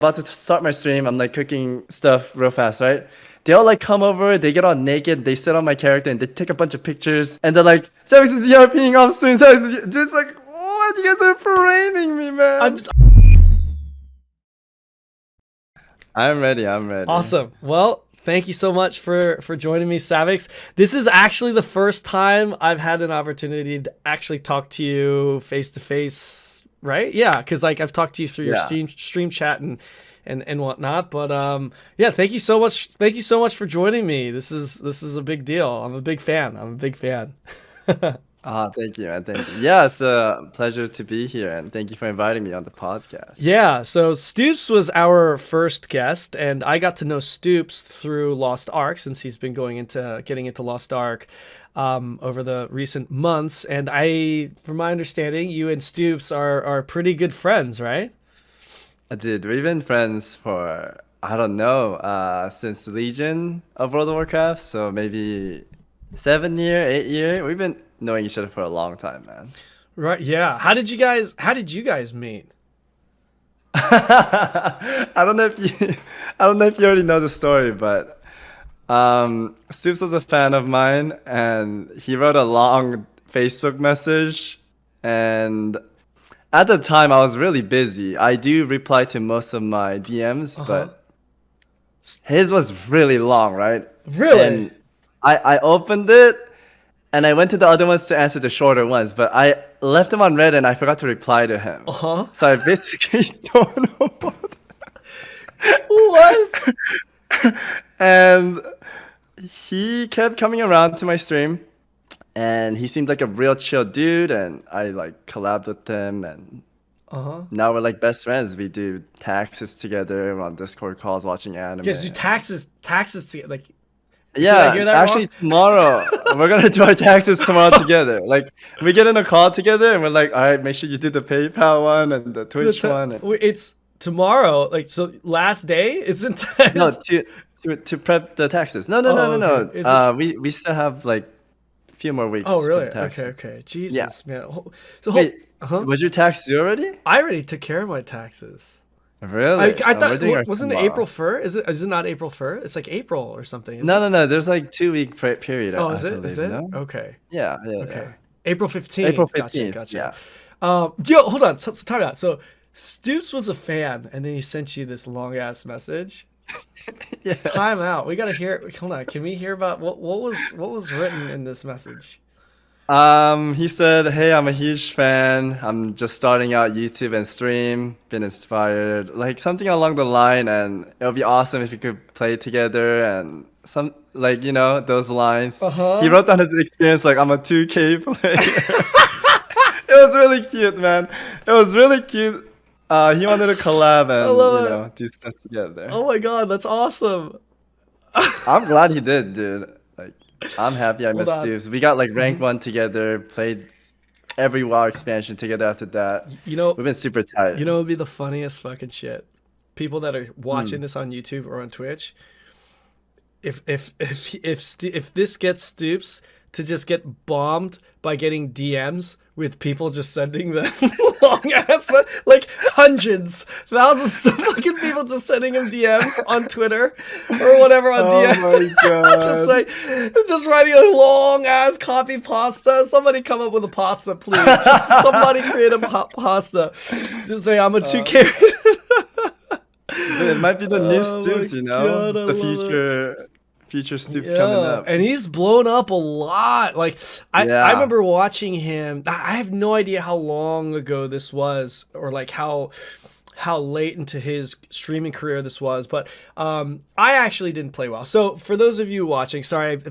about to start my stream. I'm like cooking stuff real fast, right? They all like come over, they get all naked, they sit on my character, and they take a bunch of pictures, and they're like, Savix is ERPing off stream. Savix is just like, what? You guys are framing me, man. I'm ready. Awesome. Well, thank you so much for joining me, Savix. This is actually the first time I've had an opportunity to actually talk to you face to face, right? Yeah, because like I've talked to you through your stream chat and whatnot. But yeah, thank you so much. Thank you so much for joining me. This is a big deal. I'm a big fan. Thank you, man. Thank you. Yeah, it's a pleasure to be here, and thank you for inviting me on the podcast. Yeah, so Stoopzz was our first guest, and I got to know Stoopzz through Lost Ark, since he's been getting into Lost Ark over the recent months. And from my understanding, you and Stoopzz are pretty good friends, right? Dude, we've been friends for, I don't know, since the Legion of World of Warcraft, so maybe 7 year, 8 year. We've been knowing each other for a long time, man. Right? Yeah. How did you guys meet? I don't know if you already know the story, but Stoopzz was a fan of mine, and he wrote a long Facebook message, and at the time I was really busy. I do reply to most of my DMs, but his was really long, right? Really? And I opened it, and I went to the other ones to answer the shorter ones, but I left them on red and I forgot to reply to him. So I basically don't know what. And he kept coming around to my stream, and he seemed like a real chill dude, and I like collabed with him, and now we're like best friends. We do taxes together, we're on Discord calls, watching anime. You guys do taxes together, like. Yeah, actually tomorrow we're gonna do our taxes tomorrow together. Like we get in a call together and we're like, all right, make sure you do the PayPal one and the Twitch one. It's tomorrow, like, so last day isn't. No, to prep the taxes. No. Okay. We still have like a few more weeks. Oh really? Okay. Jesus, man. So wait, was your tax due already? I already took care of my taxes. Really? I thought, wasn't it April 1st? Is it not April 1st? It's like April or something. No. There's like 2-week period. Oh, is it? No? Okay. Yeah. Okay. April 15th. April 15th. Gotcha. Yo, hold on. So time out. So Stoopzz was a fan, and then he sent you this long ass message. Yes. Time out. We gotta hear. Hold on. Can we hear about what was written in this message? He said, hey, I'm a huge fan. I'm just starting out YouTube and stream. Been inspired. Like something along the line, and it'll be awesome if we could play together, and some, like, you know, those lines. He wrote down his experience like, I'm a 2K player. It was really cute, man. It was really cute. He wanted to collab and do stuff together. Oh my god, that's awesome. I'm glad he did, dude. Like, I'm happy I met Stoopzz. We got like rank 1 together, played every WoW expansion together after that. You know, we've been super tight. You know, it'd be the funniest fucking shit. People that are watching this on YouTube or on Twitch, if this gets Stoopzz to just get bombed by getting DMs with people just sending them long ass, like hundreds, thousands of fucking people just sending him DMs on Twitter or whatever on DMs. Oh my god. just writing a long ass copy pasta. Somebody come up with a pasta, please. Just somebody create a pasta. Just say I'm a 2K. It might be the new Stoopzz, you know? God, it's the future Stoopzz coming up. And he's blown up a lot. Like I remember watching him. I have no idea how long ago this was, or like how late into his streaming career this was, but I actually didn't play WoW. So for those of you watching, sorry,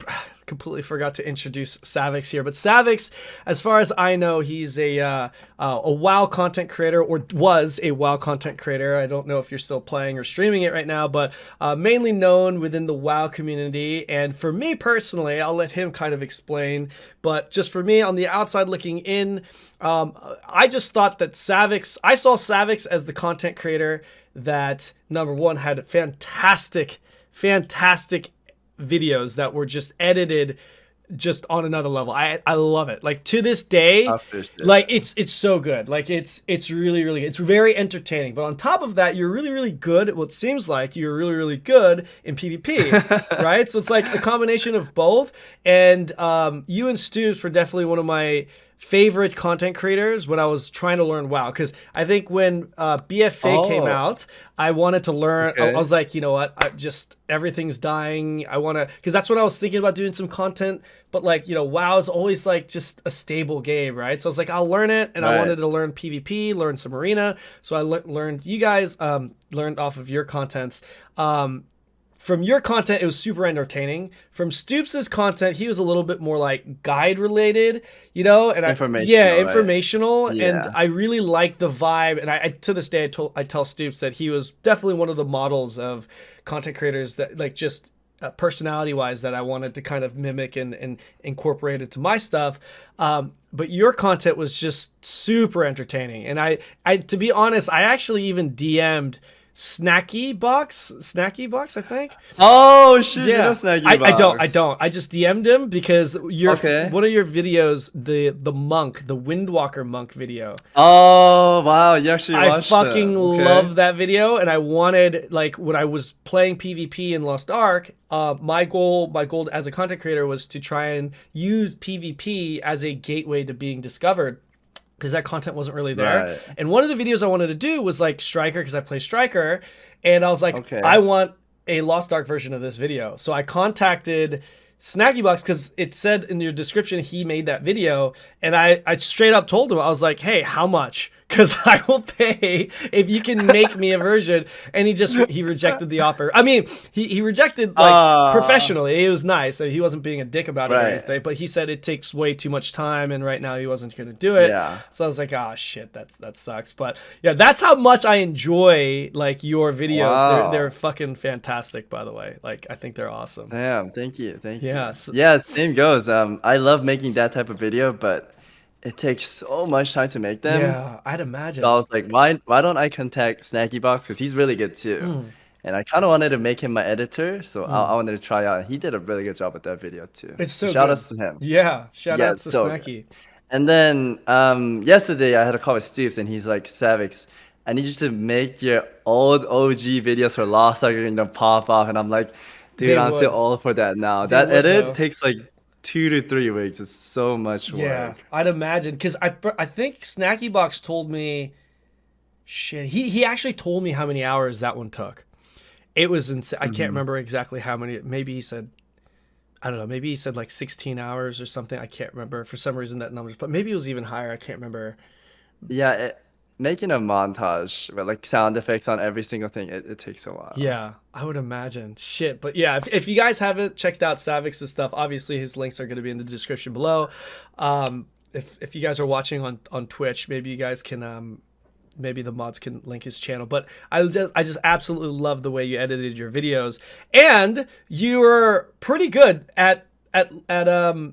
I completely forgot to introduce Savix here, but Savix, as far as I know, he's a WoW content creator, or was a WoW content creator. I don't know if you're still playing or streaming it right now, but mainly known within the WoW community. And for me personally, I'll let him kind of explain, but just for me on the outside looking in, I just thought that I saw Savix as the content creator that, number one, had fantastic videos that were just edited just on another level. I love it. Like to this day, like it's so good. Like it's really good. It's very entertaining. But on top of that, you're really good. Well, it seems like you're really good in PvP, right? So it's like a combination of both. And you and Stoopzz were definitely one of my favorite content creators when I was trying to learn WoW, because I think when BFA came out, I wanted to learn. I was like, you know what, everything's dying. I want to, because that's when I was thinking about doing some content, but like, you know, WoW is always like just a stable game, right? So I was like, I'll learn it, and I wanted to learn PvP, learn some arena. So I learned, you guys learned off of your contents. From your content, it was super entertaining. From Stoopz's content, he was a little bit more like guide related, you know, and informational. Yeah. And I really liked the vibe. And I to this day, I tell Stoopzz that he was definitely one of the models of content creators that like just personality wise that I wanted to kind of mimic and incorporate into my stuff. But your content was just super entertaining. And I to be honest, I actually even DM'd Snacky Box, I think. Oh shit! Yeah, Snacky Box. I don't. I just DM'd him because one of your videos, the monk, the Windwalker monk video. Oh wow! You actually watched I fucking love that video, and I wanted, like, when I was playing PvP in Lost Ark, my goal as a content creator was to try and use PvP as a gateway to being discovered, because that content wasn't really there. Right. And one of the videos I wanted to do was like Striker, because I play Striker, and I was like, I want a Lost Ark version of this video. So I contacted Snacky Box, because it said in your description he made that video, and I straight up told him, I was like, hey, how much? Because I will pay if you can make me a version. And he rejected the offer. I mean, he rejected like professionally. It was nice. He wasn't being a dick about it or anything, but he said it takes way too much time, and right now he wasn't going to do it. Yeah. So I was like, oh shit, that sucks. But yeah, that's how much I enjoy like your videos. Wow. They're fucking fantastic, by the way. Like, I think they're awesome. Damn, thank you. Yeah. Yeah, same goes. I love making that type of video, but it takes so much time to make them. Yeah, I'd imagine. So I was like, why don't I contact Snacky Box, because he's really good too. And I kind of wanted to make him my editor, so I wanted to try out. He did a really good job with that video too. It's so shout outs to him. Yeah, shout outs to Snacky. Good. And then yesterday I had a call with Stoopzz, and he's like, Savix, I need you to make your old OG videos for Lost Ark, pop off. And I'm like, dude, I'm too old for that now. That edit takes like 2 to 3 weeks. It's so much work. Yeah, I'd imagine, because I think Snacky Box told me, shit, he actually told me how many hours that one took. It was insane. I can't remember exactly how many. Maybe he said, I don't know, maybe he said like 16 hours or something. I can't remember for some reason that number, but maybe it was even higher. I can't remember. Yeah, making a montage with like sound effects on every single thing, it takes a while. Yeah, I would imagine. Shit. But yeah, if you guys haven't checked out Savix's stuff, obviously his links are going to be in the description below. If you guys are watching on Twitch, maybe you guys can maybe the mods can link his channel. But I just absolutely love the way you edited your videos, and you were pretty good at WoW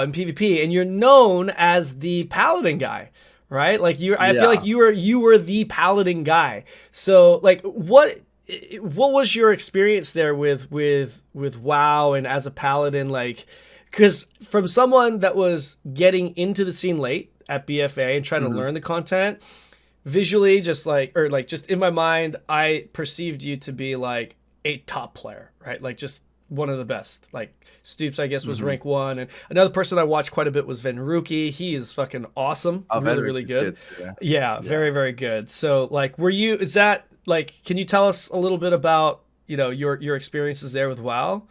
and PvP, and you're known as the Paladin guy. Right? Like I feel like you were the Paladin guy. So like what was your experience there with WoW and as a Paladin? Like, because from someone that was getting into the scene late at BFA and trying to learn the content, visually, just in my mind, I perceived you to be like a top player, right? Like just one of the best. Like Stoopzz, I guess, was rank 1, and another person I watched quite a bit was Venruki. He is fucking awesome, really good. Yeah, very, very good. So, like, can you tell us a little bit about your experiences there with WoW?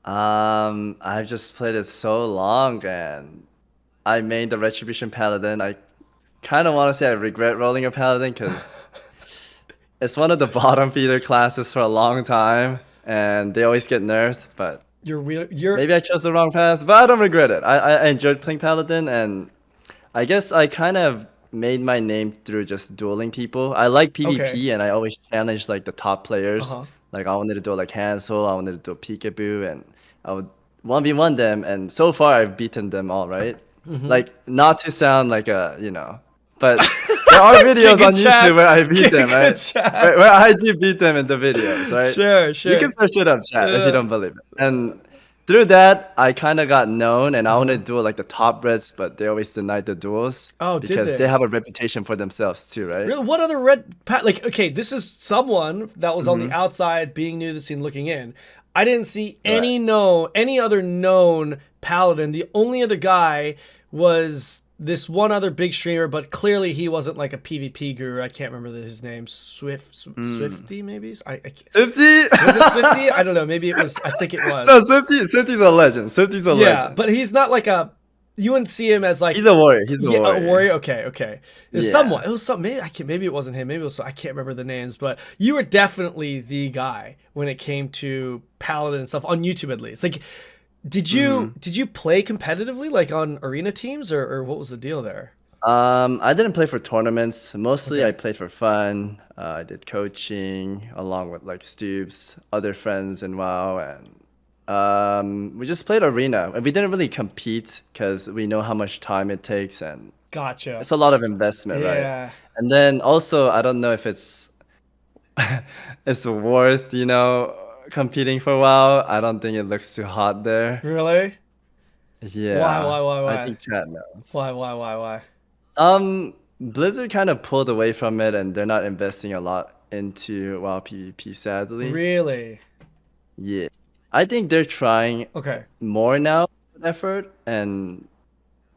I've just played it so long, and I made the Retribution Paladin. I kind of want to say I regret rolling a Paladin, because it's one of the bottom feeder classes for a long time, and they always get nerfed, but maybe I chose the wrong path, but I don't regret it. I enjoyed playing Paladin, and I guess I kind of made my name through just dueling people. I like PvP, and I always challenge like the top players. Like I wanted to do like Hansel, I wanted to do Peekaboo, and I would 1v1 them, and so far I've beaten them all, right? Like, not to sound like but there are videos on YouTube where I beat them, right? Where I do beat them in the videos, right? Sure. You can search it up, chat, if you don't believe it. And through that, I kind of got known, and I want to do like the top Reds, but they always denied the duels. Oh, did because they? they have a reputation for themselves too, right? Really? What other like, okay, this is someone that was on the outside being new to the scene looking in. I didn't see any other known paladin. The only other guy was this one other big streamer, but clearly he wasn't like a PvP guru. I can't remember his name. Swifty, maybe? Swifty? Was it Swifty? I don't know. Maybe it was. I think it was. No, Swifty's a legend. Swifty's a legend. Yeah, but he's not like a... You wouldn't see him as like... He's a warrior. He's a warrior. A warrior? Okay. Somewhat. It was some... Maybe it wasn't him. Maybe it was... I can't remember the names, but you were definitely the guy when it came to Paladin and stuff, on YouTube at least. Like, did you play competitively, like on arena teams, or what was the deal there? I didn't play for tournaments. Mostly I played for fun. I did coaching along with like Stoopzz, other friends in WoW, and we just played arena. We didn't really compete because we know how much time it takes, and Gotcha. it's a lot of investment, right? And then also, I don't know if it's it's worth, competing for a while. I don't think it looks too hot there. Really? Yeah. Why? I think chat knows. Why? Blizzard kind of pulled away from it, and they're not investing a lot into WoW PvP, sadly. Really? Yeah. I think they're trying more now with effort, and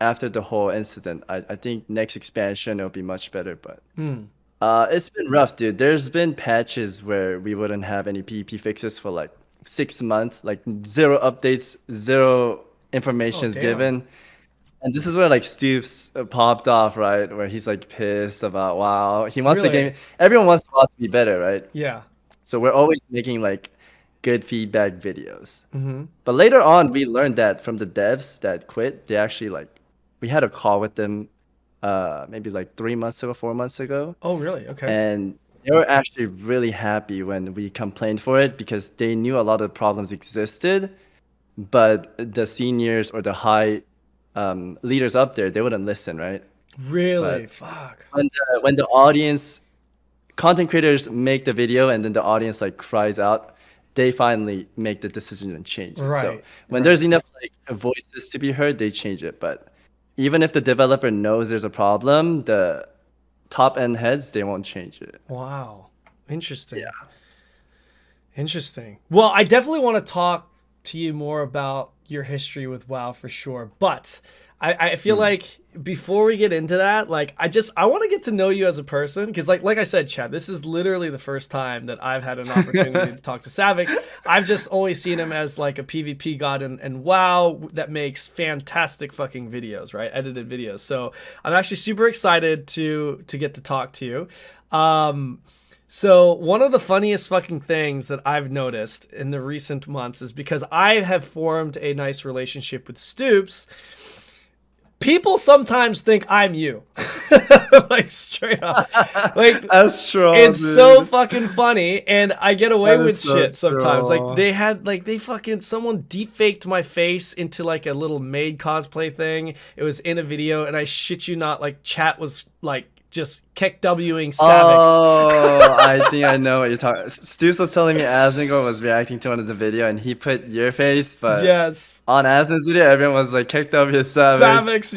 after the whole incident, I think next expansion it'll be much better, but it's been rough, dude. There's been patches where we wouldn't have any PvP fixes for like 6 months, like 0 updates, 0 information is given. And this is where like Stoopzz popped off, right? Where he's like pissed about WoW. He wants the game. Everyone wants WoW to be better, right? Yeah. So we're always making like good feedback videos. But later on, we learned that from the devs that quit, they actually we had a call with them maybe like 3 months ago, 4 months ago. Oh, really? Okay. And they were actually really happy when we complained for it, because they knew a lot of problems existed, but the seniors or the high leaders up there, they wouldn't listen, right? Really? But fuck. When the audience, content creators make the video and then the audience like cries out, they finally make the decision and change it. So when there's enough like voices to be heard, they change it. But even if the developer knows there's a problem, the top end heads, they won't change it. Wow. Interesting. Yeah. Interesting. Well, I definitely want to talk to you more about your history with WoW for sure. But I feel like before we get into that, like I want to get to know you as a person, because like I said, Chad, this is literally the first time that I've had an opportunity to talk to Savix. I've just always seen him as like a PvP god and WoW that makes fantastic fucking videos, right? Edited videos. So I'm actually super excited to get to talk to you. So one of the funniest fucking things that I've noticed in the recent months is, because I have formed a nice relationship with Stoopzz, people sometimes think I'm you. Like straight up. Like that's true. It's dude. so fucking funny, and I get away with shit sometimes. True. Like someone deep faked my face into like a little maid cosplay thing. It was in a video, and I shit you not, like chat was like just KEKWing Savix. Oh, I think I know what you're talking. Stoopzz was telling me Asmongold was reacting to one of the video, and he put your face, but on Asmon's video, everyone was like KEKW Savix.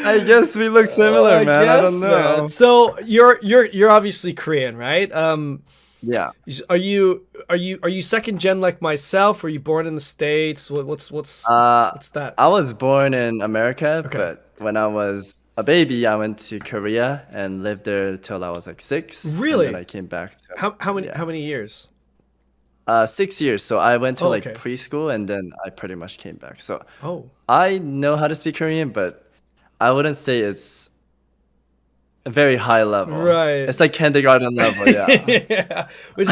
I guess we look similar, man. I don't know. Man. So you're obviously Korean, right? Yeah. Are you second gen like myself? Were you born in the States? What's that? I was born in America, but when I was a baby, I went to Korea and lived there till I was like 6. Really? And then I came back. How many years? 6 years. So I went to like preschool, and then I pretty much came back. So I know how to speak Korean, but I wouldn't say it's a very high level. Right. It's like kindergarten level, yeah. Which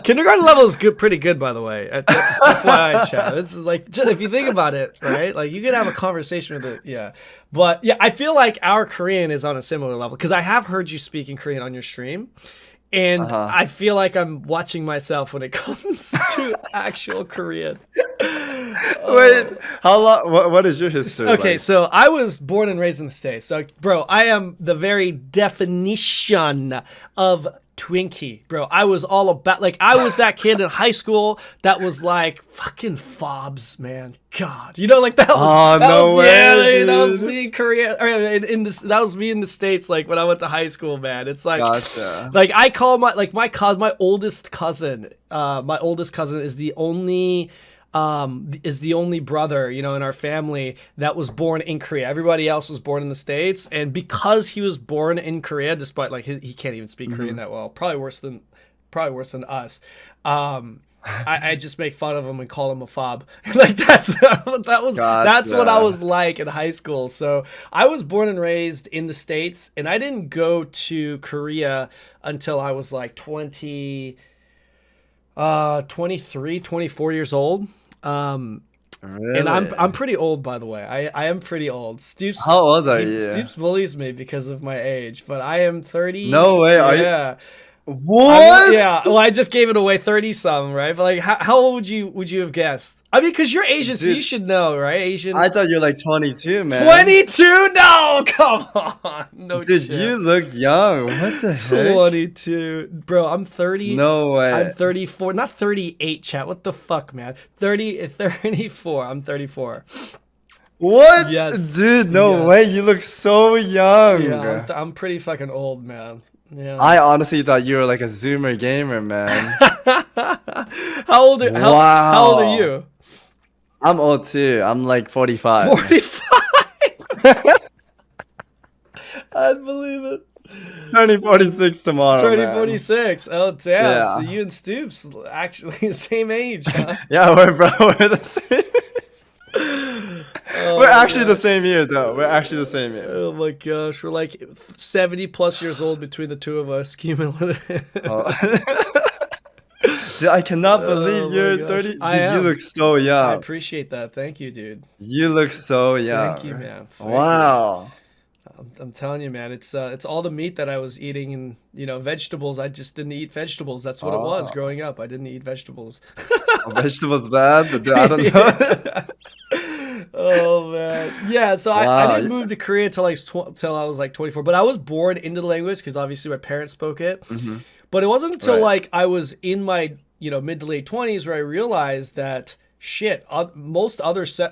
kindergarten level is pretty good, by the way. FYI, chat. This is like, just, if you think about it, right? Like you could have a conversation with it, But yeah, I feel like our Korean is on a similar level, because I have heard you speaking Korean on your stream. And I feel like I'm watching myself when it comes to actual Korean. Wait, how long? What is your history? Okay, like? So I was born and raised in the States. So, bro, I am the very definition of Twinkie, bro. I was all about, like, I was that kid in high school that was like fucking fobs, man. God, you know, like that was. Oh, that no was, way, yeah, dude. that was me in Korea. Or in this, that was me in the States. Like when I went to high school, man. It's like, Gotcha. like I call my oldest cousin. My oldest cousin is the only brother, you know, in our family that was born in Korea. Everybody else was born in the States, and because he was born in Korea, despite like he can't even speak Korean that well, probably worse than us. I just make fun of him and call him a fob. Like that's what I was like in high school. So I was born and raised in the States, and I didn't go to Korea until I was like 23, 24 years old. Really? And I'm pretty old, by the way. I am pretty old. Stoopzz, How old are you? Stoopzz bullies me because of my age, but I am 30. No way. Are yeah. you? What? Yeah. Well, I just gave it away, 30 some, right? But like, how old would you have guessed? I mean, because you're Asian, so you should know, right? Asian. I thought you were like 22, man. 22? No, come on. No Dude, chance. you look young. What the heck? 22. Bro, I'm 30. No way. I'm 34. Not 38, chat. What the fuck, man? 34. I'm 34. What? Yes. Dude, no Yes. way. You look so young. Yeah, I'm pretty fucking old, man. Yeah. I honestly thought you were like a Zoomer gamer, man. How old are you? I'm old too. I'm like 45. 45? I'd believe it. Turning 46 tomorrow. Turning man. 46. Oh, damn. Yeah. So you and Stoopzz actually the same age, huh? Yeah, we're the same. Oh, we're actually the same year, though. We're actually the same year. Oh my gosh, we're like 70 plus years old between the two of us. Cumulative. Oh. Dude, I cannot believe you're gosh. 30. Dude, I am. you look so I young. appreciate that. Thank you, dude. You look so young. Thank you, man. Thank Wow. you. I'm telling you, man. It's all the meat that I was eating, and vegetables. I just didn't eat vegetables. That's what it was growing up. I didn't eat vegetables. Vegetables bad, but I don't know. Oh man, yeah. So Wow. I didn't move to Korea till I was like 24, but I was born into the language because obviously my parents spoke it. Mm-hmm. But it wasn't until Right. like I was in my mid to late 20s where I realized that shit. A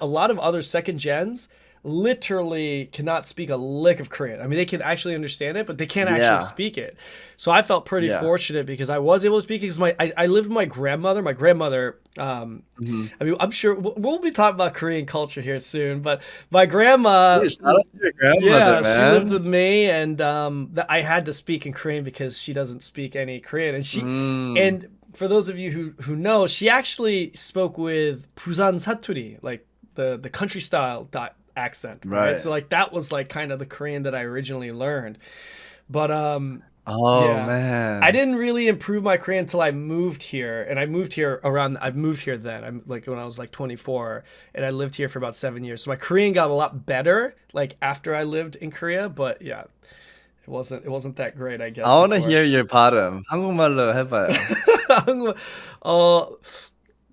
lot of other second gens literally cannot speak a lick of Korean. I mean, they can actually understand it, but they can't actually speak it. So I felt pretty fortunate because I was able to speak it because I lived with my grandmother. My grandmother, I mean, I'm sure we'll be talking about Korean culture here soon, but my grandma, Dude, shout out to your grandmother, man. she lived with me, and I had to speak in Korean because she doesn't speak any Korean, and and for those of you who know, she actually spoke with Busan Saturi, like the country style accent, right? So like that was like kind of the Korean that I originally learned, but man, I didn't really improve my Korean until I moved here, and I moved here then. I'm like when I was like 24, and I lived here for about 7 years. So my Korean got a lot better like after I lived in Korea, but yeah, it wasn't that great, I guess. I want to hear your 발음. 한국말로 해봐요.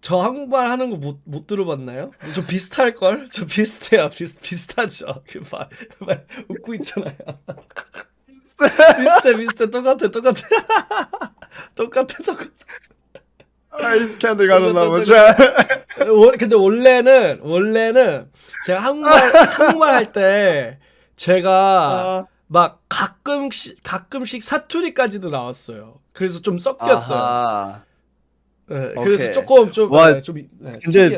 저 한국말 하는 거 못 들어봤나요? 좀 비슷할걸? 좀 비슷해요. 비슷하죠. 웃고 있잖아요. 비슷해. 똑같아. I just can't think of 근데 원래는 제가 한국말 할 때 제가 막 가끔씩 사투리까지도 나왔어요. 그래서 좀 섞였어요. 네, 그래서 조금 근데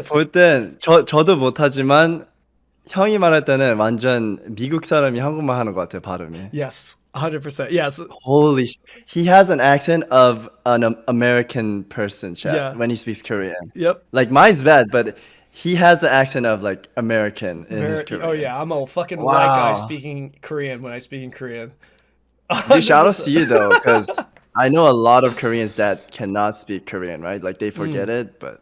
볼 땐 저도 못하지만 형이 말할 때는 완전 미국 사람이 한국말 하는 것 같아요, 발음이. Yes, 100%. Yes. Holy, he has an accent of an American person, chat, when he speaks Korean. Yep. Like mine's bad, but he has the accent of like American in his Korean. Oh yeah, I'm a fucking white guy speaking Korean when I speak in Korean. Dude, shout out to you though, because I know a lot of Koreans that cannot speak Korean, right? Like they forget it, but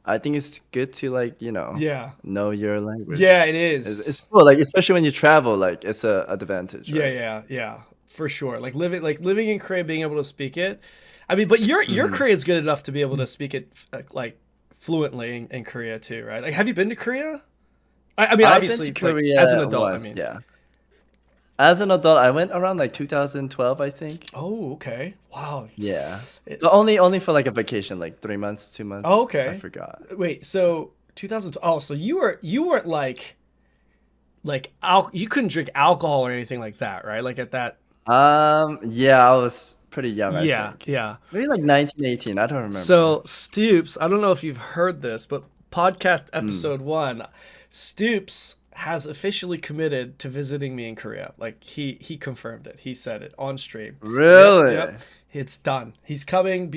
I think it's good to like, know your language. Yeah, it is. It's cool, like especially when you travel, like it's a advantage. Right? Yeah, for sure. Like living in Korea, being able to speak it. I mean, but your Korean's good enough to be able to speak it like fluently in Korea too, right? Like, have you been to Korea? I mean, obviously, Korea as an adult. once, I mean, yeah. As an adult, I went around like 2012, I think. Oh, okay. Wow. Yeah. But only for like a vacation, like 3 months, 2 months. Oh, okay. I forgot. Wait, so 2000. Oh, so you weren't like you couldn't drink alcohol or anything like that, right? Like at that. Yeah, I was pretty young, I Yeah, think. yeah. Maybe like 1918. I don't remember. So Stoopzz, I don't know if you've heard this, but podcast episode 1, Stoopzz has officially committed to visiting me in Korea. Like he confirmed it. He said it on stream. Really? Yep. It's done. He's coming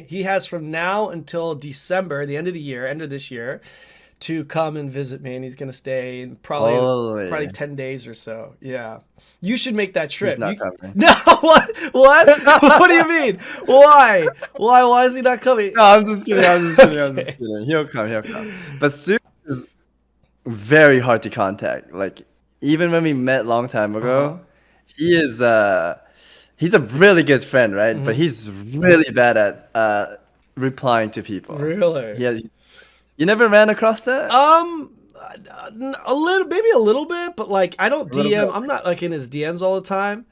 he has from now until December, the end of the year, end of this year, to come and visit me, and he's gonna stay in probably 10 days or so. Yeah. You should make that trip. He's not coming. No, what? What do you mean? Why? Why is he not coming? No, I'm just kidding. I'm just kidding. He'll come. But Sue is very hard to contact. Like even when we met long time ago, he is he's a really good friend, right? But he's really bad at replying to people. Really? You never ran across that? Maybe a little bit, but like I don't DM. I'm not like in his DMs all the time.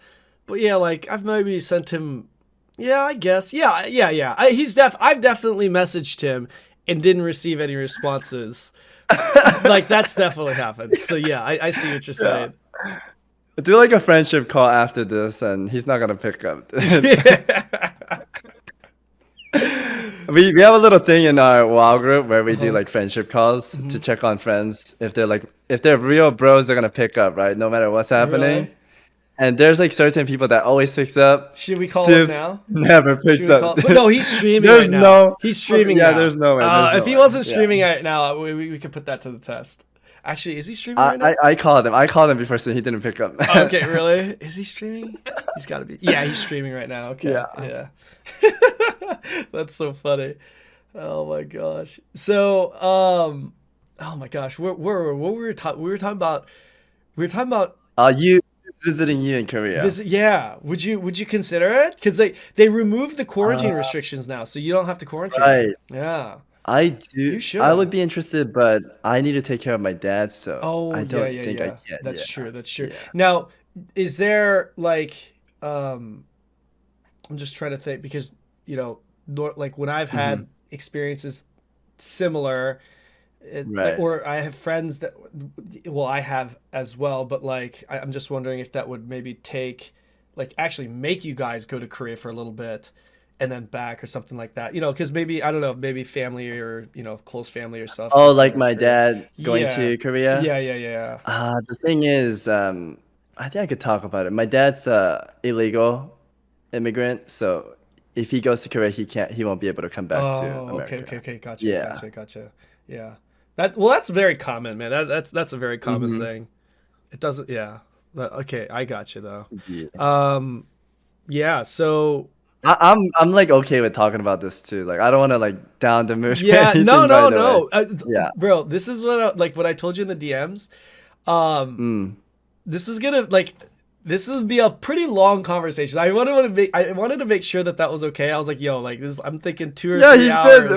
But yeah, like I've maybe sent him. Yeah, I guess. Yeah. I've definitely messaged him and didn't receive any responses. Like that's definitely happened. So yeah, I see what you're saying. Do like a friendship call after this, and he's not gonna pick up. We have a little thing in our WoW group where we do like friendship calls to check on friends. If they're real bros, they're gonna pick up, right? No matter what's happening. Really? And there's like certain people that always picks up. Should we call him now? Never picks up. But no, he's streaming right now. He's streaming now. There's no way. If he wasn't streaming right now, we could put that to the test. Actually, is he streaming right now? I called him before, so he didn't pick up. Okay, really? Is he streaming? He's got to be. Yeah, he's streaming right now. Okay. Yeah. That's so funny. Oh my gosh. So, oh my gosh, what were we talking about? You visiting you in Korea. Yeah. Would you consider it? Because they removed the quarantine restrictions now, so you don't have to quarantine. Right. Yeah. I do. You should. I would be interested, but I need to take care of my dad, so I don't think I can. That's true. Yeah. Now, is there like I'm just trying to think because like when I've had experiences similar, or I have friends that, I have as well, but like I'm just wondering if that would maybe actually make you guys go to Korea for a little bit and then back or something like that, because maybe, I don't know, maybe family or, close family or stuff. Oh, like my dad going to Korea? Yeah. The thing is, I think I could talk about it. My dad's illegal immigrant, so if he goes to Korea, he won't be able to come back to America. Okay. Gotcha. Yeah. That's very common, man. That's a very common thing. It doesn't, yeah. Okay, I gotcha though. Yeah. So I'm like okay with talking about this too. Like I don't want to like down the mood. Yeah, no. Bro, this is what I told you in the DMs. This would be a pretty long conversation. I wanted to make sure that was okay. I was like, yo, like this. I'm thinking 2 or 3 hours. Yeah, he said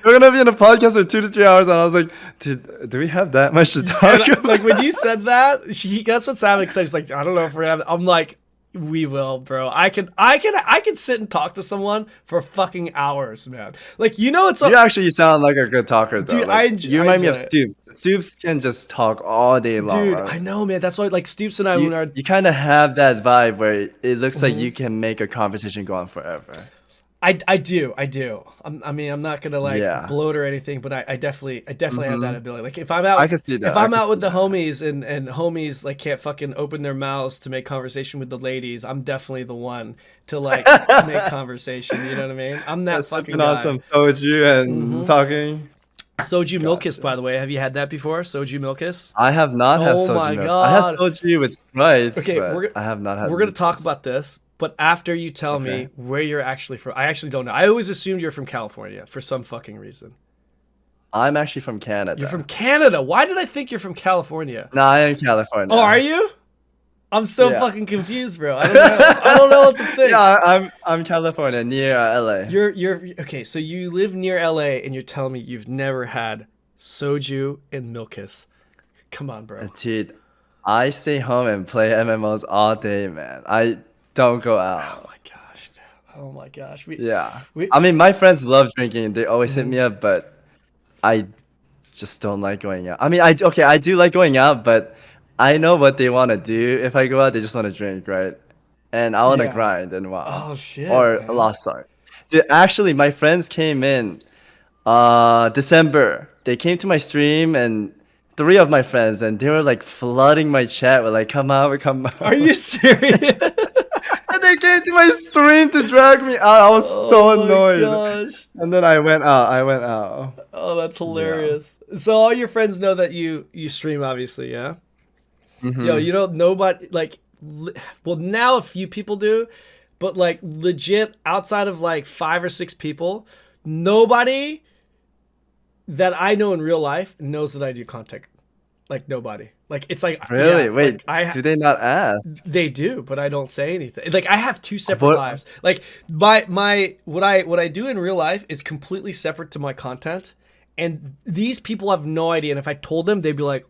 we're gonna be in a podcast for 2 to 3 hours, and I was like, dude, do we have that much to talk about? Like when you said that, that's what Savix said. She's like, I don't know if we're gonna. I'm like, we will, bro. I can sit and talk to someone for fucking hours, man. Like you actually sound like a good talker, though. Dude, like, you remind me of Stoopzz. Stoopzz can just talk all day long. Dude, right? I know, man. That's why like Stoopzz and I you kind of have that vibe where it looks like you can make a conversation go on forever. I do. I'm not gonna like bloat or anything, but I definitely have that ability. Like if I'm out, I can see that. If I'm out with the homies and homies like can't fucking open their mouths to make conversation with the ladies, I'm definitely the one to like make conversation. You know what I mean? I'm that fucking guy. On some soju and talking. Soju milkis, by the way. Have you had that before? Soju milkis? I have not had soju. Oh my god! I have soju with Sprite. Okay, I have not had. We're gonna talk about this. But after you tell me where you're actually from, I actually don't know. I always assumed you're from California for some fucking reason. I'm actually from Canada. You're from Canada? Why did I think you're from California? No, I am California. Oh, are you? I'm so fucking confused, bro. I don't know. I don't know what to think. Yeah, I'm California, near LA. You're okay. So you live near LA, and you're telling me you've never had soju and milkis. Come on, bro. Dude, I stay home and play MMOs all day, man. I don't go Oh out. my gosh, man. Oh my gosh. Yeah. We I mean, my friends love drinking. They always hit Mhm. me up, but I just don't like going out. I mean, I do like going out, but I know what they want to do. If I go out, they just want to drink, right? And I want to Yeah. grind and WoW Oh shit, or a man. Lost Ark. Dude, actually, my friends came in December. They came to my stream and three of my friends, and they were like flooding my chat with like, "Come out, come Are out." you serious? And they came to my stream to drag me out. I was so Oh my annoyed. gosh. And then I went out. I went out. Oh, that's Yeah. hilarious. So all your friends know that you stream, obviously, yeah? Yo, Mm-hmm. you know nobody like well, now a few people do, but like legit outside of like 5 or 6 people, nobody that I know in real life knows that I do content. Like nobody. Like it's like yeah, Really? like Wait, do they not ask? they do, but I don't say anything. Like I have two separate What? lives. Like my what I do in real life is completely separate to my content, and these people have no idea. And if I told them, they'd be like,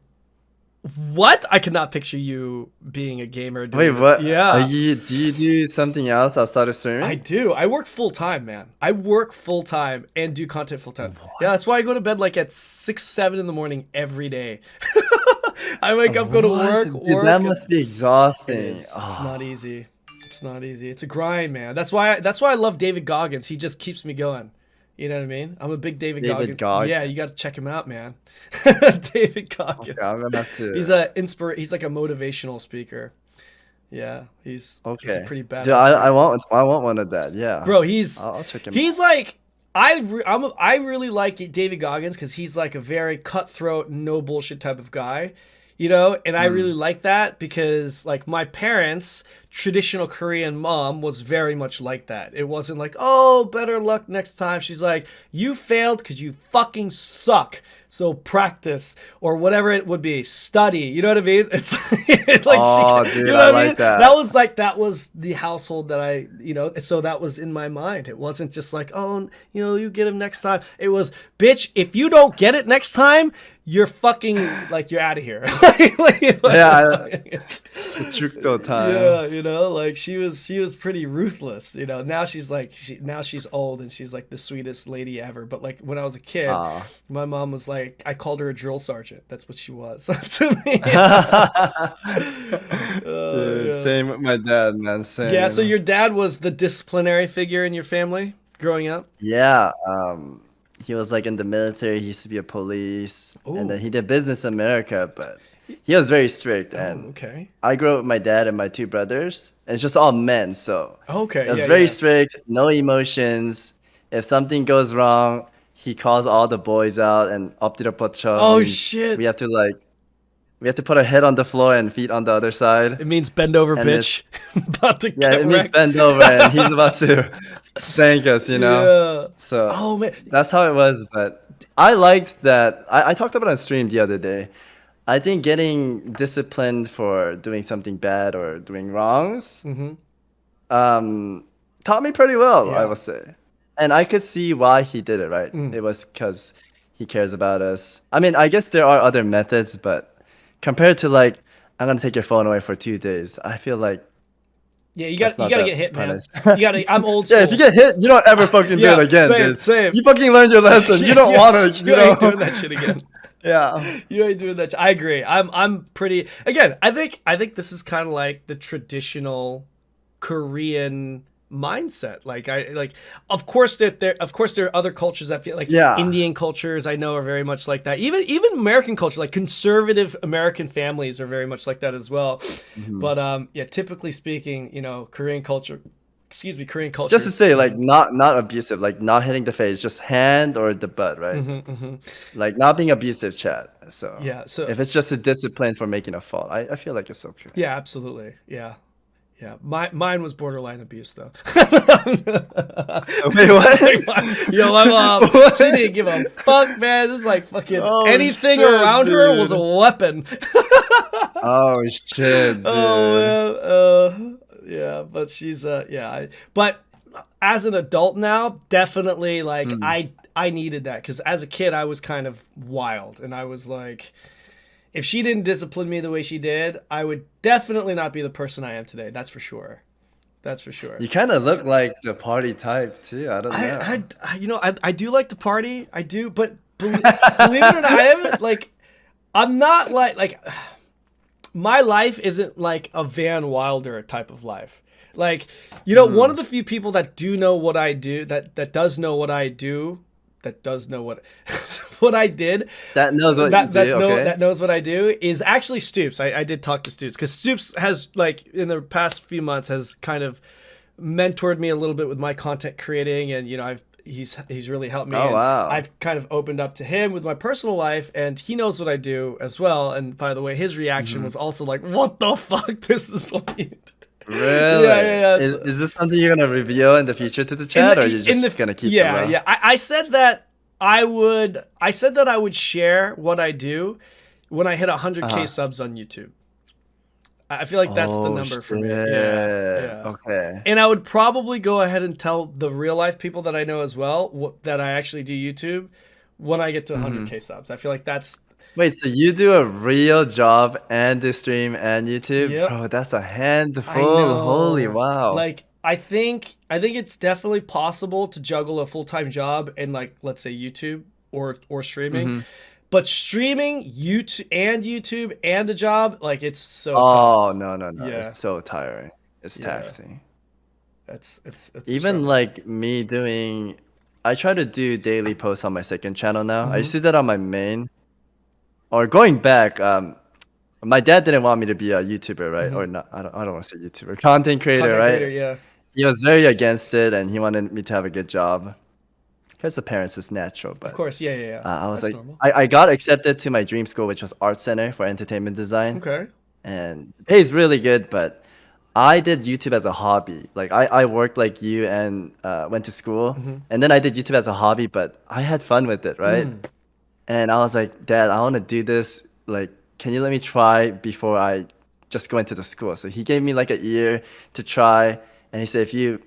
"What? I cannot picture you being a gamer Wait, doing this." what? Are Yeah, you? Do you do something else outside of I streaming? do. I work full time, man. I work full time and do content full time. Yeah, that's why I go to bed like at 6, 7 in the morning every day. I wake up, go to What? work, Dude, that and must be it exhausting. is. It's not Oh, easy. It's not easy. It's a grind, man. That's why I love David Goggins. He just keeps me going. You know what I mean? I'm a big David David Goggins. Gog. Yeah, you got to check him out, man. David Okay, Goggins. I'm gonna have to. He's like a motivational speaker. Yeah, he's a Okay, pretty dude, badass dude. I want one of that. Yeah, Bro, he's I'll check him out. he's like I really like David Goggins because he's like a very cutthroat, no bullshit type of guy, you know. And I really Mm. like that because like my parents, traditional Korean mom was very much like that. It wasn't like, oh, better luck next time. She's like, you failed because you fucking suck. So practice or whatever it would be, study. You know what I mean? It's like Oh, you dude, know I what I mean? like that. That was the household that I, you know, so that was in my mind. It wasn't just like, oh, you know, you get him next time. It was, bitch, if you don't get it next time, you're fucking like you're out of here. Yeah, the Chukdo time. Yeah, you know, like she was pretty ruthless, you know. Now she's like now she's old and she's like the sweetest lady ever. But like when I was a kid, Ah. my mom was like I called her a drill sergeant. That's what she was to me. Dude, Yeah. same with my dad, man. Yeah, so Same. your dad was the disciplinary figure in your family growing up? Yeah, he was like in the military. He used to be a police, and then Oh. he did business in America. But he was very strict, Oh, and okay. I grew up with my dad and my two brothers, and it's just all men. So it Okay, was yeah, very yeah. strict, no emotions. If something goes wrong, he calls all the boys out, and 엎드려 뻗쳐 Oh means shit. we have to put our head on the floor and feet on the other side. It means bend over, And it's bitch. About to yeah, get it means wrecked. bend over, and he's about to spank us, you know. Yeah. So Oh man. that's how it was. But I liked that. I talked about it on stream the other day. I think getting disciplined for doing something bad or doing wrongs Mhm. taught me pretty well, I Yeah. would say. And I could see why he did it, right? Mm. It was because he cares about us. I mean, I guess there are other methods, but compared to like, I'm gonna take your phone away for 2 days, I feel like Yeah, that's you not gotta that get hit, man. punish. You gotta. I'm old Yeah, school. if you get hit, you don't ever fucking do Yeah, it again, same, dude. same. You fucking learned your lesson. You don't Yeah, want to, you ain't doing that shit again. Yeah. You ain't doing that. I agree. I'm pretty. Again, I think this is kind of like the traditional Korean mindset. Of course there are other cultures that feel like Yeah. Indian cultures I know are very much like that. Even American culture, like conservative American families are very much like that as well. Mhm. But yeah, typically speaking, you know, Korean culture. Excuse me, Korean culture. Just to say, like, not abusive, like not hitting the face, just hand or the butt, right? Like not being abusive, chat. So Yeah. So if it's just a discipline for making a fault, I feel like it's okay. yeah, absolutely. Yeah. Yeah. Mine was borderline abuse though. Wait, what? Yo, my mom, What? she didn't give a fuck, man. This is like fucking Oh, anything shit, around her was a dude. weapon. Oh shit, dude. Oh man, yeah, but she's yeah. But as an adult now, definitely like I needed that because as a kid I was kind of wild and I was like, if she didn't discipline me the way she did, I would definitely not be the person I am today. That's for sure. That's for sure. You kind of look like the party type too. I don't know. You know, I do like to party. I do, but believe it or not, I haven't like. I'm not like my life isn't like a Van Wilder type of life. Like, you know, one of the few people that do know what I do, that does know what I do, that does know what what I did, that knows what you do, okay. That knows what I do is actually Stoopzz. I did talk to Stoopzz because Stoopzz has, like, in the past few months has kind of mentored me a little bit with my content creating, and you know, he's really helped me. Oh, wow. I've kind of opened up to him with my personal life, and he knows what I do as well. And by the way, his reaction was also like, "What the fuck? This is what you do." Really? Yeah. Is this something you're gonna reveal in the future to the chat, or you're just gonna keep it low? Yeah. I said that I would share what I do when I hit 100K subs on YouTube. I feel like that's the number for me. Yeah. Okay. And I would probably go ahead and tell the real life people that I know as well that I actually do YouTube when I get to 100K subs. I feel like that's... Wait, so you do a real job and do stream and YouTube? Yep. Bro, that's a handful. I know. Holy wow. Like, I think it's definitely possible to juggle a full-time job and, like, let's say YouTube or streaming. But streaming YouTube and a job, like, it's so tough. Oh, no. Yeah. It's so tiring. It's taxing. It's even like me doing, I try to do daily posts on my second channel now. I used to do that on my main. Or going back, my dad didn't want me to be a YouTuber, right? Or not, I don't want to say YouTuber, content creator, right? Yeah. He was very against it, and he wanted me to have a good job. Because the parents is natural, but of course, yeah. I was That's like, normal. I got accepted to my dream school, which was Art Center for Entertainment Design. Okay. And it pays really good, but I did YouTube as a hobby. Like I worked like you and went to school, and then I did YouTube as a hobby, but I had fun with it, right? And I was like, Dad, I want to do this. Like, can you let me try before I just go into the school? So he gave me like a year to try, and he said, if you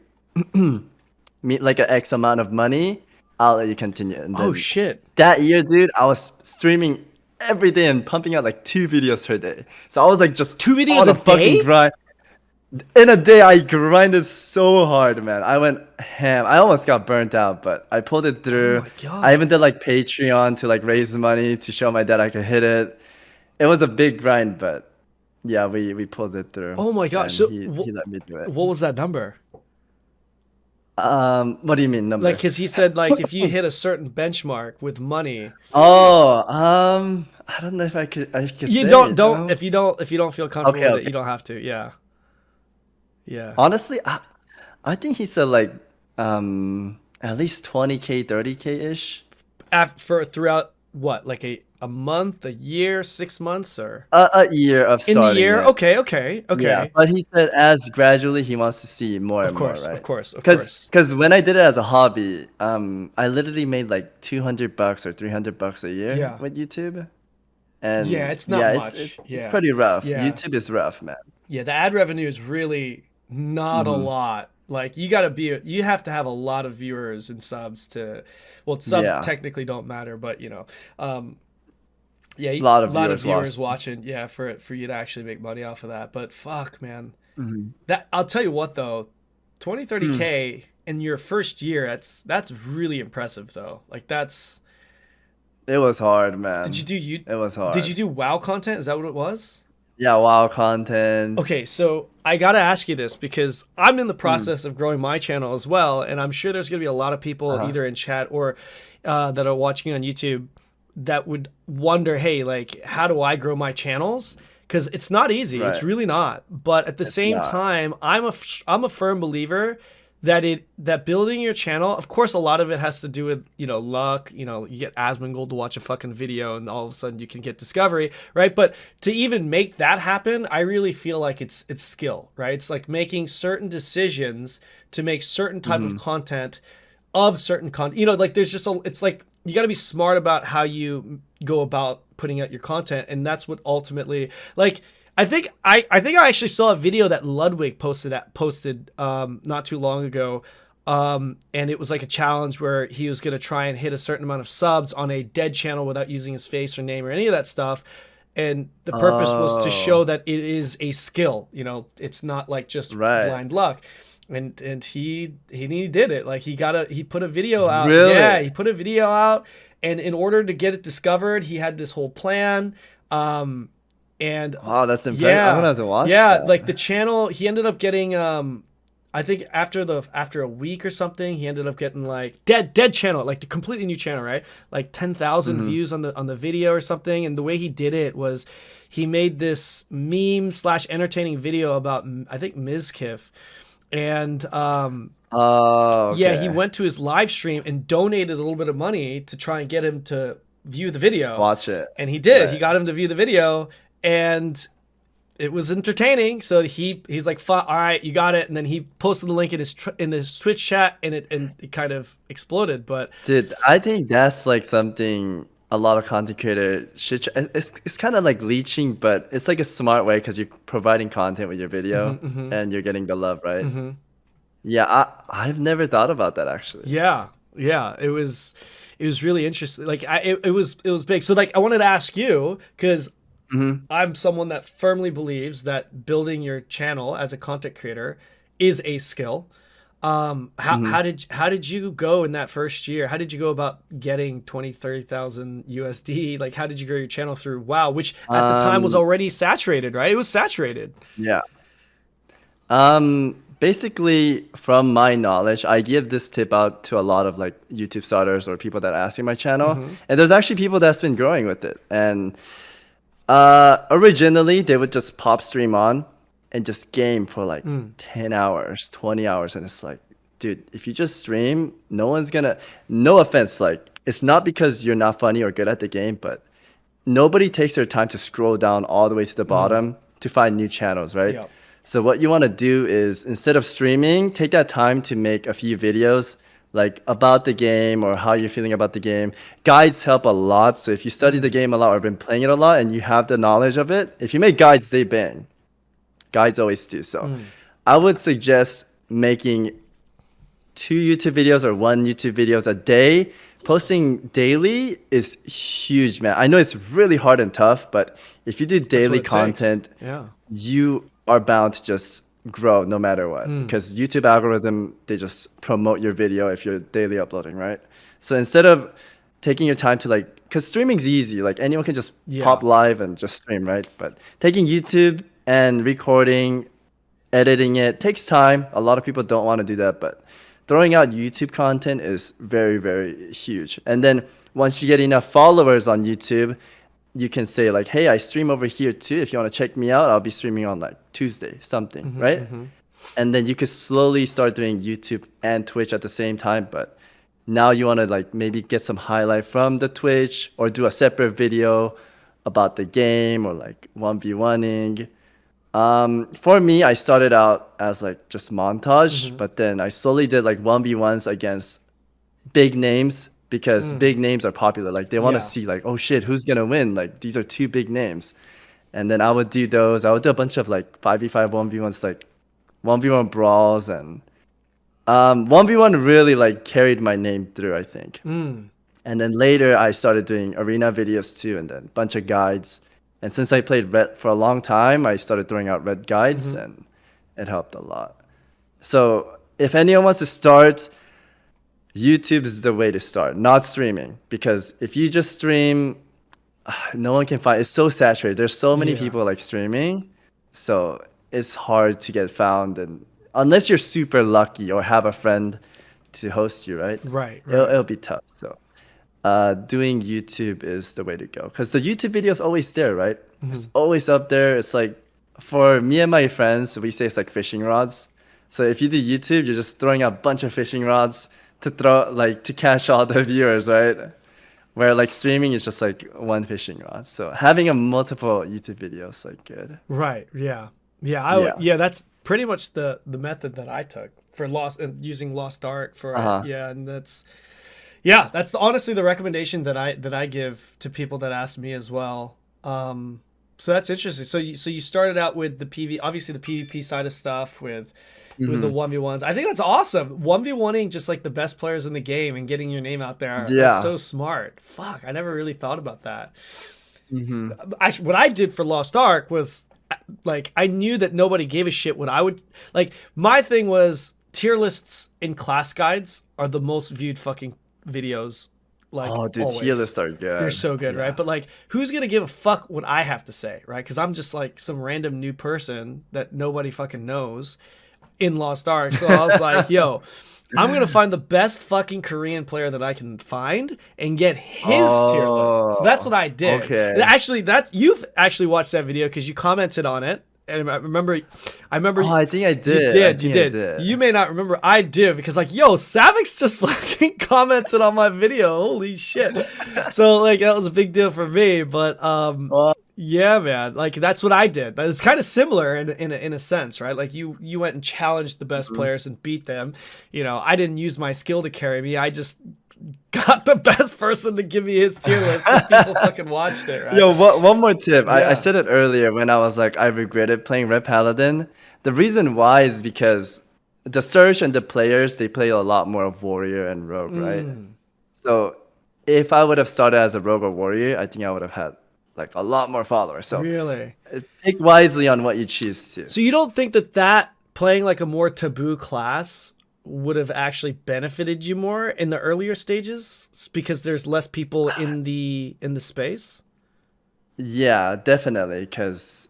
meet like an X amount of money, I'll let you continue. And then shit. That year, dude, I was streaming every day and pumping out like 2 videos per day. So I was like just 2 videos a day? Grind. In a day, I grinded so hard, man. I went ham. I almost got burnt out, but I pulled it through. Oh my God. I even did like Patreon to like raise money to show my dad I could hit it. It was a big grind, but yeah, we pulled it through. Oh my gosh. So He let me do it. What was that number? What do you mean number? Like, cause he said like if you hit a certain benchmark with money. Oh, I don't know if I could. You don't. If you don't feel comfortable with it, you don't have to. Yeah. Honestly, I think he said like at least 20K, 30K ish. For throughout what, like a month, a year, 6 months, or a year of starting. In the year? Yeah. Okay. Yeah, but he said as gradually he wants to see more and more, right? Of course. Because when I did it as a hobby, I literally made like $200 or $300 a year with YouTube. And yeah, it's not much. It's pretty rough. Yeah. YouTube is rough, man. Yeah, the ad revenue is really not a lot. Like you have to have a lot of viewers and subs to, well, subs technically don't matter, but you know, a lot of viewers watching. Yeah, for you to actually make money off of that. But fuck, man, that I'll tell you what though, 20, 30K in your first year, that's really impressive though. Like it was hard, man. It was hard. Did you do WoW content? Is that what it was? Yeah, WoW content. Okay, so I gotta ask you this because I'm in the process of growing my channel as well, and I'm sure there's gonna be a lot of people either in chat or that are watching on YouTube that would wonder, hey, like, how do I grow my channels? Because it's not easy. Right. It's really not. But at the same time, I'm a firm believer that building your channel, of course, a lot of it has to do with, you know, luck. You know, you get Asmongold to watch a fucking video and all of a sudden you can get discovery, right? But to even make that happen, I really feel like it's skill, right? It's like making certain decisions to make certain type of content of certain content. You know, like there's just it's like you got to be smart about how you go about putting out your content, and that's what ultimately, like, I think I actually saw a video that Ludwig posted not too long ago, and it was like a challenge where he was going to try and hit a certain amount of subs on a dead channel without using his face or name or any of that stuff. and the purpose was to show that it is a skill. You know, it's not like just Right. blind luck. And he did it. Like he put a video out. Really? Yeah, he put a video out, and in order to get it discovered, he had this whole plan. And Wow, that's impressive. yeah, I'm gonna have to watch yeah, that. like the channel, he ended up getting I think after a week or something, he ended up getting like dead channel, like the completely new channel, right? Like 10,000 views on the video or something. And the way he did it was he made this meme / entertaining video about, I think, Mizkif. And Oh, yeah, he okay. went to his live stream and donated a little bit of money to try and get him to view the video. Watch it. And he did. He Right. got him to view the video, and it was entertaining. So he's like, "All right, you got it." And then he posted the link in his Twitch chat, and it kind of exploded. But Dude, I think that's like something a lot of content creators should it's kind of like leeching, but it's like a smart way because you're providing content with your video and you're getting the love, right? Yeah, I've never thought about that actually. yeah, it was really interesting. Like it was big. So like I wanted to ask you, because I'm someone that firmly believes that building your channel as a content creator is a skill. How did you go in that first year? How did you go about getting 20,000-30,000 USD? Like, how did you grow your channel through WoW, which at the time was already saturated, right? It was saturated. Yeah. Basically, from my knowledge, I give this tip out to a lot of like YouTube starters or people that are asking my channel, and there's actually people that's been growing with it. And originally, they would just pop stream on and just game for like 10 hours, 20 hours. And it's like, dude, if you just stream, no one's gonna, no offense, like, it's not because you're not funny or good at the game, but nobody takes their time to scroll down all the way to the bottom to find new channels, right? Yep. So what you want to do is instead of streaming, take that time to make a few videos like about the game or how you're feeling about the game. Guides help a lot. So if you study the game a lot or been playing it a lot and you have the knowledge of it, if you make guides, they bang. Guides always do. So I would suggest making 2 YouTube videos or 1 YouTube videos a day. Posting daily is huge, man. I know it's really hard and tough, but if you do daily content, Yeah. you are bound to just grow no matter what. Because YouTube algorithm, they just promote your video if you're daily uploading, right? So instead of taking your time to like, because streaming's easy, like anyone can just pop live and just stream, right? But taking YouTube and recording, editing it takes time. A lot of people don't want to do that, but throwing out YouTube content is very, very huge. And then once you get enough followers on YouTube, you can say like, hey, I stream over here too. If you want to check me out, I'll be streaming on like Tuesday, something, right? And then you could slowly start doing YouTube and Twitch at the same time. But now you want to like maybe get some highlight from the Twitch or do a separate video about the game or like 1v1ing. For me, I started out as like just montage, but then I slowly did like 1v1s against big names because big names are popular. Like they want to see like, oh shit, who's gonna win? Like these are 2 big names. And then I would do those. I would do a bunch of like 5v5 1v1s, like 1v1 brawls, and 1v1 really like carried my name through, I think. And then later I started doing arena videos too, and then a bunch of guides. And since I played Red for a long time, I started throwing out Red guides, and it helped a lot. So if anyone wants to start, YouTube is the way to start, not streaming. Because if you just stream, no one can find, it's so saturated. There's so many people like streaming, so it's hard to get found. And unless you're super lucky or have a friend to host you, right? Right. It'll be tough. So doing YouTube is the way to go, because the YouTube video is always there, right? It's always up there. It's like, for me and my friends, we say it's like fishing rods. So if you do YouTube, you're just throwing out a bunch of fishing rods to throw, like, to catch all the viewers, right? Where like streaming is just like one fishing rod. So having a multiple YouTube videos like good. Right. Yeah. Yeah. That's pretty much the method that I took for using Lost Ark for and that's honestly the recommendation that I give to people that ask me as well. So that's interesting. So you started out with the obviously the PvP side of stuff with the 1v1s. I think that's awesome. 1v1ing just like the best players in the game and getting your name out there. Yeah. That's so smart. Fuck, I never really thought about that. Actually, what I did for Lost Ark was like I knew that nobody gave a shit what I would like. My thing was tier lists in class guides are the most viewed fucking videos. Like, Oh, dude, always. tier lists are good. They're so good, right? But like, who's gonna give a fuck what I have to say, right? Because I'm just like some random new person that nobody fucking knows in Lost Ark. So I was like, yo, I'm gonna find the best fucking Korean player that I can find and get his tier list. So that's what I did. Okay. Actually, you've actually watched that video because you commented on it. And I remember. Oh, I think I did. You did. You may not remember. I did because like, yo, Savix just fucking commented on my video. Holy shit! So like that was a big deal for me. But yeah, man. Like that's what I did. But it's kind of similar in a sense, right? Like you went and challenged the best players and beat them. You know, I didn't use my skill to carry me. I just got the best person to give me his tier list so people fucking watched it, right? Yo, one more tip. I said it earlier when I was like, I regretted playing Red Paladin. The reason why is because the Surge and the players, they play a lot more of Warrior and Rogue, right? So if I would have started as a Rogue or Warrior, I think I would have had like a lot more followers. So really, pick wisely on what you choose to. So you don't think that playing like a more taboo class would have actually benefited you more in the earlier stages because there's less people in the space? Yeah, definitely, because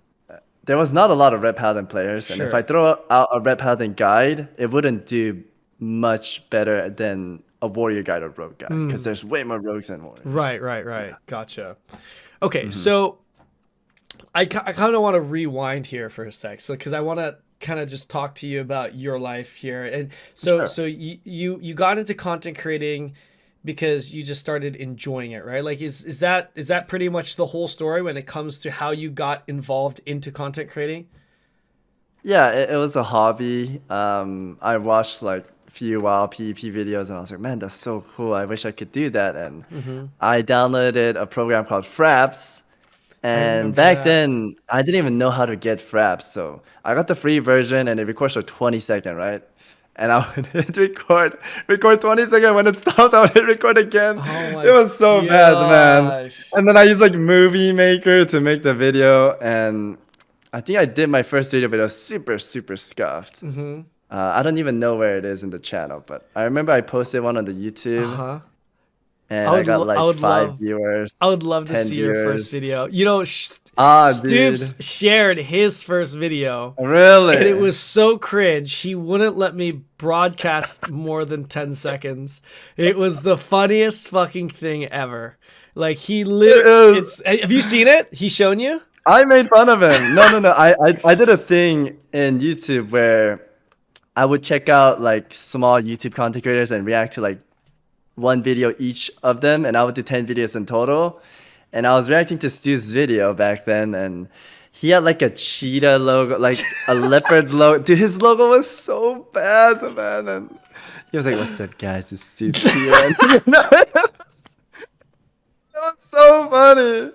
there was not a lot of Red Paladin players, and if I throw out a Red Paladin guide, it wouldn't do much better than a Warrior guide or Rogue guide, because there's way more Rogues than Warriors. Right. Yeah. Gotcha. Okay, so I kind of want to rewind here for a sec, so because I want to kind of just talk to you about your life here. And so you got into content creating because you just started enjoying it, right? Like is that pretty much the whole story when it comes to how you got involved into content creating? Yeah, it was a hobby. I watched like a few WoW PvP videos and I was like, man, that's so cool. I wish I could do that. And I downloaded a program called Fraps. And back then, I didn't even know how to get Fraps. So I got the free version and it records for 20 seconds, right? And I would hit record 20 seconds. When it stops, I would hit record again. It was so bad, man. And then I used like Movie Maker to make the video. And I think I did my first video, but it was super, super scuffed. I don't even know where it is in the channel, but I remember I posted one on the YouTube. And I got like 5 viewers. I would love to see your first video. You know, Stoopzz shared his first video. Really? And it was so cringe. He wouldn't let me broadcast more than 10 seconds. It was the funniest fucking thing ever. Like he literally, have you seen it? He's shown you? I made fun of him. No. I did a thing in YouTube where I would check out like small YouTube content creators and react to like one video each of them, and I would do 10 videos in total. And I was reacting to Stu's video back then, and he had like a cheetah logo, like a leopard logo. Dude, his logo was so bad, man. And he was like, "What's up, guys? It's Stu here." It was so funny.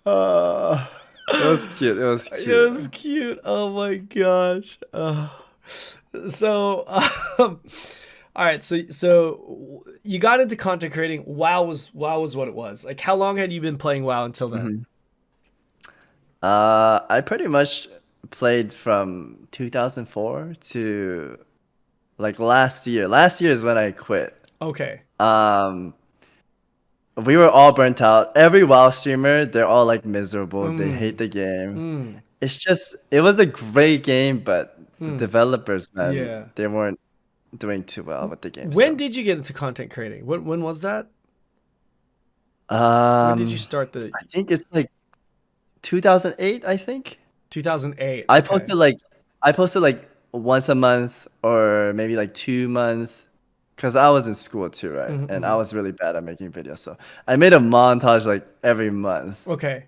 It was cute. It was cute. Oh my gosh. All right, so you got into content creating. WoW was what it was. Like, how long had you been playing WoW until then? I pretty much played from 2004 to like last year. Last year is when I quit. Okay. We were all burnt out. Every WoW streamer, they're all like miserable. They hate the game. It's just, it was a great game, but the developers, man, they weren't doing too well with the game. When did you get into content creating? When was that? When did you start the? I think it's like 2008. I think 2008. I posted like once a month or maybe like 2 months, because I was in school too, right? And I was really bad at making videos, so I made a montage like every month. Okay.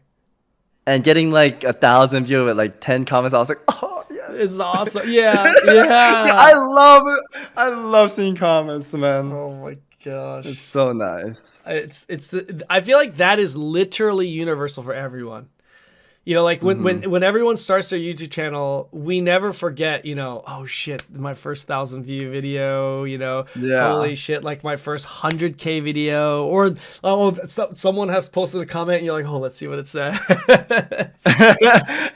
And getting like 1,000 views with like 10 comments, I was like, oh yeah, it's awesome. Yeah. I love it. I love seeing comments, man. Oh my gosh, it's so nice. I feel like that is literally universal for everyone. You know, like when everyone starts their YouTube channel, we never forget, you know, oh shit, my first 1,000 view video, you know, holy shit, like my first 100K video, or someone has posted a comment and you're like, oh, let's see what it says.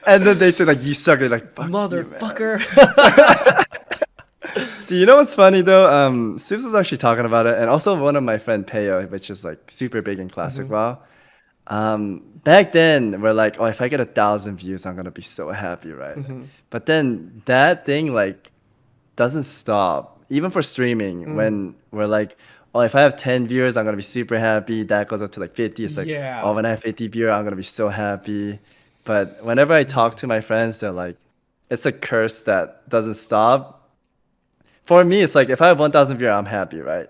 And then they say like, you suck. You're like, fuck motherfucker. Do you know what's funny though? Stoopzz was actually talking about it, and also one of my friend Peo, which is like super big in classic WoW. Back then we're like, oh, if I get 1,000 views, I'm gonna be so happy, right? But then that thing like doesn't stop, even for streaming. When we're like, oh, if I have 10 viewers, I'm gonna be super happy. That goes up to like 50. It's like, oh, when I have 50 viewers, I'm gonna be so happy. But whenever I talk to my friends, they're like, it's a curse that doesn't stop. For me, it's like if I have 1,000 viewers, I'm happy, right?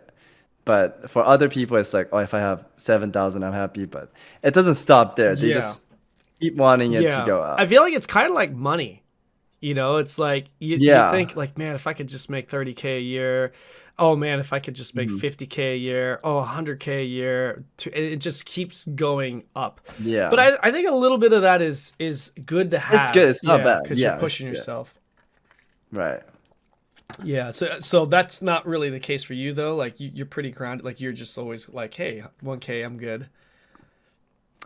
But for other people, it's like, oh, if I have 7,000, I'm happy. But it doesn't stop there. They just keep wanting it to go up. I feel like it's kind of like money. You know, it's like you think like, man, if I could just make 30K a year. Oh man, if I could just make 50K a year. Oh, 100K a year. It just keeps going up. Yeah. But I think a little bit of that is good to have. It's good. It's not bad. Because you're pushing yourself. Right. Yeah, so that's not really the case for you though. Like you're pretty grounded. Like you're just always like, hey, 1K, I'm good.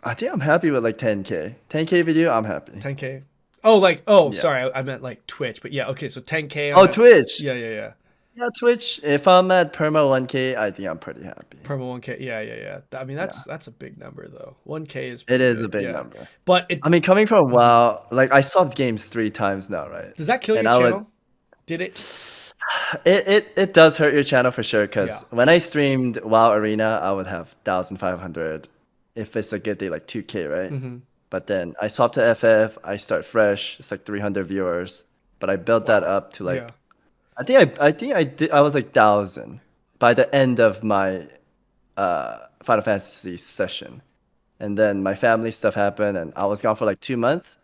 I think I'm happy with like 10K. 10K video, I'm happy. 10K. Oh, sorry, I meant like Twitch. But yeah, okay, so 10K. Twitch. Yeah. Yeah, Twitch. If I'm at perma 1K, I think I'm pretty happy. Perma 1K. Yeah. I mean, that's a big number though. 1K is. It is a big number. But I mean, coming from WoW, like I swapped games 3 times now, right? Does that kill your channel? Did it? It does hurt your channel for sure, because when I streamed WoW Arena, I would have 1,500. If it's a good day, like 2K, right? But then I swapped to FF, I start fresh, it's like 300 viewers. But I built that up to like, I think I was like 1,000 by the end of my Final Fantasy session. And then my family stuff happened and I was gone for like 2 months.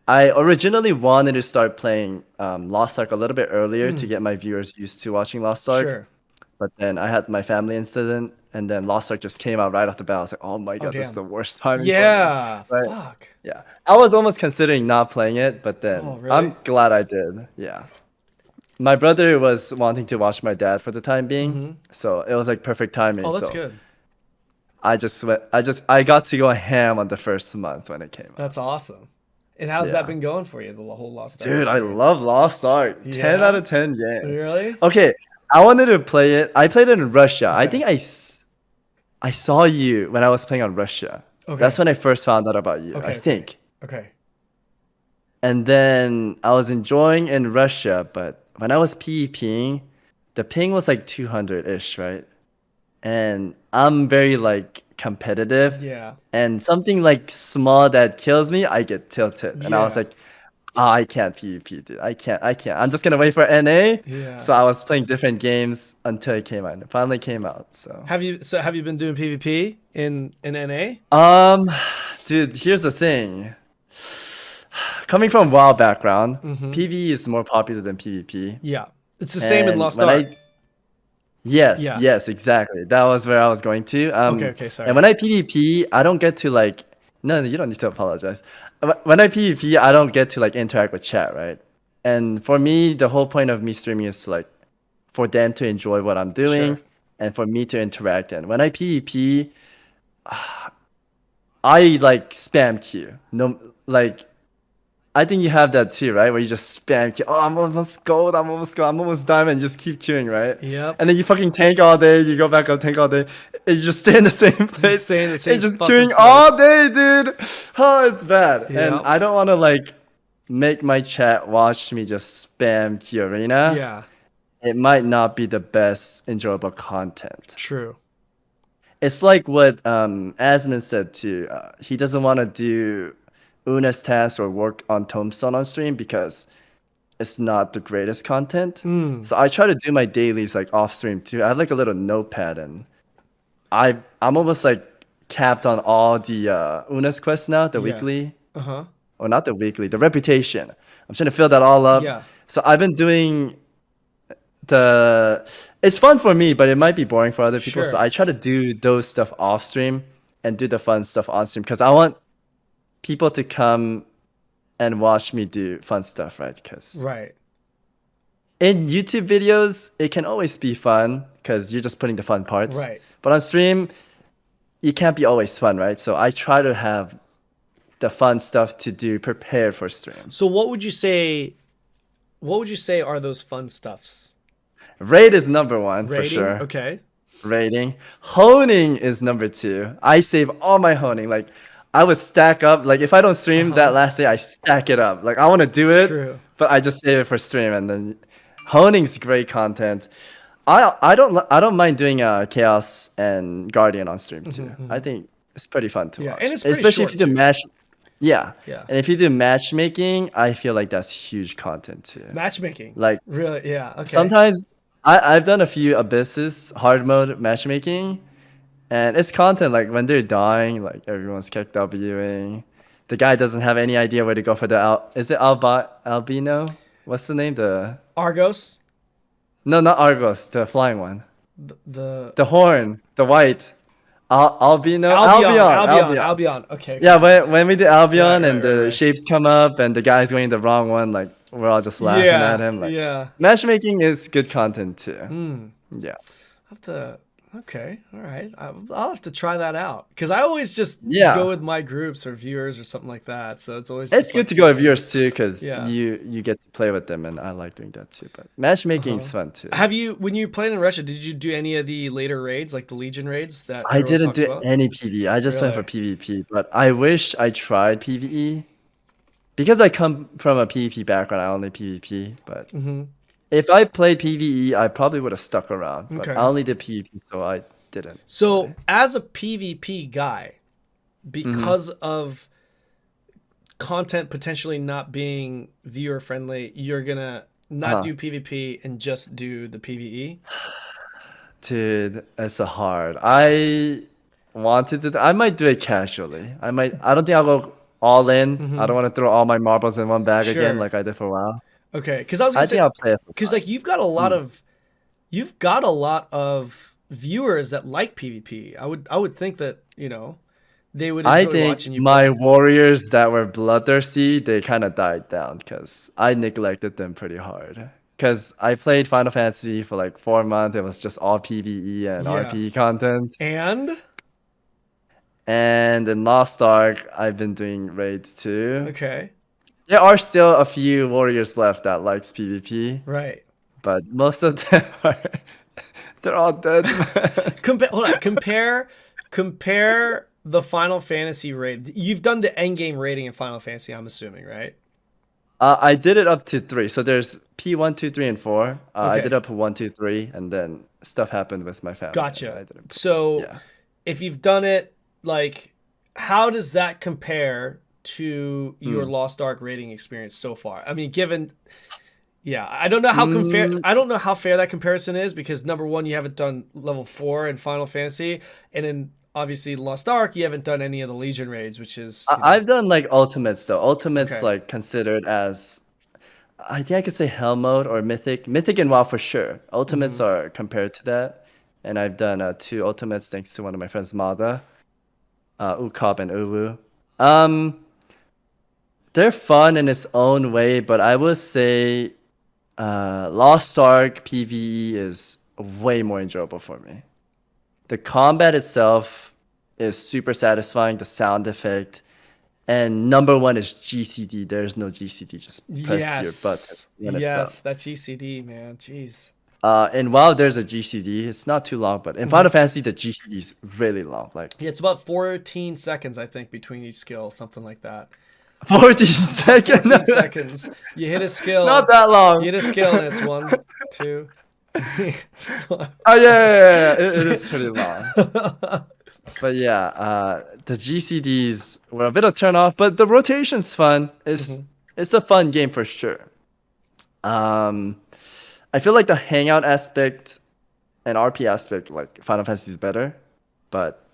I originally wanted to start playing Lost Ark a little bit earlier to get my viewers used to watching Lost Ark. Sure. But then I had my family incident, and then Lost Ark just came out right off the bat. I was like, oh my god, this is the worst time. Yeah, fuck. Yeah, I was almost considering not playing it, but then I'm glad I did. Yeah. My brother was wanting to watch my dad for the time being, so it was like perfect timing. Oh, that's good. I got to go ham on the first month when it came out. That's awesome. And how's that been going for you, the whole Lost Ark? Dude, I love Lost Ark. 10 out of 10 game. Really? Okay, I wanted to play it. I played it in Russia. Okay. I think I saw you when I was playing on Russia. Okay. That's when I first found out about you, I think. Okay. And then I was enjoying in Russia, but when I was PvPing, the ping was like 200-ish, right? And I'm very like competitive. Yeah. And something like small that kills me, I get tilted. And I was like, oh, I can't PvP, dude. I can't. I'm just gonna wait for NA. Yeah. So I was playing different games until it came out. It finally came out. So have you been doing PvP in NA? Dude, here's the thing. Coming from WoW background, PvE is more popular than PvP. Yeah. It's the same in Lost Ark. Yes, exactly. That was where I was going to. Okay, sorry. And when I PvP, I don't get to like, no, you don't need to apologize. When I PvP, I don't get to like interact with chat, right? And for me, the whole point of me streaming is like for them to enjoy what I'm doing and for me to interact. And when I PvP, I like spam Q. No, like I think you have that too, right? Where you just spam Q. Oh, I'm almost gold. I'm almost diamond. Just keep queuing, right? Yeah. And then you fucking tank all day. You go back up, tank all day. And you just stay in the same place. Just stay in the same just queuing all day, dude. Oh, it's bad. Yeah. And I don't want to like make my chat watch me just spam Q Arena. Yeah. It might not be the best enjoyable content. True. It's like what Asmin said too. He doesn't want to do Una's task or work on Tombstone on stream because it's not the greatest content. So I try to do my dailies like off stream too. I have like a little notepad and I'm almost like capped on all the Una's quests now, the weekly. Or not the weekly, the reputation. I'm trying to fill that all up. Yeah. So I've been doing it's fun for me, but it might be boring for other people. So I try to do those stuff off stream and do the fun stuff on stream because I want people to come and watch me do fun stuff, right? Because right. in YouTube videos, it can always be fun because you're just putting the fun parts. Right. But on stream, it can't be always fun, right? So I try to have the fun stuff to do prepared for stream. So what would you say are those fun stuffs? Raid is number one. Raiding? For sure. Okay. Raiding. Honing is number two. I save all my honing. Like I would stack up. Like if I don't stream that last day, I stack it up. Like I want to do it, True. but I just save it for stream. And then honing's great content. I don't mind doing Chaos and Guardian on stream too. I think it's pretty fun to watch. And it's pretty especially short if you do match. Yeah. Yeah. And if you do matchmaking, I feel like that's huge content too. Matchmaking. Like really, yeah. Okay. sometimes I've done a few Abysses hard mode matchmaking, and it's content. Like when they're dying, like everyone's kept Wing. The guy doesn't have any idea where to go for the is it albino? What's the name? The Argos. No, not Argos. The flying one. The horn. The white. Albion. Okay. Yeah, when we did Albion and the shapes come up and the guy's going the wrong one, like we're all just laughing at him. Like, matchmaking is good content too. Yeah. Have to. Okay. All right. I'll have to try that out because I always just go with my groups or viewers or something like that. So it's always good to go with viewers too because you get to play with them and I like doing that too. But matchmaking is fun too. Have you, when you played in Russia, did you do any of the later raids like the Legion raids that I didn't do any PvE. I just went for PvP. But I wish I tried PvE because I come from a PvP background. I only PvP, but. If I played PvE, I probably would have stuck around. But I only did PvP, so I didn't. So as a PvP guy, because of content potentially not being viewer friendly, you're gonna not do PvP and just do the PvE? Dude, it's a hard. I wanted to. I might do it casually. I don't think I'll go all in. I don't want to throw all my marbles in one bag again like I did for a while. Okay, because I was gonna say, I'll play it because like you've got a lot of viewers that like PvP. I would think that they would enjoy watching you. My warriors that were bloodthirsty, they kind of died down because I neglected them pretty hard. Because I played Final Fantasy for like 4 months, it was just all PvE and RP content. And in Lost Ark, I've been doing raid too. Okay. There are still a few warriors left that likes PvP. Right. But most of them they're all dead. Compare the Final Fantasy raid. You've done the end game raiding in Final Fantasy, I'm assuming, right? I did it up to 3. So there's P1, 2, 3, and 4. I did up to 1, 2, 3, and then stuff happened with my family. Gotcha. So if you've done it, like, how does that compare to your Lost Ark rating experience so far? I mean, I don't know how fair that comparison is because number one, you haven't done level 4 in Final Fantasy, and in obviously Lost Ark, you haven't done any of the Legion raids, which is I've done like ultimates though. Ultimates like considered as I think I could say hell mode or mythic and WoW for sure. Ultimates are compared to that, and I've done 2 ultimates thanks to one of my friends, Mada, Ukop and Uwu. They're fun in its own way, but I would say Lost Ark PvE is way more enjoyable for me. The combat itself is super satisfying, the sound effect, and number one is GCD. There's no GCD, just press your button. Yes, that GCD, man, jeez. And while there's a GCD, it's not too long, but in Final Fantasy, the GCD is really long. Like it's about 14 seconds, I think, between each skill, something like that. 14 seconds. 14 seconds. You hit a skill. Not that long. You hit a skill and it's 1, 2, 3. Oh yeah. It is pretty long. But yeah, the GCDs were a bit of turn off, but the rotation's fun. It's a fun game for sure. I feel like the hangout aspect and RP aspect, like Final Fantasy, is better, but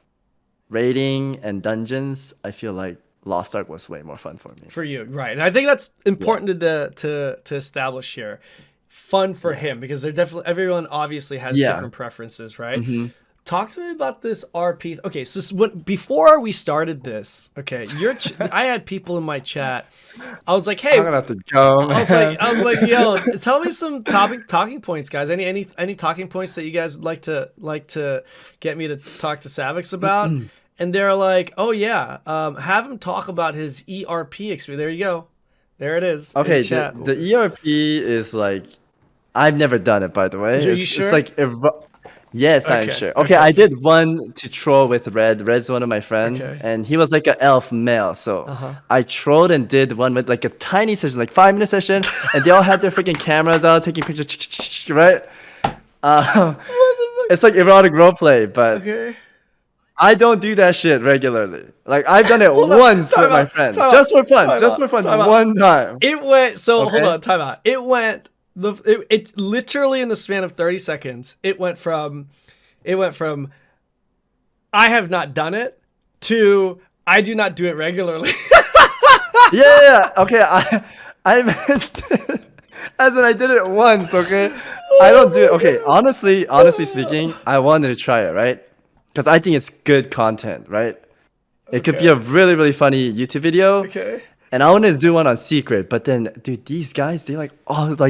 raiding and dungeons, I feel like Lost Ark was way more fun for me. For you, right? And I think that's important to establish here. Fun for him because they're definitely everyone obviously has different preferences, right? Talk to me about this RP. Okay, so before we started this, okay, I had people in my chat. I was like, hey, I'm gonna have to go, man. I was like, yo, tell me some talking points, guys. Any talking points that you guys like to get me to talk to Savix about? And they're like, oh yeah, have him talk about his ERP experience. There you go. There it is. Okay, the ERP is like, I've never done it, by the way. Are you sure? It's like, yes, I'm sure. Okay, I did one to troll with Red. Red's one of my friends, and he was like an elf male. So I trolled and did one with like a tiny session, like 5-minute session, and they all had their freaking cameras out, taking pictures, right? It's like erotic roleplay, but I don't do that shit regularly. Like I've done it once with my friend, just for fun, one time. It went hold on, time out. It went. It literally in the span of 30 seconds, it went from I have not done it to I do not do it regularly. Yeah. Okay. I meant as in I did it once. Okay. I don't do it. Okay. Honestly speaking, I wanted to try it, right? Because I think it's good content, right? It could be a really, really funny YouTube video. Okay. And I wanted to do one on secret, but then, dude, these guys, they like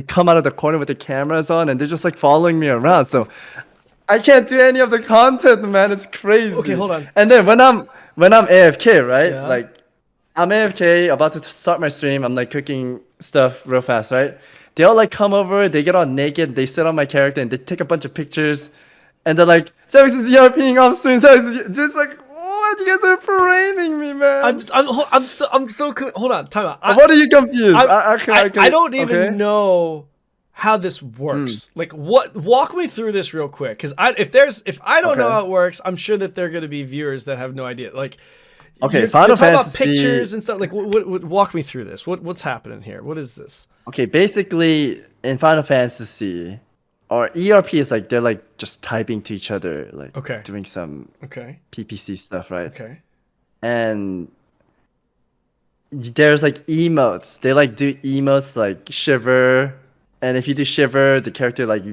come out of the corner with the cameras on, and they're just like following me around. So I can't do any of the content, man. It's crazy. Okay, hold on. And then when I'm AFK, right? Yeah. Like I'm AFK, about to start my stream. I'm like cooking stuff real fast, right? They all like come over, they get all naked, they sit on my character, and they take a bunch of pictures, and they're like, Savix is ERPing off stream. Just like. What? You guys are framing me, man. I'm so hold on, time out. What are you confused? I don't even know how this works. Like, walk me through this real quick, because if I don't know how it works, I'm sure that there are going to be viewers that have no idea. Like, Final Fantasy about pictures and stuff. Like, walk me through this. What's happening here? What is this? Okay, basically in Final Fantasy. Or ERP is like they're like just typing to each other, like doing some PPC stuff, right? Okay. And there's like emotes. They like do emotes like shiver, and if you do shiver, the character like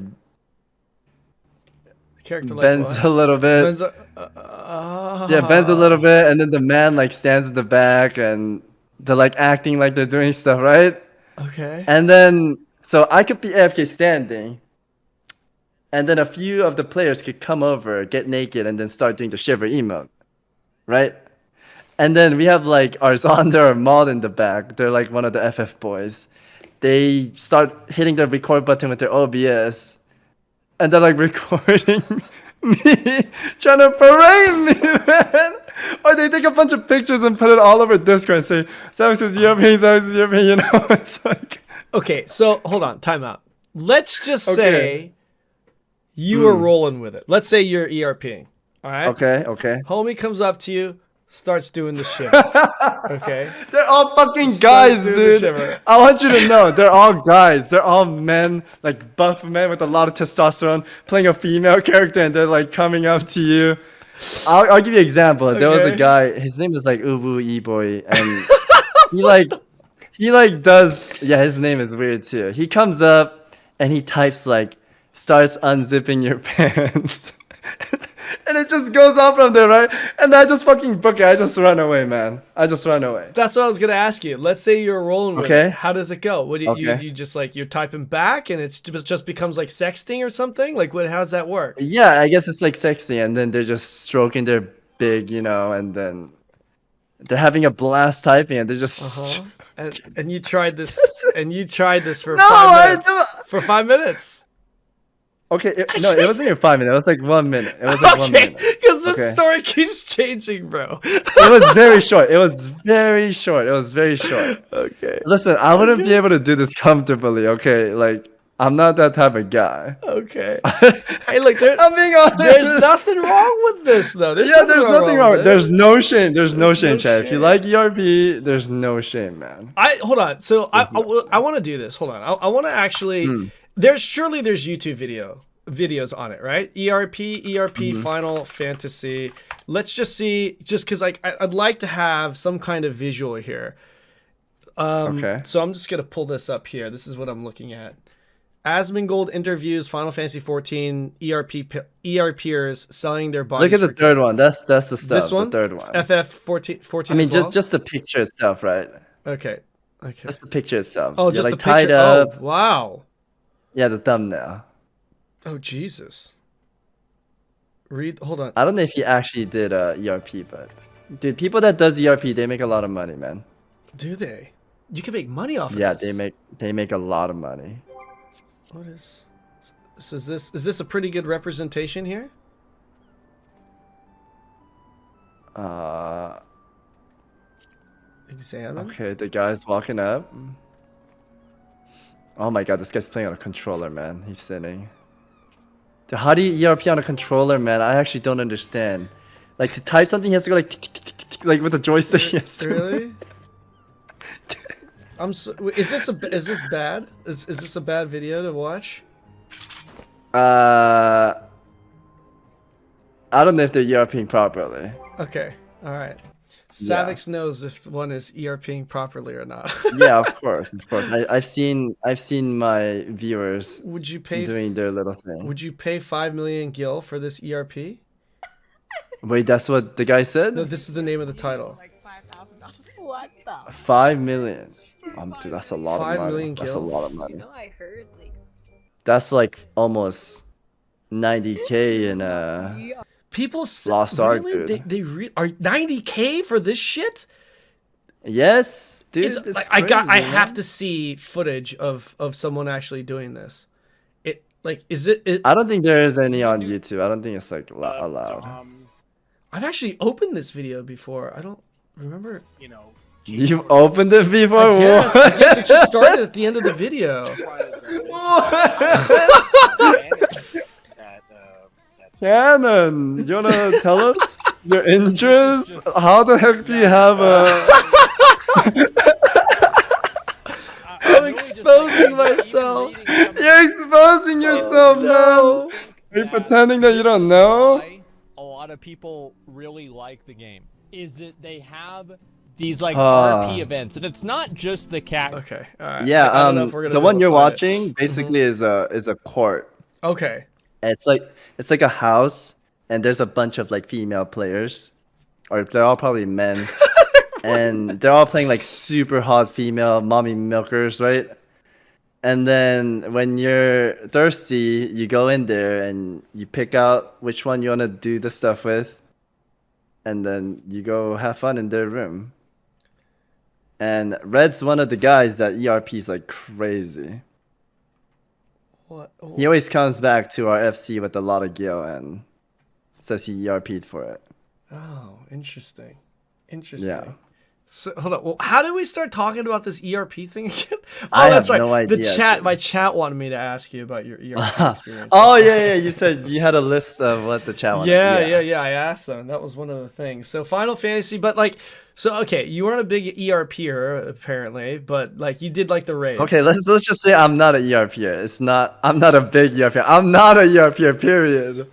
bends a little bit. Bends a little bit, and then the man like stands in the back, and they're like acting like they're doing stuff, right? Okay. And then so I could be AFK standing. And then a few of the players could come over, get naked, and then start doing the shiver emote, right? And then we have like our Zonder or Maud in the back. They're like one of the FF boys. They start hitting the record button with their OBS, and they're like recording me, trying to parade me, man. Or they take a bunch of pictures and put it all over Discord and say, Savix is ERPing, Savix is ERPing, you know? It's like... Okay, so hold on, time out. Let's just say... You are rolling with it. Let's say you're ERPing. All right? Okay. Homie comes up to you, starts doing the shit. Okay? They're all fucking guys, dude. I want you to know, they're all guys. They're all men, like buff men with a lot of testosterone, playing a female character, and they're like coming up to you. I'll give you an example. There was a guy, his name is like Ubu E-Boy, and he does, his name is weird too. He comes up and he types like, starts unzipping your pants. And it just goes on from there, right? And I just fucking book it. I just run away, man. I just run away. That's what I was going to ask you. Let's say you're rolling with it. How does it go? What do you just like, you're typing back and it just becomes like sexting or something? Like, how's that work? Yeah, I guess it's like sexting. And then they're just stroking their big, and then they're having a blast typing and they're just... And you tried this for 5 minutes. For 5 minutes. Okay, it wasn't even 5 minutes. It was like 1 minute. It was like 1 minute. Because the story keeps changing, bro. It was very short. Okay. Listen, I wouldn't be able to do this comfortably, okay? Like, I'm not that type of guy. Okay. Hey, look, I'm being honest. There's nothing wrong with this, though. There's nothing wrong. There's no shame. There's no shame, Chad. If you like ERP, there's no shame, man. Hold on. So I want to do this. Hold on. I want to actually... There's YouTube videos on it, right? ERP, Final Fantasy. Let's just see, just because I'd like to have some kind of visual here. So I'm just gonna pull this up here. This is what I'm looking at. Asmongold interviews Final Fantasy 14 ERPers selling their bodies. Look at the third one. That's the stuff. This one? The third one. FF14. I mean, as well? just the picture itself, right? Okay. Just the picture itself. Oh, You're just like the tied picture. up. Oh, wow. Yeah, the thumbnail. Oh, Jesus. Hold on. I don't know if he actually did ERP, but dude, people that does ERP, they make a lot of money, man. Do they? You can make money off of Yeah, this. they make a lot of money. What is this a pretty good representation here? Examine. Okay, the guy's walking up. Oh my god, this guy's playing on a controller, man. He's sinning. Dude, how do you ERP on a controller, man? I actually don't understand. Like, to type something, he has to go like tick, tick, tick, tick, like with the joystick. He has to... Really? Is this bad? Is this a bad video to watch? I don't know if they're ERPing properly. Okay, all right. Savix knows if one is ERPing properly or not. Yeah, of course, of course. I've seen my viewers. Would you pay doing their little thing? Would you pay 5 million gil for this ERP? Wait, that's what the guy said? No, this is the name of the title. Like $5,000. What the? 5 million. Dude, that's a lot of 5 money. million That's a gil? lot of money. You know, I heard like. That's like almost 90K in People Lost Ark, really? dude. They are 90K for this shit? Yes, dude. It's, It's like, crazy, I man. have to see footage of someone actually doing this. Is it? I don't think there is any on YouTube. I don't think it's like allowed. I've actually opened this video before. I don't remember. You know, You've opened it before? I guess it just started at the end of the video. Kanon, you wanna tell us your interests? How the heck do you have a... I'm exposing myself. You're exposing yourself, No. man. Are you pretending that you don't know? A lot of people really like the game is that they have these like Ah. RP events, and it's not just the cat. Okay. All right. Yeah, I don't know if we're gonna the be one able to you're find it. watching basically is a court. Okay. And it's like a house, and there's a bunch of like female players, or they're all probably men, and they're all playing like super hot female mommy milkers, right? And then when you're thirsty, you go in there and you pick out which one you want to do the stuff with, and then you go have fun in their room. And Red's one of the guys that ERP's like crazy. What? He always comes back to our FC with a lot of gil and says he ERP'd for it. Oh, interesting. Interesting. Yeah. So hold on. Well, how did we start talking about this ERP thing again? Oh, I that's have right. no idea, The chat, dude. my chat wanted me to ask you about your ERP experience. Oh yeah, you said you had a list of what the chat wanted. Yeah. I asked them. That was one of the things. So Final Fantasy, but like, so okay, you weren't a big ERPer apparently, but like you did like the raids. Okay, let's just say I'm not an ERPer. I'm not a big ERPer. I'm not a ERPer. Period.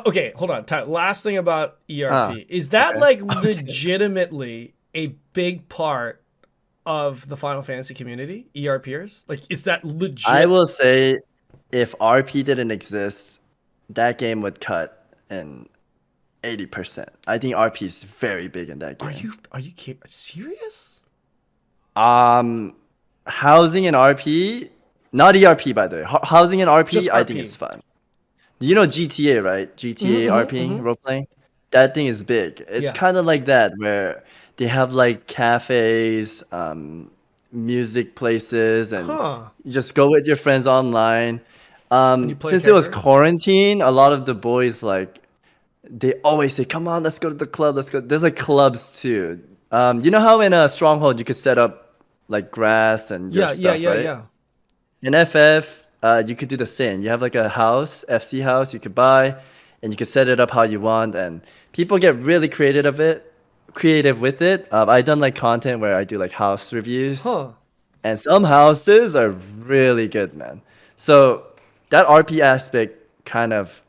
Okay, hold on. Last thing about ERP Ah, is that okay. like legitimately a big part of the Final Fantasy community? ERPers, like, is that legit? I will say, if RP didn't exist, that game would cut in 80%. I think RP is very big in that game. Are you serious? Housing and RP, not ERP by the way. Housing and RP, Just I think RP. it's fun. You know GTA, right? GTA RP role playing. That thing is big. It's Yeah. kind of like that where they have like cafes, music places, and Huh. you just go with your friends online. you play Since it was character? quarantine, a lot of the boys like they always say, "Come on, let's go to the club. Let's go." There's like clubs too. You know how in a stronghold you could set up like grass and your stuff, right? Yeah. In FF, you could do the same. You have like a house, FC house, you could buy, and you can set it up how you want. And people get really creative with it. I've done like content where I do like house reviews, Huh. and some houses are really good, man. So that RP aspect kind of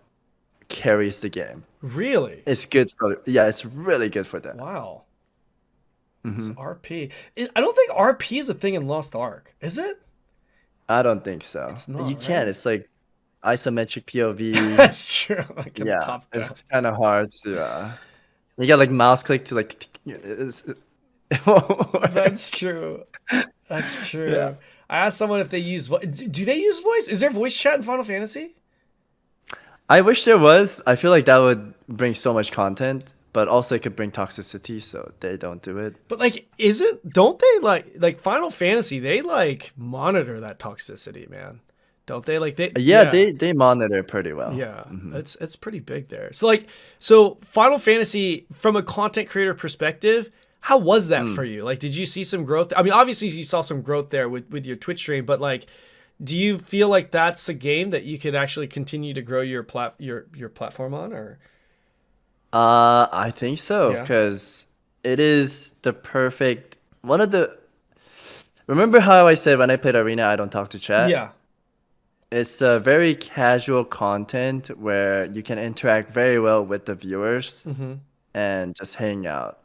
carries the game. Really? It's good for it's really good for them. Wow. Mm-hmm. It's RP. I don't think RP is a thing in Lost Ark, is it? I don't think so. It's not, You can't. right? It's like isometric POV. That's true. Like a Yeah, top down. it's kind of hard to. You got like mouse click to like. It won't work. That's true. That's true. Yeah. I asked someone if they use do they use voice? Is there voice chat in Final Fantasy? I wish there was. I feel like that would bring so much content, but also it could bring toxicity, so they don't do it. But like, don't they like Final Fantasy? They like monitor that toxicity, man. Don't they? Like Yeah, they monitor pretty well. Yeah, it's pretty big there. So Final Fantasy from a content creator perspective, how was that for you? Like, did you see some growth? I mean, obviously you saw some growth there with your Twitch stream, but like, do you feel like that's a game that you could actually continue to grow your platform on, or? I think so, Yeah. because it is the perfect one of the. Remember how I said when I played Arena, I don't talk to chat? Yeah. It's a very casual content where you can interact very well with the viewers and just hang out.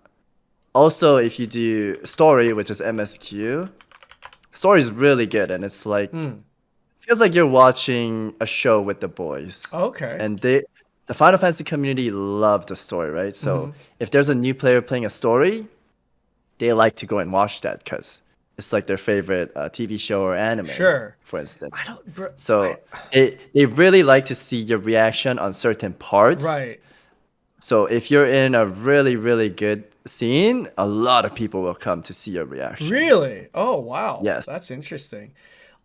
Also, if you do story, which is MSQ, story is really good, and it's like feels like you're watching a show with the boys. Okay. And the Final Fantasy community love the story, right? So if there's a new player playing a story, they like to go and watch that because it's like their favorite TV show or anime. Sure. For instance. So they really like to see your reaction on certain parts. right. So if you're in a really, really good scene, a lot of people will come to see your reaction. Really? Oh, wow. Yes. That's interesting.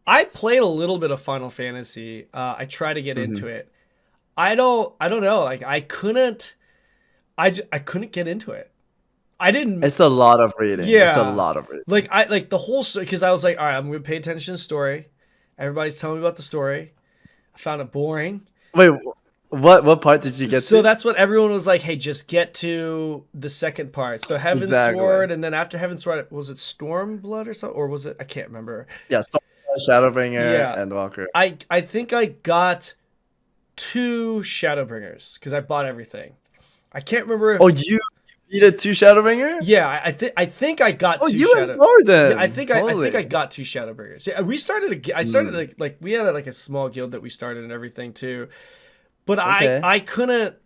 I played a little bit of Final Fantasy. I try to get into it. I don't know. Like I couldn't get into it. I didn't. It's a lot of reading. Yeah. It's a lot of reading. Like the whole story, because I was like, all right, I'm gonna pay attention to the story. Everybody's telling me about the story. I found it boring. Wait, what part did you get So to? that's what everyone was like, hey, just get to the second part. So Heaven's Sword, and then after Heaven's Sword, was it Stormblood or something? Or was it, I can't remember. Yeah, Shadowbringer Yeah. and Walker. I think I got 2 Shadowbringers because I bought everything. I can't remember if, Oh, you needed 2 Shadowbringer? yeah, I think I got Oh, 2 you went more than. Yeah, I think I Holy. got 2 Shadowbringers. Yeah, we started I started like we had like a small guild that we started and everything too. But Okay. I couldn't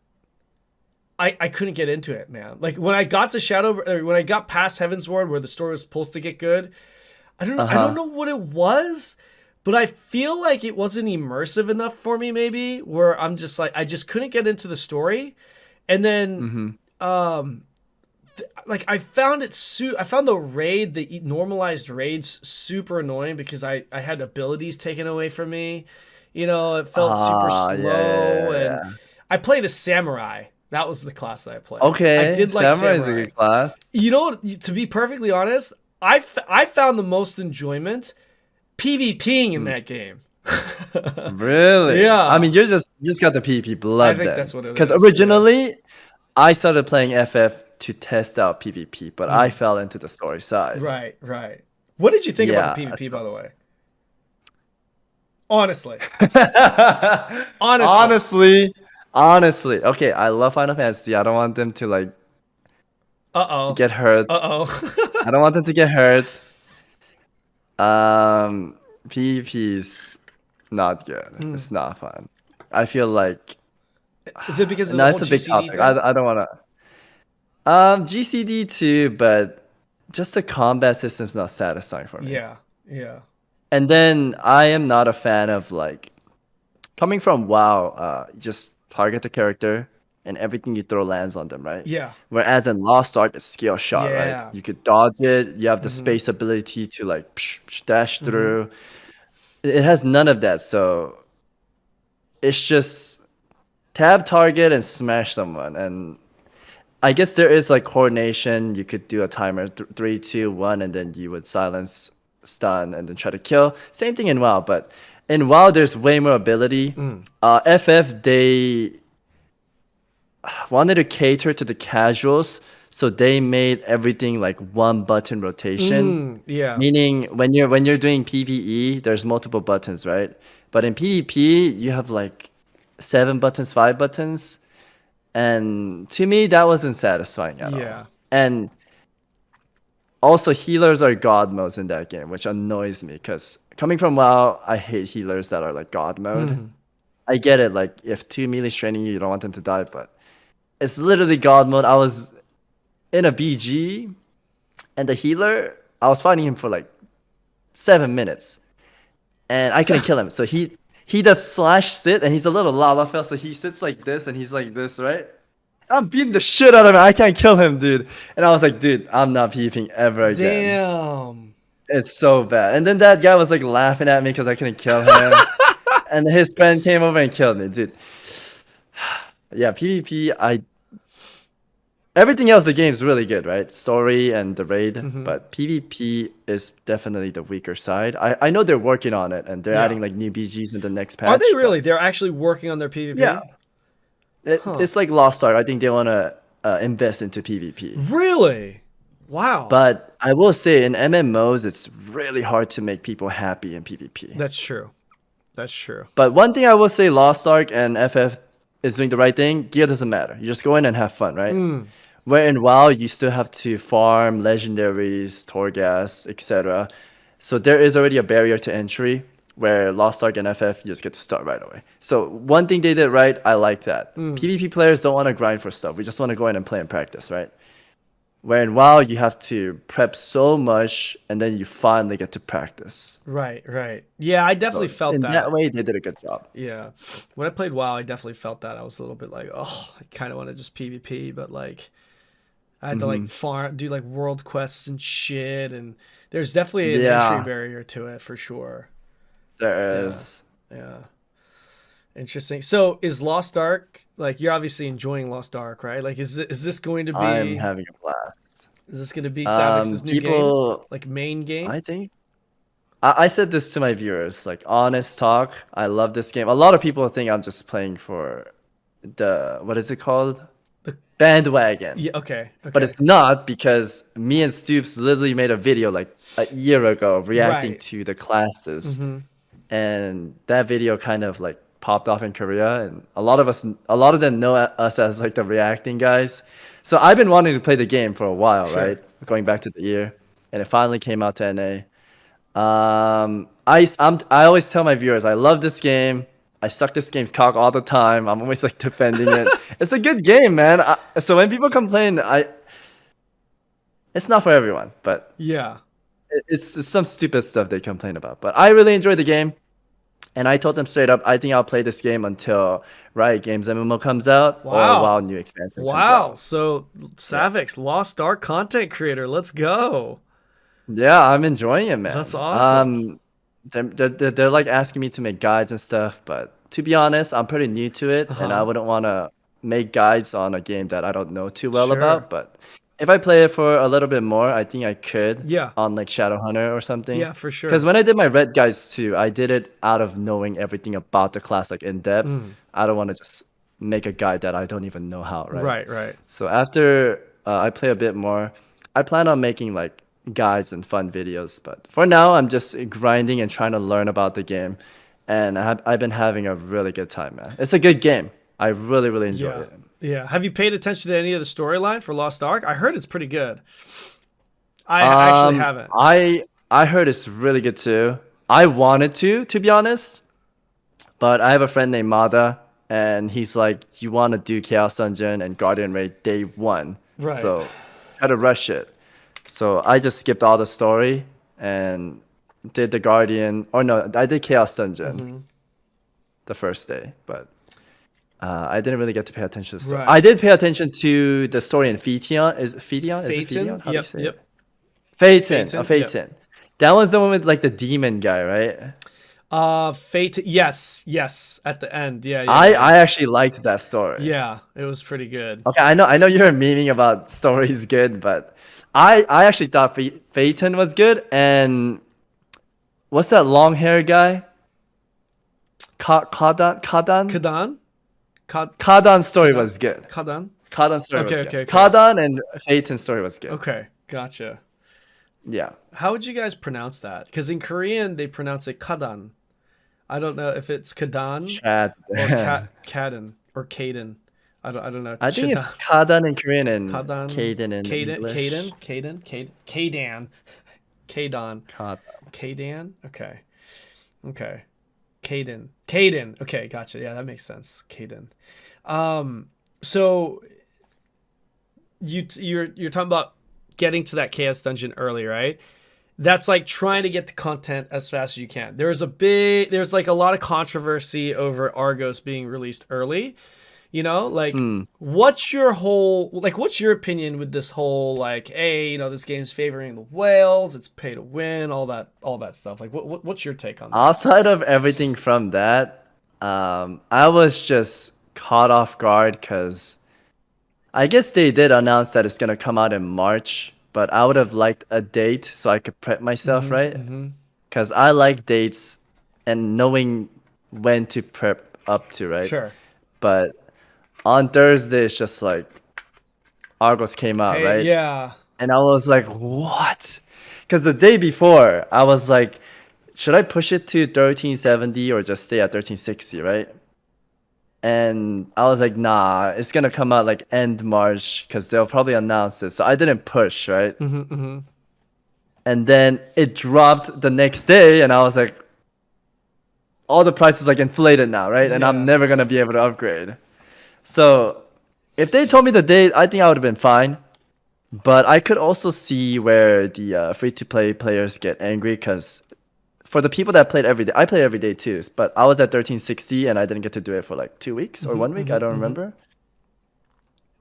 get into it, man. Like when I got to when I got past Heaven's Ward where the story was supposed to get good, I don't know what it was, but I feel like it wasn't immersive enough for me maybe, where I'm just like I just couldn't get into the story. And then like I found the normalized raids super annoying because I had abilities taken away from me. You know, it felt super slow, and I played a samurai. That was the class that I played. Okay, I did like Samurai is a good class. You know, to be perfectly honest, I found the most enjoyment PvPing in that game. Really? Yeah. I mean, you just got the PvP blood. I think then. that's what it Because is, originally, I started playing FF to test out PvP, but I fell into the story side. Right. What did you think about the Yeah, PvP, by the way? Honestly. Honestly. Okay, I love Final Fantasy. I don't want them to like get hurt. I don't want them to get hurt. PvP's not good. It's not fun. I feel like Is it because of no, the it's whole a big GCD topic. thing? I don't want to. GCD too, but just the combat system's not satisfying for me. Yeah. And then I am not a fan of like coming from WoW. Just target the character and everything you throw lands on them, right? Yeah. Whereas in Lost Ark, it's skill shot, Yeah. right? You could dodge it. You have the space ability to like dash through. It has none of that, so it's just tab target and smash someone. And I guess there is like coordination. You could do a timer 3, 2, 1, and then you would silence, stun, and then try to kill. Same thing in WoW, but in WoW there's way more ability. FF, they wanted to cater to the casuals, so they made everything like one button rotation. Yeah. Meaning when you're doing PvE, there's multiple buttons, right? But in PvP, you have like 7 buttons, 5 buttons. And to me, that wasn't satisfying at all. And also, healers are god modes in that game, which annoys me because coming from WoW, I hate healers that are like God mode. I get it, like if 2 melee straining you, you don't want them to die, but it's literally God mode. I was in a BG, and the healer, I was fighting him for like 7 minutes, and I couldn't kill him. So he does slash sit, and he's a little Lalafell, so he sits like this, and he's like this, right? I'm beating the shit out of him. I can't kill him, dude. And I was like, dude, I'm not PvPing ever again. Damn. It's so bad. And then that guy was like laughing at me because I couldn't kill him. And his friend came over and killed me, dude. Yeah, PvP, everything else, the game's really good, right? Story and the raid. But PvP is definitely the weaker side. I know they're working on it, and they're adding like new BGs in the next patch. Are they really? They're actually working on their PvP? Yeah. It's like Lost Ark. I think they want to invest into PvP. Really? Wow. But I will say in MMOs, it's really hard to make people happy in PvP. That's true. That's true. But one thing I will say, Lost Ark and FF is doing the right thing. Gear doesn't matter. You just go in and have fun, right? Where in WoW, you still have to farm legendaries, Torghast, etc. So there is already a barrier to entry, where Lost Ark and FF, you just get to start right away. So one thing they did right, I like that. PvP players don't want to grind for stuff. We just want to go in and play and practice, right? Where in WoW, you have to prep so much, and then you finally get to practice. Right. Yeah, I definitely felt in that. In that way, they did a good job. Yeah. When I played WoW, I definitely felt that. I was a little bit like, oh, I kind of want to just PvP, but like, I had to like do like world quests and shit, and there's definitely an entry barrier to it for sure. There is. Yeah. Interesting. So is Lost Ark, like, you're obviously enjoying Lost Ark, right? Like, is this going to be... I'm having a blast. Is this going to be Savix's new game? Like, main game? I think... I said this to my viewers, like, honest talk, I love this game. A lot of people think I'm just playing for the... What is it called? The bandwagon. Yeah, okay. But it's not, because me and Stoopzz literally made a video like a year ago reacting to the classes. And that video kind of like popped off in Korea, and a lot of them know us as like the reacting guys. So I've been wanting to play the game for a while, right? Going back to the year, and it finally came out to NA. I always tell my viewers, I love this game. I suck this game's cock all the time. I'm always like defending it. It's a good game, man. So when people complain, it's not for everyone, but yeah, it's some stupid stuff they complain about. But I really enjoyed the game, and I told them straight up, I think I'll play this game until Riot Games MMO comes out or WoW new expansion comes out. So Savix, Lost Ark content creator, let's go. Yeah, I'm enjoying it, man. That's awesome. They're like asking me to make guides and stuff, but to be honest, I'm pretty new to it, and I wouldn't want to make guides on a game that I don't know too well about. But if I play it for a little bit more, I think I could. Yeah. On like Shadowhunter or something. Yeah, for sure. Because when I did my red guides too, I did it out of knowing everything about the class, like in depth. I don't want to just make a guide that I don't even know how. Right. So after I play a bit more, I plan on making like guides and fun videos, but for now I'm just grinding and trying to learn about the game, and I've been having a really good time, man. It's a good game. I really enjoy it. Yeah. Have you paid attention to any of the storyline for Lost Ark? I heard it's pretty good. I actually haven't. I heard it's really good too. I wanted to be honest, but I have a friend named Mada, and he's like, you want to do Chaos Dungeon and Guardian Raid day 1, right? So try to rush it. So I just skipped all the story and did the Guardian, or no, I did Chaos Dungeon the first day, but I didn't really get to pay attention to the story. I did pay attention to the story in Phaeton. Is it Phaeton? How do you say it? Phaeton. Yep. That was the one with like the demon guy, right? Phaeton. Yes. At the end, yeah. I actually liked that story. Yeah, it was pretty good. Okay, I know you're memeing about stories good, but I actually thought Phaeton was good, and what's that long hair guy? Kadan story was good. Kadan story was good. Okay. Kadan and Phaeton story was good. Okay, gotcha. Yeah. How would you guys pronounce that? Because in Korean they pronounce it Kadan. I don't know if it's Kadan or Kaden or Kaden. I don't know. I think it's Kadan in Korean and Kaden in English. Kadan. Kadan. Okay. Okay. Kaden. Okay, gotcha. Yeah, that makes sense. Kaden. So you're talking about getting to that chaos dungeon early, right? That's like trying to get the content as fast as you can. There's like a lot of controversy over Argos being released early. You know, like what's your opinion with this whole like, hey, you know, this game's favoring the whales, it's pay to win, all that stuff. Like what's your take on that? Outside of everything from that, I was just caught off guard because I guess they did announce that it's gonna come out in March, but I would have liked a date so I could prep myself, right? Because I like dates and knowing when to prep up to, right? Sure. But on Thursday, it's just like Argos came out, right? Yeah. And I was like, what? Because the day before, I was like, should I push it to 1370 or just stay at 1360, right? And I was like, nah, it's going to come out like end March because they'll probably announce it. So I didn't push, right? And then it dropped the next day, and I was like, all the prices like inflated now, right? And I'm never going to be able to upgrade. So if they told me the date, I think I would have been fine. But I could also see where the free-to-play players get angry because for the people that played every day, I played every day too, but I was at 1360 and I didn't get to do it for like 2 weeks or 1 week. I don't remember.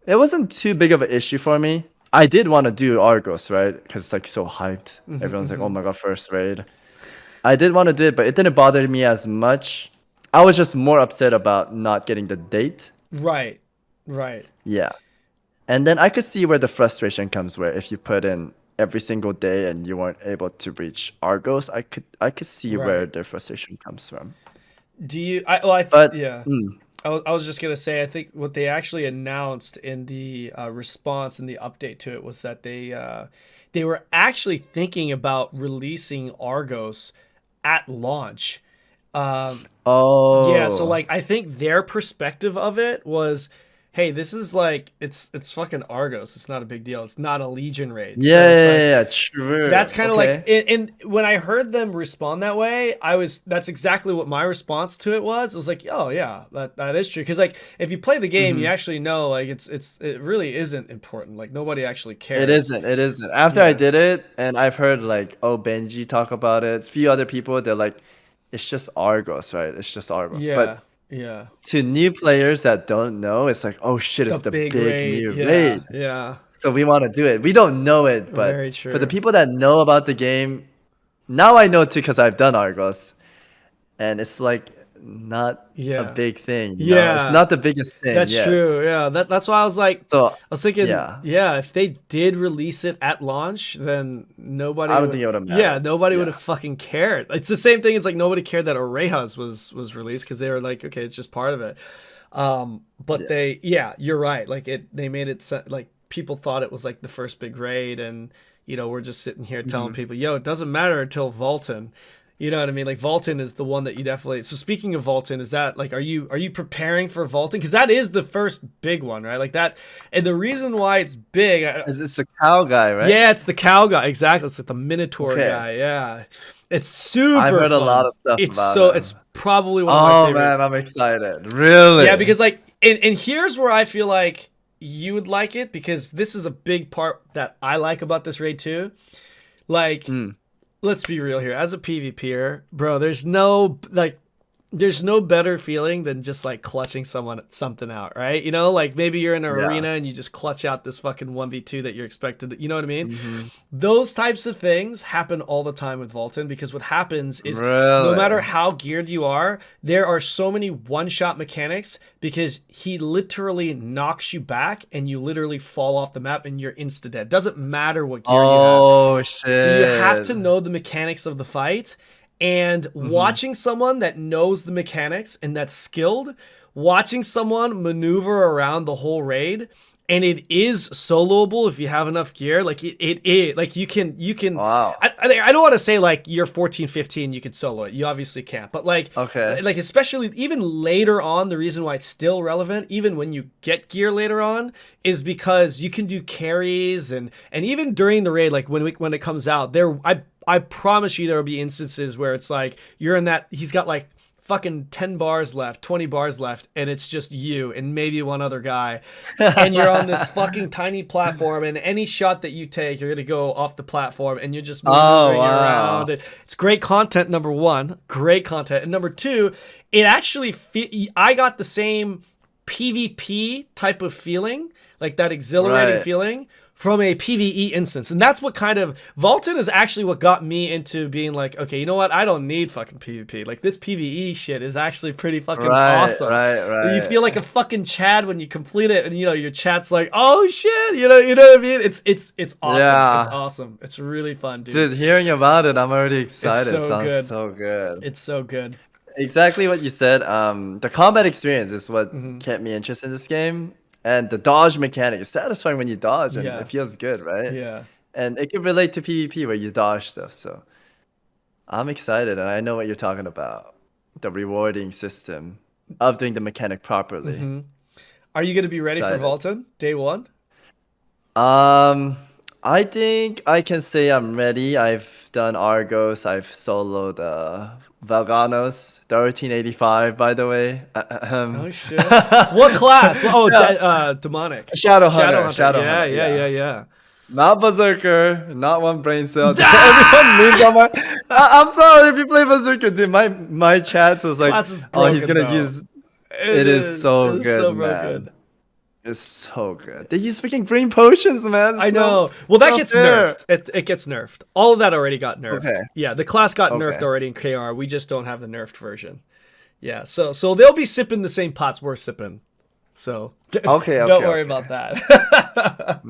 It wasn't too big of an issue for me. I did want to do Argos, right? Because it's like so hyped. Everyone's like, oh my God, first raid. I did want to do it, but it didn't bother me as much. I was just more upset about not getting the date. Right. Yeah. And then I could see where the frustration comes where if you put in every single day and you weren't able to reach Argos, I could see where the frustration comes from. Do you I was just gonna say, I think what they actually announced in the response and the update to it was that they were actually thinking about releasing Argos at launch. Yeah, so like I think their perspective of it was, hey, this is like it's fucking Argos. It's not a big deal. It's not a Legion raid. Yeah, true. That's kind of like, and when I heard them respond that way, that's exactly what my response to it was. It was like, oh yeah, that is true. Because like if you play the game, you actually know like it really isn't important. Like nobody actually cares. It isn't. After I did it, and I've heard like Benji talk about it. A few other people, they're like, it's just Argos, right? It's just Argos. Yeah. But to new players that don't know, it's like, oh shit, it's the big new raid. Yeah. So we want to do it. We don't know it, but Very true. For the people that know about the game, now I know too because I've done Argos, and it's like not a big thing. You know? It's not the biggest thing. That's true. Yeah, that's why I was like, so I was thinking, if they did release it at launch, then nobody. I don't think it would have mattered. Yeah, nobody would have fucking cared. It's the same thing. It's like nobody cared that Orejas was released because they were like, okay, it's just part of it. But you're right. Like they made it like people thought it was like the first big raid, and you know we're just sitting here telling people, yo, it doesn't matter until Volton. You know what I mean? Like Volton is the one that you definitely. So speaking of Volton, is that like are you preparing for Volton? Because that is the first big one, right? Like that, and the reason why it's big, it's the cow guy, right? Yeah, it's the cow guy. Exactly, it's like the Minotaur guy. Yeah, it's super. I've heard fun. A lot of stuff. It's probably one of my favorite. Oh man, I'm excited. Really? Yeah, because like, and here's where I feel like you would like it because this is a big part that I like about this raid too. Like. Let's be real here. As a PvPer, bro, there's no better feeling than just like clutching something out, right? You know, like maybe you're in an arena and you just clutch out this fucking 1v2 that you're expected. You know what I mean? Those types of things happen all the time with Volton because what happens is no matter how geared you are, there are so many one-shot mechanics because he literally knocks you back and you literally fall off the map and you're insta-dead. Doesn't matter what gear you have. Oh, shit. So you have to know the mechanics of the fight. And watching someone that knows the mechanics and that's skilled, watching someone maneuver around the whole raid, and it is soloable if you have enough gear. Like it like you can. Wow. I don't want to say like you're 14, 15, you could solo it. You obviously can't. But like, like especially even later on, the reason why it's still relevant, even when you get gear later on, is because you can do carries and even during the raid, like when it comes out, I promise you there will be instances where it's like you're in that he's got like fucking 10 bars left, 20 bars left, and it's just you and maybe one other guy. And you're on this fucking tiny platform, and any shot that you take, you're going to go off the platform, and you're just moving around. It's great content, number one. Great content. And number two, it actually, I got the same PvP type of feeling, like that exhilarating feeling, from a PvE instance. And that's what kind of Vaulton is actually what got me into being like, okay, you know what? I don't need fucking PvP. Like this PvE shit is actually pretty fucking awesome. You feel like a fucking Chad when you complete it, and you know your chat's like, oh shit, you know what I mean? It's awesome. Yeah. It's awesome. It's really fun, dude. Dude, hearing about it, I'm already excited. It's so good. So good. It's so good. Exactly what you said. The combat experience is what kept me interested in this game. And the dodge mechanic is satisfying when you dodge, and it feels good, right? Yeah. And it can relate to PvP where you dodge stuff. So I'm excited, and I know what you're talking about. The rewarding system of doing the mechanic properly. Are you going to be ready for Vaulton day one? I think I can say I'm ready. I've done Argos. I've soloed Valganos, the 1385, by the way. Oh shit! What class? Demonic. Shadow Hunter. Yeah. Not Berserker, not one brain cell. Everyone memes on my. I'm sorry if you play Berserker, dude. My chat was like, oh, he's gonna use. It is so good, so man. Good. It's so good. They use freaking green potions, man. I know. Well, that gets nerfed. It gets nerfed. All of that already got nerfed. Okay. Yeah, the class got nerfed already in KR. We just don't have the nerfed version. Yeah, so they'll be sipping the same pots we're sipping. So don't worry about that.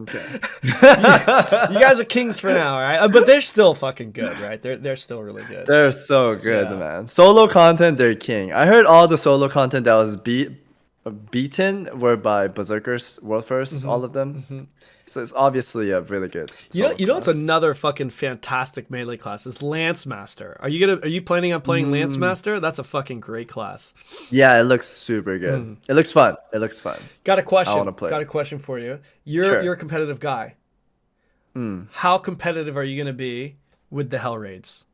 You guys are kings for now, right? But they're still fucking good, right? They're still really good. They're so good, man. Solo content, they're king. I heard all the solo content that was beaten were by Berserkers World First, all of them. So it's obviously a really good. You know, it's another fucking fantastic melee class. Is Lance Master. Are you planning on playing Lance Master? That's a fucking great class. Yeah, it looks super good. It looks fun. Got a question. I want to play. Got a question for you. You're a competitive guy. How competitive are you gonna be with the Hell Raids?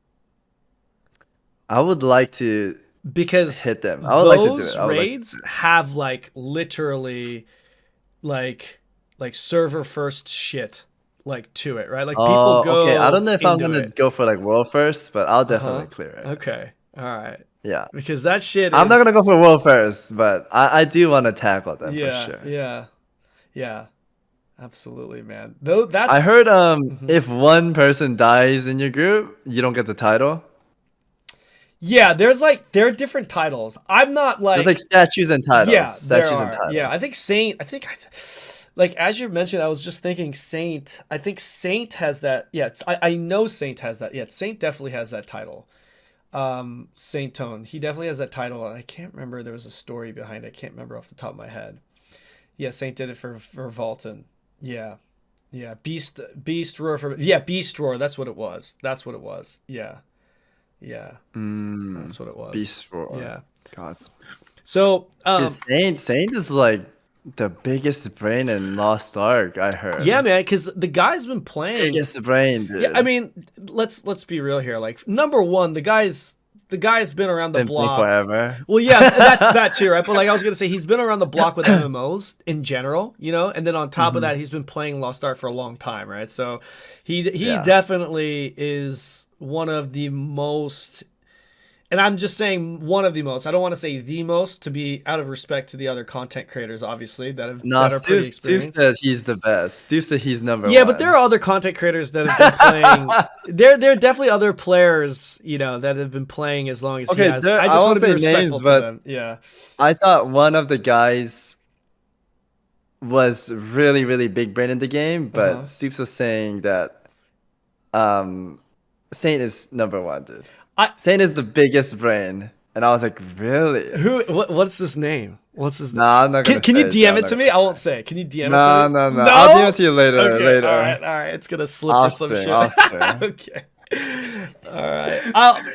I would like to. Because hit them. I would like to do it. Those raids have like literally like server first shit like to it, right? Like people go. Okay, I don't know if I'm gonna go for like world first, but I'll definitely clear it. Okay, all right. Yeah, because that shit. I'm not gonna go for world first, but I do want to tackle them for sure. Yeah. Absolutely, man. Though that's. I heard if one person dies in your group, you don't get the title. Yeah, there are different titles. I'm not like there's like statues and titles. Yeah, statues and titles. Yeah, I think Saint. Like as you mentioned, I was just thinking Saint. I think Saint has that. Yeah, I know Saint has that. Yeah, Saint definitely has that title. Saintone. He definitely has that title, and I can't remember. There was a story behind it. I can't remember off the top of my head. Yeah, Saint did it for Vaulton. Yeah. Beast Roar Beast Roar. That's what it was. Yeah, that's what it was. Beast Roar. Yeah. God. So Saint is like the biggest brain in Lost Ark, I heard. Yeah, man, because the guy's been playing. Biggest brain, dude. Yeah, I mean, let's be real here. Like, number one, the guy's been around the block forever. Well, yeah, that's that too, right? But like I was gonna say, he's been around the block with MMOs in general, you know, and then on top of that, he's been playing Lost Ark for a long time, right? So he definitely is one of the most, and I'm just saying one of the most. I don't want to say the most to be out of respect to the other content creators, obviously that are pretty experienced. Stu said he's the best. Stu said he's number one. Yeah, but there are other content creators that have been playing. There are definitely other players, you know, that have been playing as long as he has. I just want to be respectful to them. Yeah. I thought one of the guys was really, really big brain in the game, but Stoopzz was saying that Saint is number one, dude. Saint is the biggest brain, and I was like, really? What's his name? What's his name? Nah, I'm not gonna. Can you DM it to me? I won't say it. Can you DM it to me? No. I'll DM it to you later. Okay, later. All right. It's gonna slip or some shit. Okay. All right.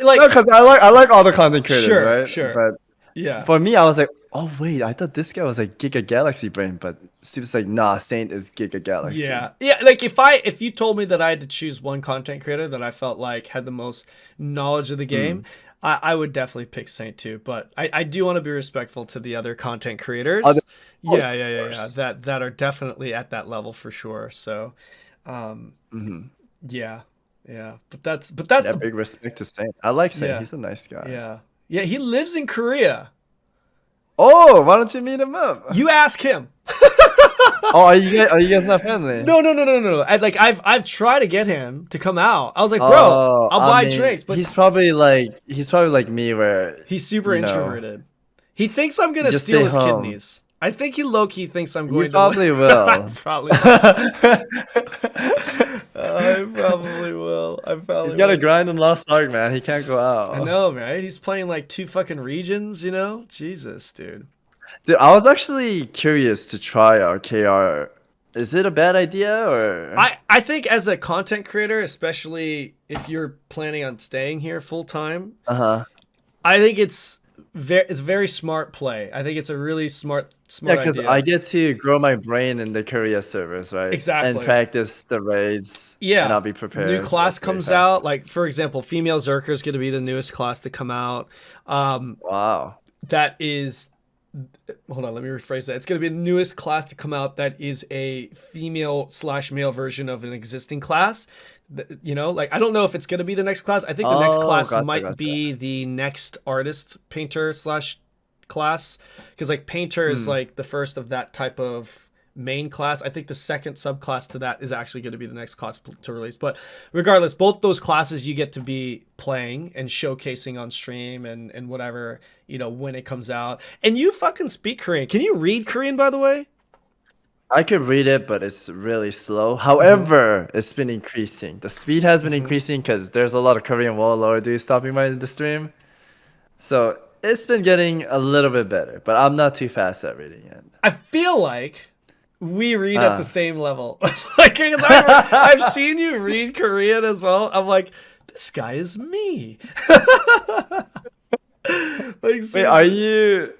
No, because I like all the content creators, right? Sure. But yeah, for me, I was like, oh wait, I thought this guy was like Giga Galaxy brain, but Steve's like, nah, Saint is Giga Galaxy. Yeah. Yeah, like if you told me that I had to choose one content creator that I felt like had the most knowledge of the game, I would definitely pick Saint too. But I do want to be respectful to the other content creators. Yeah. That are definitely at that level for sure. So yeah. But that's big respect to Saint. I like Saint. Yeah. He's a nice guy. Yeah. Yeah, he lives in Korea. Oh, why don't you meet him up? You ask him. Oh, are you guys not friendly? No. I've tried to get him to come out. I was like, bro, I'll buy drinks. But he's probably like me, where he's super introverted. He thinks I'm gonna steal his kidneys. I think he low-key thinks I'm going to. Probably will. I probably will. He's got to grind in Lost Ark, man. He can't go out. I know, right? He's playing like 2 fucking regions, you know? Jesus, dude. Dude, I was actually curious to try our KR. Is it a bad idea, or? I think as a content creator, especially if you're planning on staying here full time, I think it's very smart play. I think it's a really smart Yeah, because idea. I get to grow my brain in the Korea servers, right? Exactly. And practice the raids. Yeah. And I'll be prepared. New class comes out. Like, for example, Female Zerker is going to be the newest class to come out. Wow. That is... Hold on, let me rephrase that. It's going to be the newest class to come out that is a female/male version of an existing class. You know, like, I don't know if it's going to be the next class. I think the next class might be the next artist painter / class, because like painter is like the first of that type of main class. I think the second subclass to that is actually going to be the next class to release. But regardless, both those classes you get to be playing and showcasing on stream and whatever, you know, when it comes out. And you fucking speak Korean. Can you read Korean, by the way? I could read it, but it's really slow. However, it's been increasing. The speed has been increasing because there's a lot of Korean warlord dudes stopping by the stream. So it's been getting a little bit better, but I'm not too fast at reading it. I feel like we read at the same level. Like, I've seen you read Korean as well. I'm like, this guy is me. Like, wait, are you...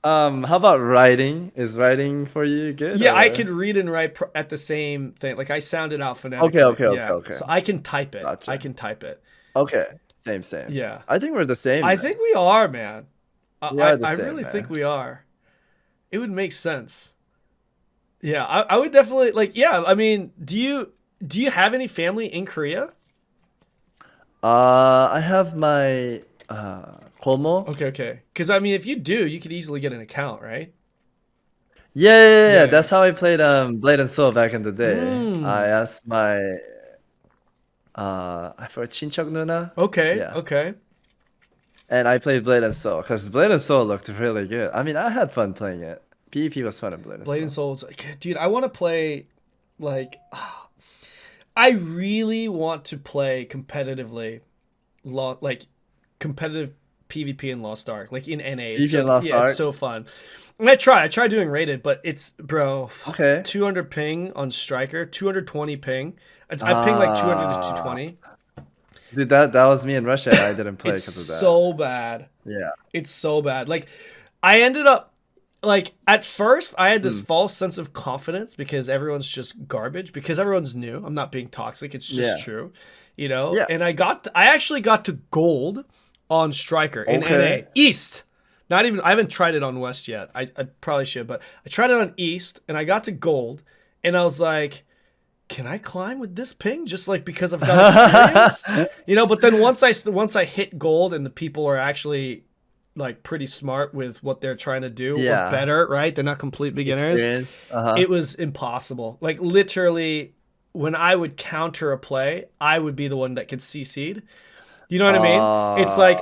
how about writing? Is writing for you good? Yeah, or? I could read and write at the same thing. Like, I sound it out phonetically. Okay. So I can type it. Gotcha. I can type it. Okay, same. Yeah. I think we're the same. I think we are, man. I really man. think we are. It would make sense. Yeah, I would definitely, like, yeah, I mean, do you have any family in Korea? I have my Komo. Okay. Because, I mean, if you do, you could easily get an account, right? Yeah. That's how I played Blade and Soul back in the day. I asked my for 친척 누나. Okay. And I played Blade and Soul because Blade and Soul looked really good. I mean, I had fun playing it. PvP was fun in Blade and Soul. Blade and Soul's like, dude, I want to play, like, I really want to play competitively, like competitive PvP in Lost Ark, like in NA. It's so fun. And I try doing rated, but it's, bro, 200 ping on Striker, 220 ping. I ping like 200 to 220. Dude, that was me in Russia. I didn't play because of that. It's so bad. Yeah. It's so bad. Like, I ended up, like, at first, I had this false sense of confidence because everyone's just garbage, because everyone's new. I'm not being toxic. It's just true, you know? Yeah. And I actually got to gold on Striker in NA. East. Not even, I haven't tried it on West yet. I probably should, but I tried it on East, and I got to gold, and I was like, can I climb with this ping? Just like because I've got experience, you know. But then once I hit gold and the people are actually like pretty smart with what they're trying to do, or better, right? They're not complete beginners. It was impossible. Like, literally, when I would counter a play, I would be the one that could CC'd. You know what I mean? It's like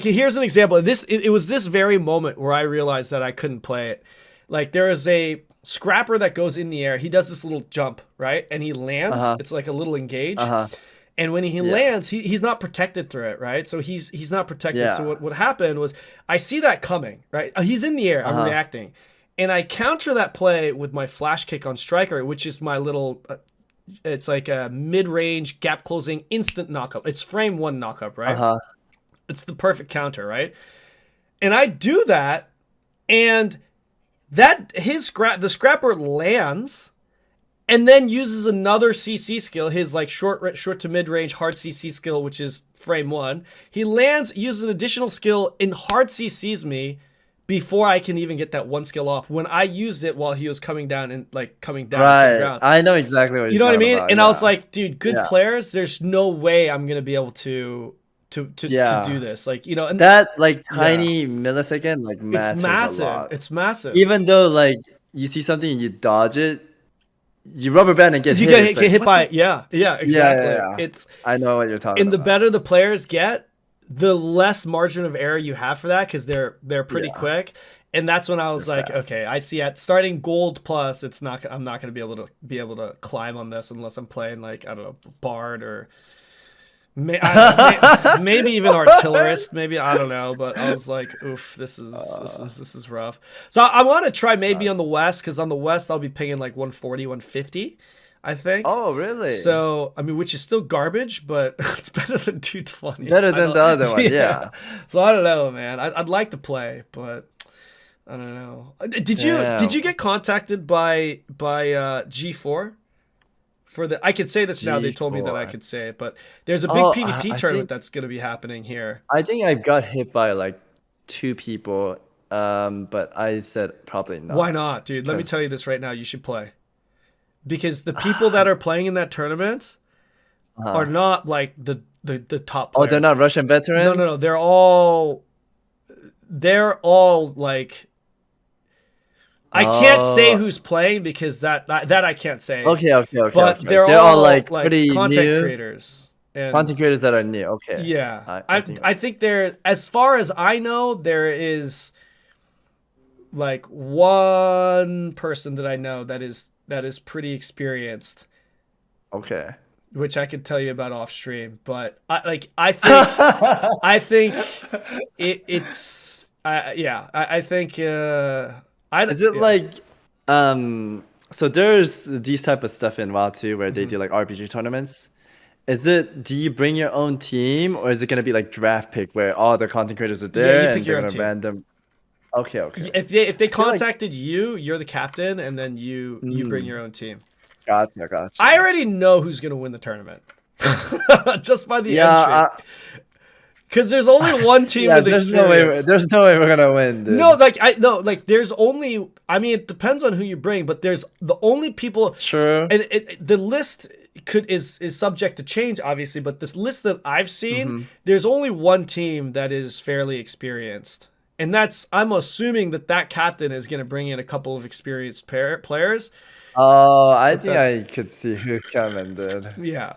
here's an example. It was this very moment where I realized that I couldn't play it. Like, there is a scrapper that goes in the air. He does this little jump, right? And he lands. It's like a little engage. And when he lands, he's not protected through it, right? So he's not protected. So what happened was, I see that coming, right? He's in the air. I'm reacting. And I counter that play with my flash kick on Striker, which is my little... it's like a mid-range, gap-closing, instant knockup. It's frame 1 knockup, right? It's the perfect counter, right? And I do that, and the scrapper lands and then uses another CC skill, his like short to mid range hard CC skill, which is frame 1. He lands, uses an additional skill, and hard CCs me before I can even get that one skill off, when I used it while he was coming down to the ground. I know exactly what you know what I mean. about, and yeah. I was like, dude, good players. There's no way I'm gonna be able to do this. Like, you know, and that like tiny millisecond like matters it's massive. a lot. It's massive. Even though like you see something and you dodge it, you rubber band and get you hit. get hit by it. Yeah, exactly. Yeah. It's I know what you're talking and about. the better the players get, the less margin of error you have for that, because they're pretty quick. And that's when I was like, okay, I see at starting gold plus, I'm not going to be able to climb on this unless I'm playing like, I don't know, Bard or maybe even Artillerist, maybe, I don't know. But I was like, oof, this is rough. So I want to try maybe on the West, because on the West I'll be pinging like 140, 150, I think. Oh, really? So, I mean, which is still garbage, but it's better than 220. Better than the other one, yeah. So I don't know, man. I'd like to play, but I don't know. Did you get contacted by G4 for the? I can say this now. They told me that I could say it, but there's a big PvP tournament that's going to be happening here. I think I got hit by like 2 people, but I said probably not. Why not, dude? Let me tell you this right now. You should play, because the people that are playing in that tournament are not like the top players. Oh, they're not Russian veterans? No. They're all like. I can't say who's playing, because that I can't say. Okay. But they're all like pretty content new creators. And content creators that are new. Okay. Yeah. I think there, as far as I know, there is like one person that I know that is pretty experienced. Okay. Which I could tell you about off stream, but I think it's I think is it like so there's these type of stuff in WoW too, where they do like RPG tournaments. Do you bring your own team, or is it gonna be like draft pick where all the content creators are there and you're gonna random? Okay. If they contacted you, you're the captain, and then you bring your own team. Gotcha. I already know who's gonna win the tournament just by the entry. Because there's only one team with experience. There's no way we're gonna win, dude. No, there's only. I mean, it depends on who you bring, but there's the only people. True. And the list is subject to change, obviously. But this list that I've seen, there's only one team that is fairly experienced, and I'm assuming that captain is going to bring in a couple of experienced players. Oh, I think I could see who's coming, dude. Yeah.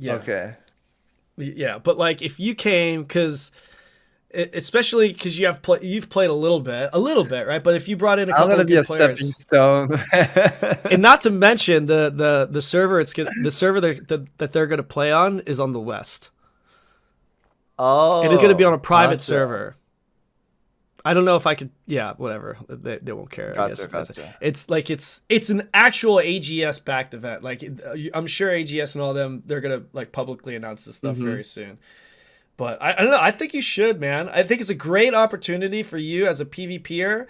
Okay. Yeah, but like if you came, especially because you've played a little bit, right? But if you brought in a couple of good players, stepping stone, and not to mention the server that they're gonna play on is on the West. Oh, it is gonna be on a private server. I don't know if I could. Yeah, whatever. They won't care. Gotcha. It's like it's an actual AGS backed event. Like I'm sure AGS and all them, they're gonna like publicly announce this stuff very soon. But I don't know. I think you should, man. I think it's a great opportunity for you as a PvPer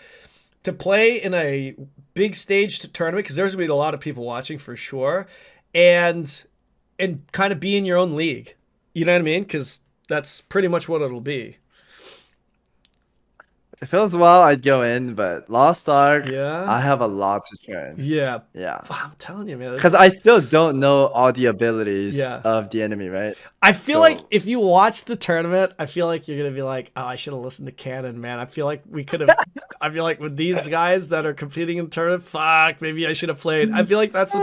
to play in a big stage tournament, because there's gonna be a lot of people watching for sure, and kind of be in your own league. You know what I mean? Because that's pretty much what it'll be. If it was WoW, I'd go in, but Lost Ark, I have a lot to train. Yeah. I'm telling you, man. Because I still don't know all the abilities of the enemy, right? I feel like if you watch the tournament, I feel like you're gonna be like, oh, I should have listened to Kanon, man. I feel like we could have. I feel like with these guys that are competing in the tournament, fuck, maybe I should have played. I feel like that's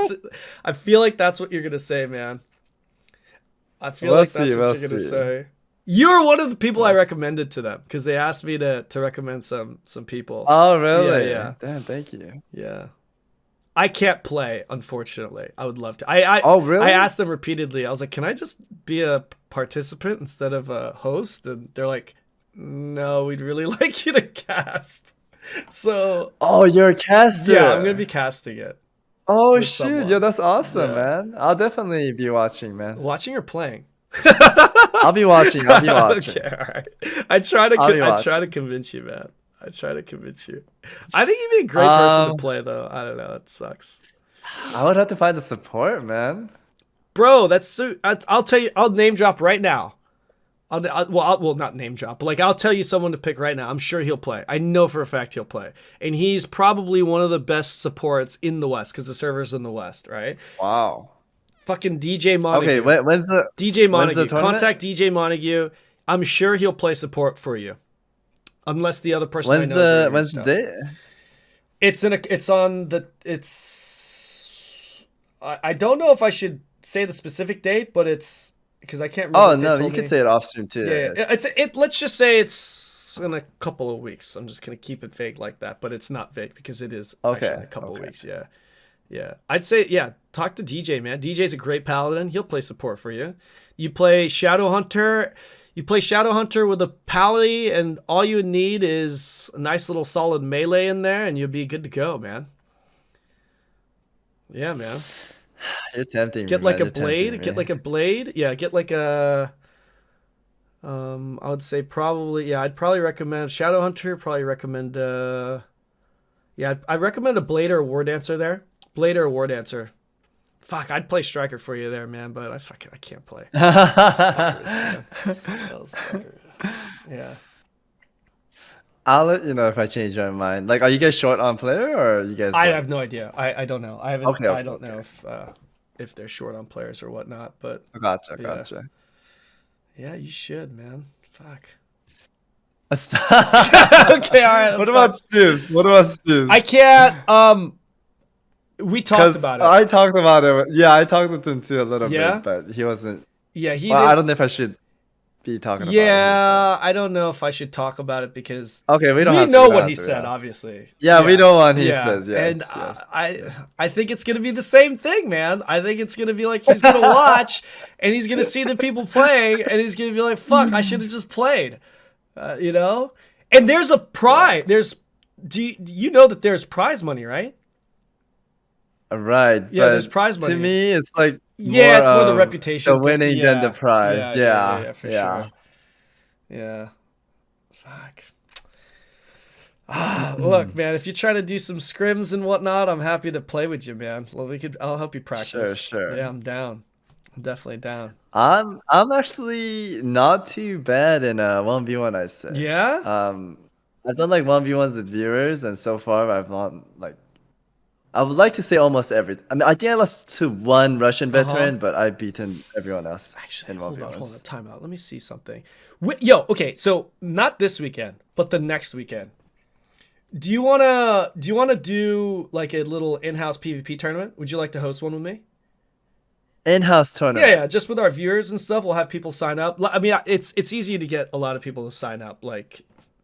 what you're gonna say, man. I feel like that's what you're gonna say. You're one of the people I recommended to them, because they asked me to recommend some people. Oh, really? Yeah. Damn, thank you. Yeah. I can't play, unfortunately. I would love to. Oh, really? I asked them repeatedly. I was like, can I just be a participant instead of a host? And they're like, no, we'd really like you to cast. So. Oh, you're a caster. Yeah, I'm going to be casting it. Oh, shoot. Yeah, that's awesome, man. I'll definitely be watching, man. Watching or playing? I'll be watching. Okay, all right. I try to convince you, man. I try to convince you. I think you'd be a great person to play, though. I don't know. It sucks. I would have to find the support, man. Bro, that's so. I'll tell you. I'll name drop right now. Well, not name drop, but like I'll tell you someone to pick right now. I'm sure he'll play. I know for a fact he'll play, and he's probably one of the best supports in the West because the server's in the West, right? Wow. Fucking DJ Montague. Okay, when's the DJ Montague? when's the tournament? Contact DJ Montague. I'm sure he'll play support for you, unless the other person I When's know is when's the date? I don't know if I should say the specific date, but it's because I can't remember. Oh no, you can say it off stream too. Yeah, let's just say it's in a couple of weeks. I'm just gonna keep it vague like that, but it's not vague because it is actually in a couple of weeks. Yeah. I'd say talk to DJ, man. DJ's a great paladin. He'll play support for you. You play Shadow Hunter. You play Shadow Hunter with a pally, and all you need is a nice little solid melee in there, and you'll be good to go, man. Yeah, man. You're tempting me. Get like a You're blade. tempting Get me. like a blade. Yeah, get like a. I would say probably. Yeah, I'd probably recommend Shadow Hunter. Probably recommend. Yeah, I recommend a blade or a war dancer there. Blade or a war dancer. Fuck, I'd play striker for you there, man. But I can't play. Yeah. I'll let you know if I change my mind. Like, are you guys short on player, or are you guys? I like... have no idea. I don't know. I haven't. Okay, I don't know if they're short on players or whatnot. But Gotcha. yeah, you should, man. Fuck. Okay, all right. What about Stoopzz? I can't. We talked about it. I talked about it. Yeah, I talked with him too a little Yeah? bit, but he wasn't. Yeah, he. Well, did... I don't know if I should be talking about it. Yeah, I don't know if I should talk about it because Okay, we don't have to, know we don't what have he to, said, yeah. obviously. Yeah, we know what he says. Yes, and yes. I think it's gonna be the same thing, man. I think it's gonna be like he's gonna watch and he's gonna see the people playing and he's gonna be like, "Fuck, I should have just played," you know. And there's a prize. Do you know that there's prize money, right? Right. Yeah, there's prize money. To me, it's like it's more the reputation. the winning than the prize. Yeah, for sure. Yeah. Fuck. Look, man, if you're trying to do some scrims and whatnot, I'm happy to play with you, man. Well, I'll help you practice. Sure. Yeah, I'm down. I'm definitely down. I'm actually not too bad in a 1v1, I'd say. Yeah? I've done like 1v1s with viewers, and so far I've not like. I would like to say almost every. I mean, I think I lost to one Russian veteran, but I've beaten everyone else. Actually, in hold 1v1s. on, time out. Let me see something. Okay, so not this weekend, but the next weekend. Do you wanna do like a little in-house PvP tournament? Would you like to host one with me? In-house tournament. Yeah, just with our viewers and stuff. We'll have people sign up. I mean, it's easy to get a lot of people to sign up. Like,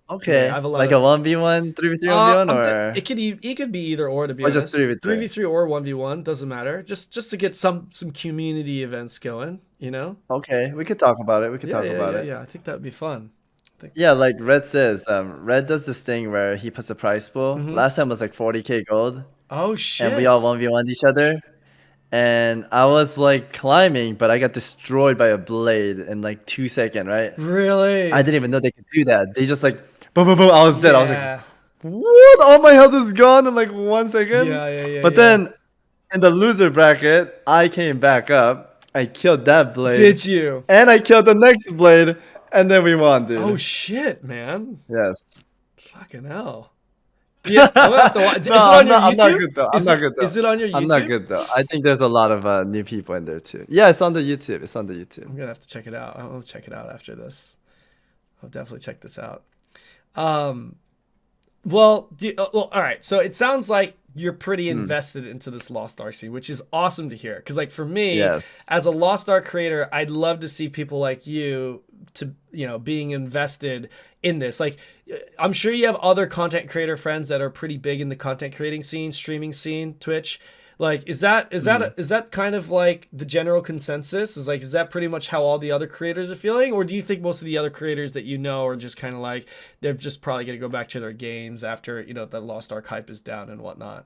okay, I have a lot like of, a 1v1, 3v3 1v1, or it could be either or, to be or honest. just 3v3. 3v3 or 1v1 doesn't matter. Just to get some community events going, you know. Okay, we could talk about it. We could talk about it. Yeah, I think that would be fun. Yeah, like Red says, Red does this thing where he puts a prize pool. Last time was like 40k gold. Oh shit! And we all 1v1'd each other. And I was like climbing, but I got destroyed by a blade in like 2 seconds, right? Really? I didn't even know they could do that. They just like boom, boom, boom. I was dead. I was Yeah. like, what? All my health is gone in like 1 second. Yeah. But then in the loser bracket, I came back up. I killed that blade. Did you? And I killed the next blade, and then we won, dude. Oh shit, man! Yes. Fucking hell. Yeah, I'm gonna have to watch. Is it on your YouTube? I'm not good though. Is it on your YouTube? I'm not good though. I think there's a lot of new people in there too. Yeah, it's on the YouTube. I'm gonna have to check it out. I'll check it out after this. I'll definitely check this out. Well, all right. So it sounds like you're pretty invested into this Lost Ark scene, which is awesome to hear. Because like for me, as a Lost Ark creator, I'd love to see people like you being invested in this. Like, I'm sure you have other content creator friends that are pretty big in the content creating scene, streaming scene, Twitch. Like, is that kind of like the general consensus? Is that pretty much how all the other creators are feeling? Or do you think most of the other creators that you know are just kind of like, they're just probably going to go back to their games after, the Lost Ark hype is down and whatnot?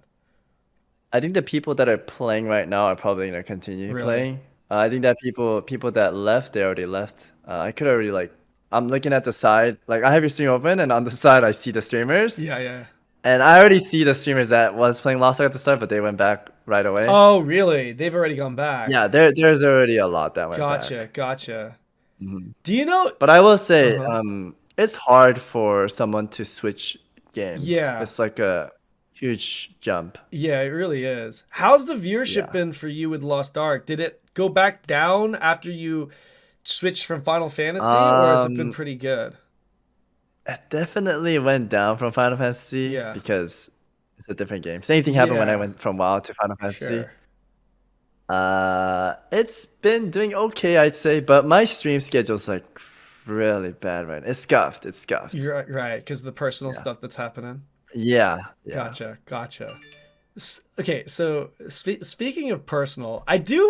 I think the people that are playing right now are probably going to continue playing. I think that people that left, they already left. I could already like I'm looking at the side. Like I have your stream open, and on the side I see the streamers. Yeah, yeah. And I already see the streamers that was playing Lost Ark at the start, but they went back right away. Oh, really? They've already gone back. Yeah, there's already a lot that went back. Gotcha. Mhm. Do you know? But I will say, Uh-huh. it's hard for someone to switch games. Yeah. It's like a huge jump. Yeah, it really is. How's the viewership Yeah. been for you with Lost Ark? Did it go back down after you switched from Final Fantasy, or has it been pretty good? It definitely went down from Final Fantasy Yeah. because it's a different game. Same thing happened when I Yeah. went from WoW to Final Fantasy. Sure. It's been doing okay, I'd say, but my stream schedule's like really bad right now. It's scuffed. It's scuffed. You're right, because the personal Yeah. stuff that's happening. Yeah. Gotcha. Okay, so speaking of personal, I did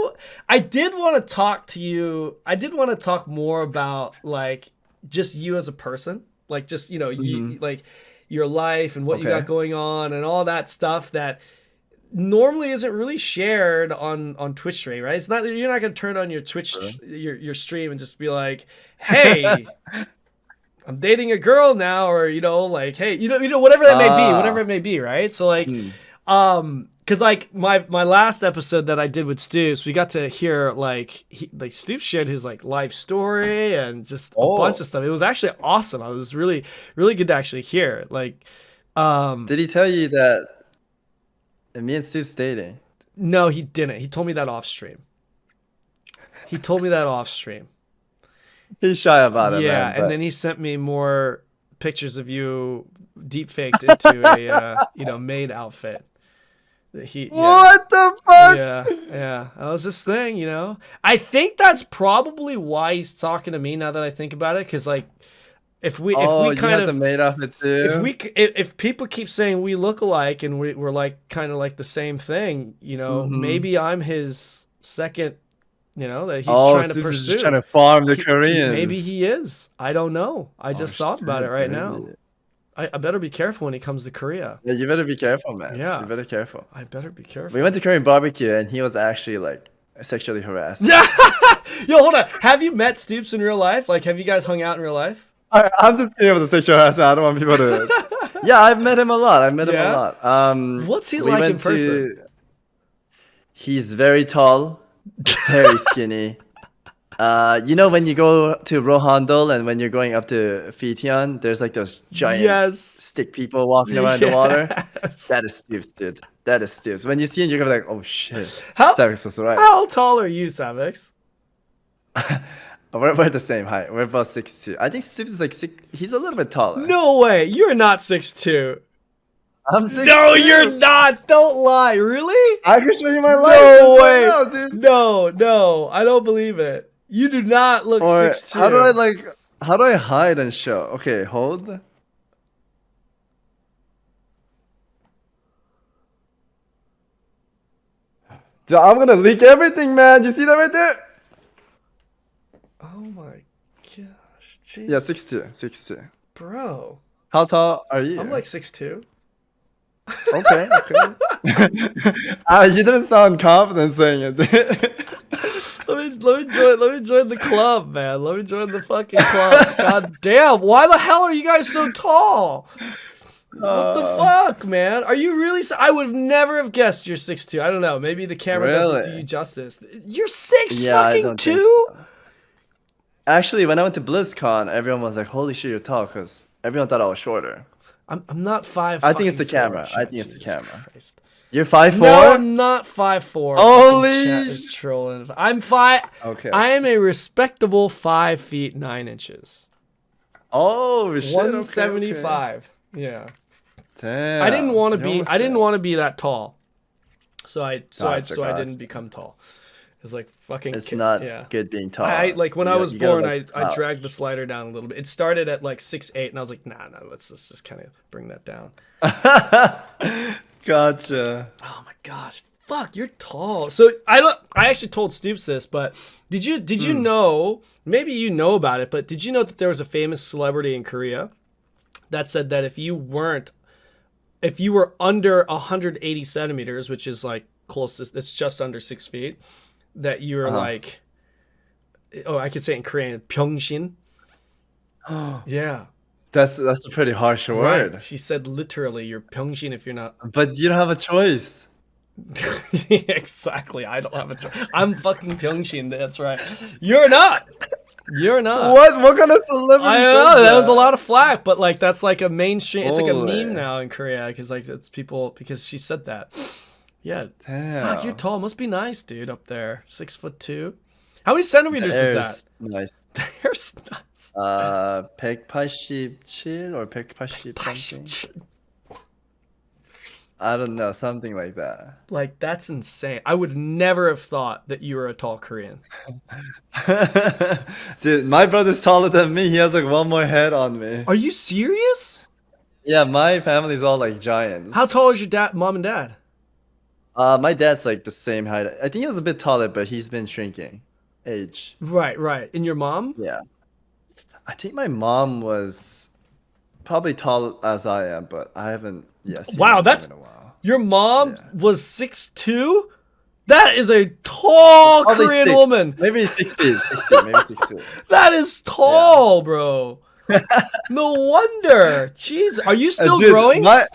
want to talk to you. I did want to talk more about like just you as a person, like just you like your life and what you got Okay. going on and all that stuff that normally isn't really shared on Twitch stream, right? It's not you're not gonna turn on your Twitch your stream and just be like, hey. I'm dating a girl now, or like, hey, whatever that may be, right? So like, because like my last episode that I did with Stoopzz, we got to hear like Stoopzz shared his like life story and just a bunch of stuff. It was actually awesome. It was really good to actually hear. Like, Did he tell you that me and Steve's dating? No, he didn't. He told me that off stream. He's shy about it, Yeah, man. and then he sent me more pictures of you deep faked into a maid outfit. What the fuck? Yeah, that was his thing, I think that's probably why he's talking to me now that I think about it, because like if we kind of the maid outfit too. if people keep saying we look alike and we're like kind of like the same thing, maybe I'm his second, that he's trying to Steve's pursue. just trying to farm the Koreans. Maybe he is. I don't know. I just thought about it right now. really? I better be careful when he comes to Korea. Yeah, you better be careful, man. Yeah. You better be careful. I better be careful. We went to Korean barbecue and he was actually like sexually harassed. Yo, hold on. Have you met Stoopzz in real life? Like, have you guys hung out in real life? I'm just kidding with the sexual harassment. I don't want people to. Yeah, I've met him a lot. What's he like in person? He's very tall, very skinny. When you go to Rohandol and when you're going up to Fitian, there's like those giant stick people walking around the water. That is Stoopzz, dude. That is Stoopzz. When you see him, you're gonna be like, oh shit. Savix was right. How tall are you, Savix? We're the same height. We're both 6'2". I think Stoopzz is like 6. He's a little bit taller. No way. You're not 6'2". I'm 6'2". No, you're not. Don't lie. Really? I can show you my life. No way. Right now, dude. No. I don't believe it. You do not look 6'2". How do I hide and show? Okay, hold. Dude, I'm gonna leak everything, man. You see that right there? Oh my gosh. Jeez. Yeah, 6'2". Bro. How tall are you? I'm like 6'2". Okay. You didn't sound confident saying it. Let me join the club, man. Let me join the fucking club. God damn. Why the hell are you guys so tall? What the fuck, man? Are you really? I would never have guessed you're 6'2". I don't know. Maybe the camera doesn't do you justice. You're 6'2"? So. Actually, when I went to BlizzCon, everyone was like, "Holy shit, you're tall," because everyone thought I was shorter. I'm not 5'. I think it's the camera. Christ. You're 5'4"? No, I'm not 5'4". Holy chat is trolling. I'm 5. Okay. I am a respectable 5 feet 9 inches. Oh shit. 175. Okay. Yeah. Damn. I didn't want to be. I didn't want to be that tall. So I didn't become tall. It's like fucking. It's not good being tall. When I was born, I dragged the slider down a little bit. It started at like 6'8", and I was like, nah, let's just kind of bring that down. Gotcha. Oh my gosh, fuck, you're tall. So I actually told Stoopzz this, but did you know? Maybe you know about it, but did you know that there was a famous celebrity in Korea that said that if you were under 180 centimeters, which is like closest, it's just under 6 feet, that you're like, I could say it in Korean, 병신. Yeah. That's a pretty harsh word. Right. She said literally, you're Pyeongjin if you're not. But you don't have a choice. Exactly. I don't have a choice. I'm fucking Pyeongjin. That's right. You're not. You're not. What kind of celebrity? I know that was a lot of flack, but like that's like a mainstream. It's like a Holy. meme now in Korea because like it's people because she said that. Yeah. Damn. Fuck, you're tall. Must be nice, dude. Up there, 6'2". How many centimeters is that? Nice. There's nuts. 187 or 180 something. I don't know, something like that. Like that's insane. I would never have thought that you were a tall Korean. Dude, my brother's taller than me. He has like one more head on me. Are you serious? Yeah, my family's all like giants. How tall is your mom and dad? My dad's like the same height. I think he was a bit taller, but he's been shrinking. Age. Right, right. And your mom? Yeah. I think my mom was probably tall as I am, but I haven't seen Wow, my mom that's in a while. your mom was 6'2"? That is a tall Probably Korean 6. woman. Maybe 6 feet, 6 feet, maybe 6 feet. That is tall, bro. No wonder. Jeez, are you still Dude, growing? No,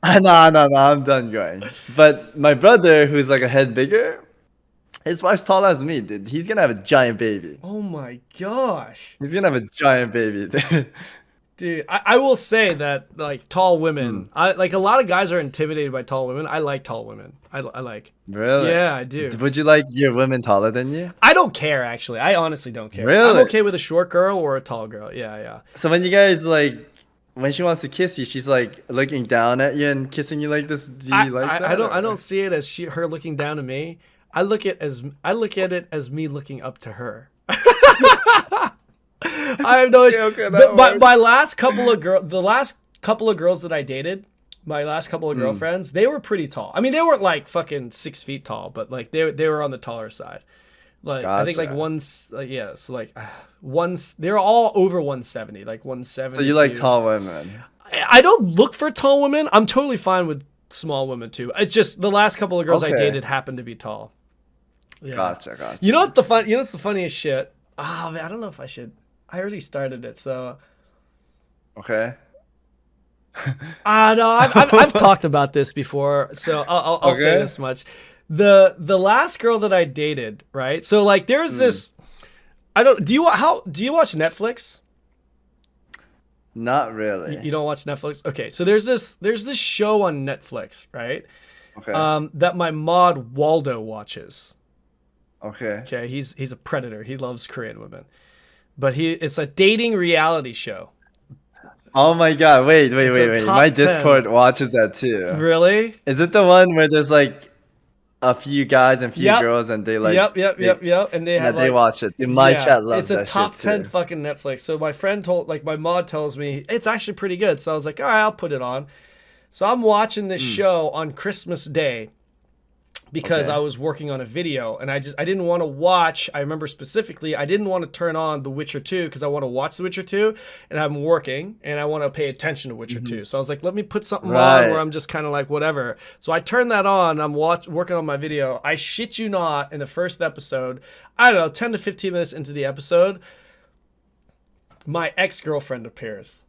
I'm done growing. But my brother, who's like a head bigger, his wife's tall as me, dude. He's gonna have a giant baby. Oh my gosh. He's gonna have a giant baby, dude. Dude, I will say that like tall women, I like a lot of guys are intimidated by tall women. I like tall women. I like. Really? Yeah, I do. Would you like your women taller than you? I don't care actually. I honestly don't care. Really? I'm okay with a short girl or a tall girl. Yeah, yeah. So when you guys like, when she wants to kiss you, she's like looking down at you and kissing you like this. Do you like that? I don't see it as her looking down at me. I look at it as me looking up to her. I have no issue. Okay, my last couple of the last couple of girls that I dated, my last couple of girlfriends, they were pretty tall. I mean, they weren't like fucking 6 feet tall, but like they were on the taller side. Like I think like they're all over 170, like 170. So you like tall women? I don't look for tall women. I'm totally fine with small women too. It's just the last couple of girls I dated happened to be tall. Yeah. Gotcha. You know what you know what's the funniest shit? Oh man, I don't know if I should. I already started it, so. Okay. No, I've talked about this before, so I'll say this much. The last girl that I dated, right? So like, there's this. Do you watch Netflix? Not really. You don't watch Netflix? Okay, so there's this show on Netflix, right? Okay. That my mod Waldo watches. Okay. He's a predator. He loves Korean women, but it's a dating reality show. Oh my god! Wait! My 10. Discord watches that too. Really? Is it the one where there's like a few guys and few girls and they like? Yep. And they have they watch it. My chat loves that. It's a top shit 10 too. fucking Netflix. So my friend my mod tells me it's actually pretty good. So I was like, all right, I'll put it on. So I'm watching this show on Christmas Day. Because I was working on a video and I didn't want to watch. I remember specifically, I didn't want to turn on The Witcher 2 because I want to watch The Witcher 2 and I'm working and I want to pay attention to Witcher 2. So I was like, let me put something on where I'm just kind of like, whatever. So I turned that on. I'm working on my video. I shit you not, in the first episode, I don't know, 10 to 15 minutes into the episode, my ex-girlfriend appears.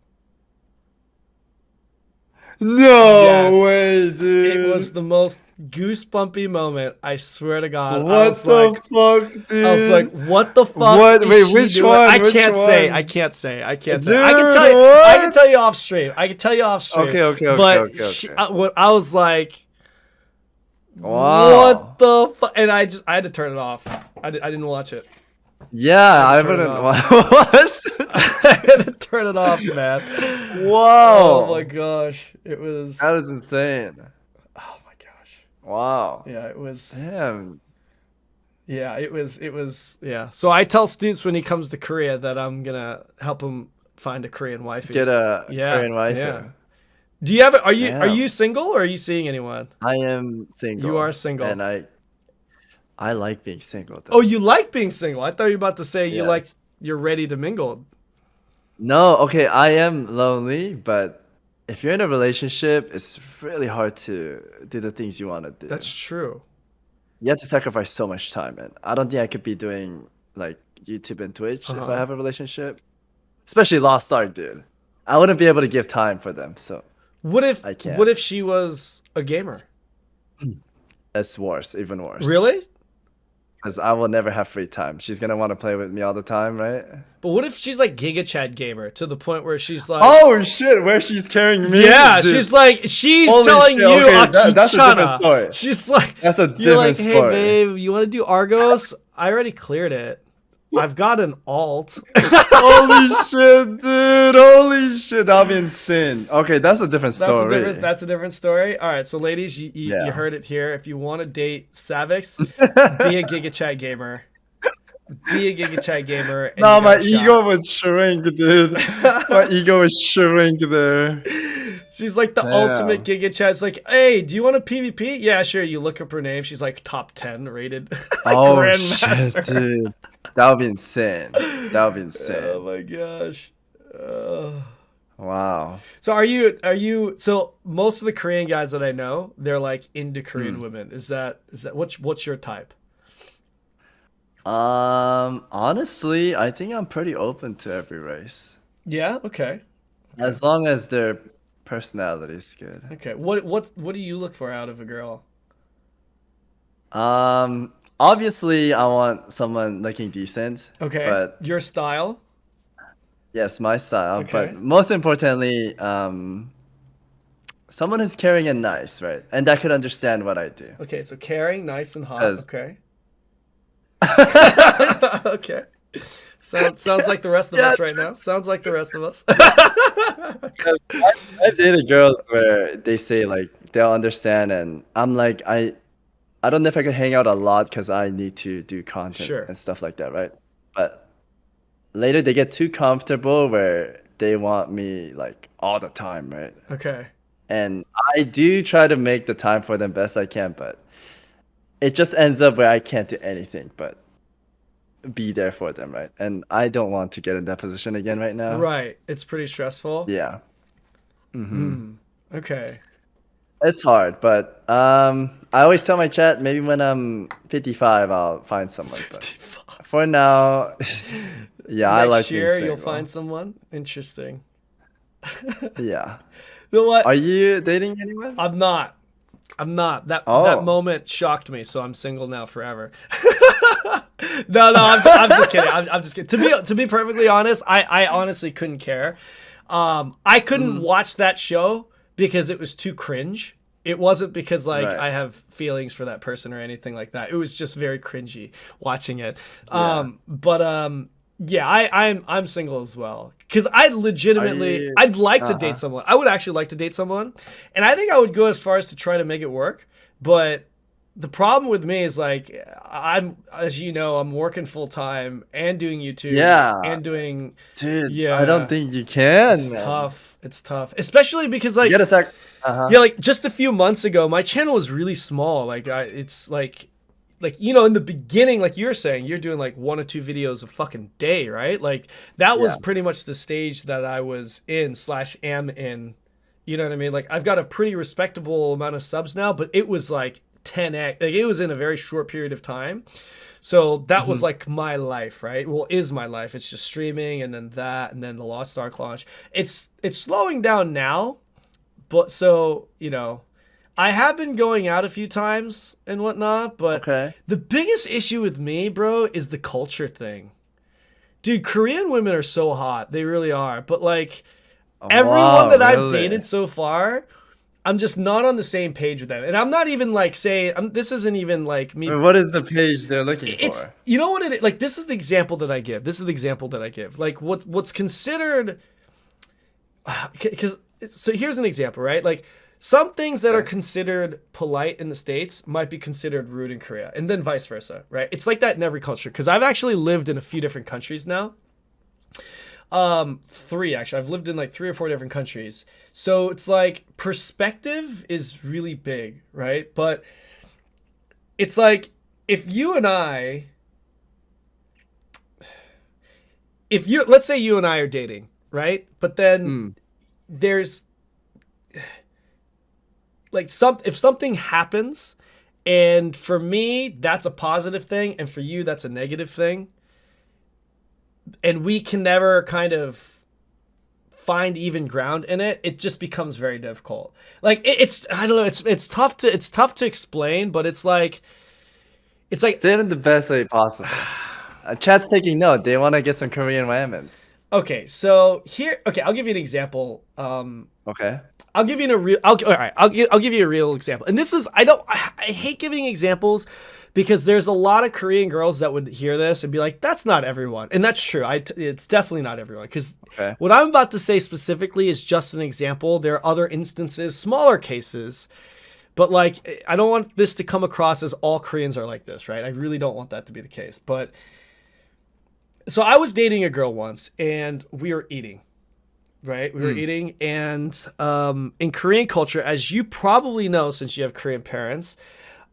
No way, dude. It was the most goosebumpy moment. I swear to God. What the fuck, dude? I was like, what the fuck? What? Is Wait, she which doing? one? I Which can't one? say. I can't say. I can Dude, tell you. what? I can tell you off stream. Okay. But I was like, wow. what the fuck? And I had to turn it off. I didn't watch it. Yeah, I wouldn't watch. I had to turn it off, man. Wow. Oh my gosh. It was. That was insane. Oh my gosh. Wow. Yeah, it was. Damn. Yeah, it was. Yeah. So I tell Stoopzz when he comes to Korea that I'm gonna help him find a Korean wifey. Get a Korean wifey. Yeah. Do you have it? Are you single or are you seeing anyone? I am single. You are single. And I like being single though. Oh, you like being single? I thought you were about to say you're ready to mingle. No, okay, I am lonely, but if you're in a relationship, it's really hard to do the things you want to do. That's true. You have to sacrifice so much time, and I don't think I could be doing like YouTube and Twitch if I have a relationship. especially Lost Ark, dude. I wouldn't be able to give time for them, so What if I can't. what if she was a gamer? It's worse, even worse. Really? Because I will never have free time. She's gonna want to play with me all the time, right? But what if she's like Giga Chad gamer to the point where she's like, Oh shit, where she's carrying me? yeah, dude. she's like, she's Holy telling shit, you, okay, that's a different Akichana. story. She's like, That's a you're like, different hey story. babe, you want to do Argos? I already cleared it. I've got an alt. Holy shit, dude! Holy shit, that'll be insane. Okay, that's a different story. That's a different story. All right, so ladies, you Yeah. heard it here. If you want to date Savix, be a Giga Chad gamer. Be a Giga Chad gamer. And No, you my got a ego shot. would shrink, dude. My ego would shrink there. She's like the Damn. ultimate Giga Chad. It's like, hey, do you want a PvP? Yeah, sure. You look up her name. She's like top 10 rated Oh Grandmaster. shit, dude. That would be insane. That would be insane. Oh my gosh. Wow. So are you so most of the Korean guys that I know, they're like into Korean women. Is that what's your type? Honestly, I think I'm pretty open to every race. Yeah, okay. As long as their personality is good. Okay. What do you look for out of a girl? Obviously I want someone looking decent. Okay. But Your style? yes, my style. Okay. But most importantly, someone who's caring and nice, right? And that could understand what I do. Okay, so caring, nice and hot. Yes. Okay. Okay. Sounds like the rest of us right now. Sounds like the rest of us. I've dated girls where they say like they'll understand, and I'm like I don't know if I can hang out a lot because I need to do content Sure. and stuff like that, right? But later they get too comfortable where they want me like all the time, right? Okay. And I do try to make the time for them best I can, but it just ends up where I can't do anything but be there for them, right? And I don't want to get in that position again right now. Right. It's pretty stressful. Yeah. Okay. It's hard, but I always tell my chat maybe when I'm 55 I'll find someone. But for now, yeah, I like Next being year you'll single. find someone. Interesting. Yeah. You know what? Are you dating anyone? I'm not. That Oh. moment shocked me, so I'm single now forever. No, I'm just kidding. I'm just kidding. To be perfectly honest, I honestly couldn't care. I couldn't watch that show because it was too cringe. It wasn't because like Right. I have feelings for that person or anything like that. It was just very cringy watching it. Yeah, I'm single as well because I'd legitimately I'd like to date someone. I would actually like to date someone, and I think I would go as far as to try to make it work. But the problem with me is like as you know, I'm working full time and doing YouTube. Yeah. and doing Dude, Yeah. I don't think you can. it's man. tough. It's tough, especially because like You get a sec. yeah, like just a few months ago, my channel was really small. Like it's like you know, in the beginning, like you're saying, you're doing like 1 or 2 videos a fucking day, right? Like that was Yeah. pretty much the stage that I was in / am in. You know what I mean? Like I've got a pretty respectable amount of subs now, but it was like 10x. Like it was in a very short period of time. So that was like my life, right? Well, is my life. It's just streaming and then that and then the Lost Ark launch. It's slowing down now, but so, you know, I have been going out a few times and whatnot, but Okay. the biggest issue with me, bro, is the culture thing. Dude, Korean women are so hot. They really are. But like everyone that I've really? dated so far, I'm just not on the same page with them. And I'm not even like saying, this isn't even like me. What is the page they're looking It's, for? you know what it is? Like, this is the example that I give. Like what's considered, because, so here's an example, right? Like some things that are considered polite in the States might be considered rude in Korea, and then vice versa, right? It's like that in every culture. Because I've actually lived in a few different countries now. 3 actually. I've lived in like 3 or 4 different countries. So it's like perspective is really big, right? But it's like if let's say you and I are dating, right? But then there's like if something happens and for me that's a positive thing and for you that's a negative thing, and we can never kind of find even ground in it, it just becomes very difficult. Like it's I don't know, it's tough to explain, but it's like say it in the best way possible. Chat's taking note. They want to get some Korean ramens. Okay, so I'll give you an example. Okay. I'll give you a real. All right, I'll give you a real example. And this is I hate giving examples because there's a lot of Korean girls that would hear this and be like, "That's not everyone," and that's true. It's definitely not everyone because what I'm about to say specifically is just an example. There are other instances, smaller cases, but like I don't want this to come across as all Koreans are like this, right? I really don't want that to be the case. But so I was dating a girl once, and we were eating. Right, we were eating, and in Korean culture, as you probably know, since you have Korean parents,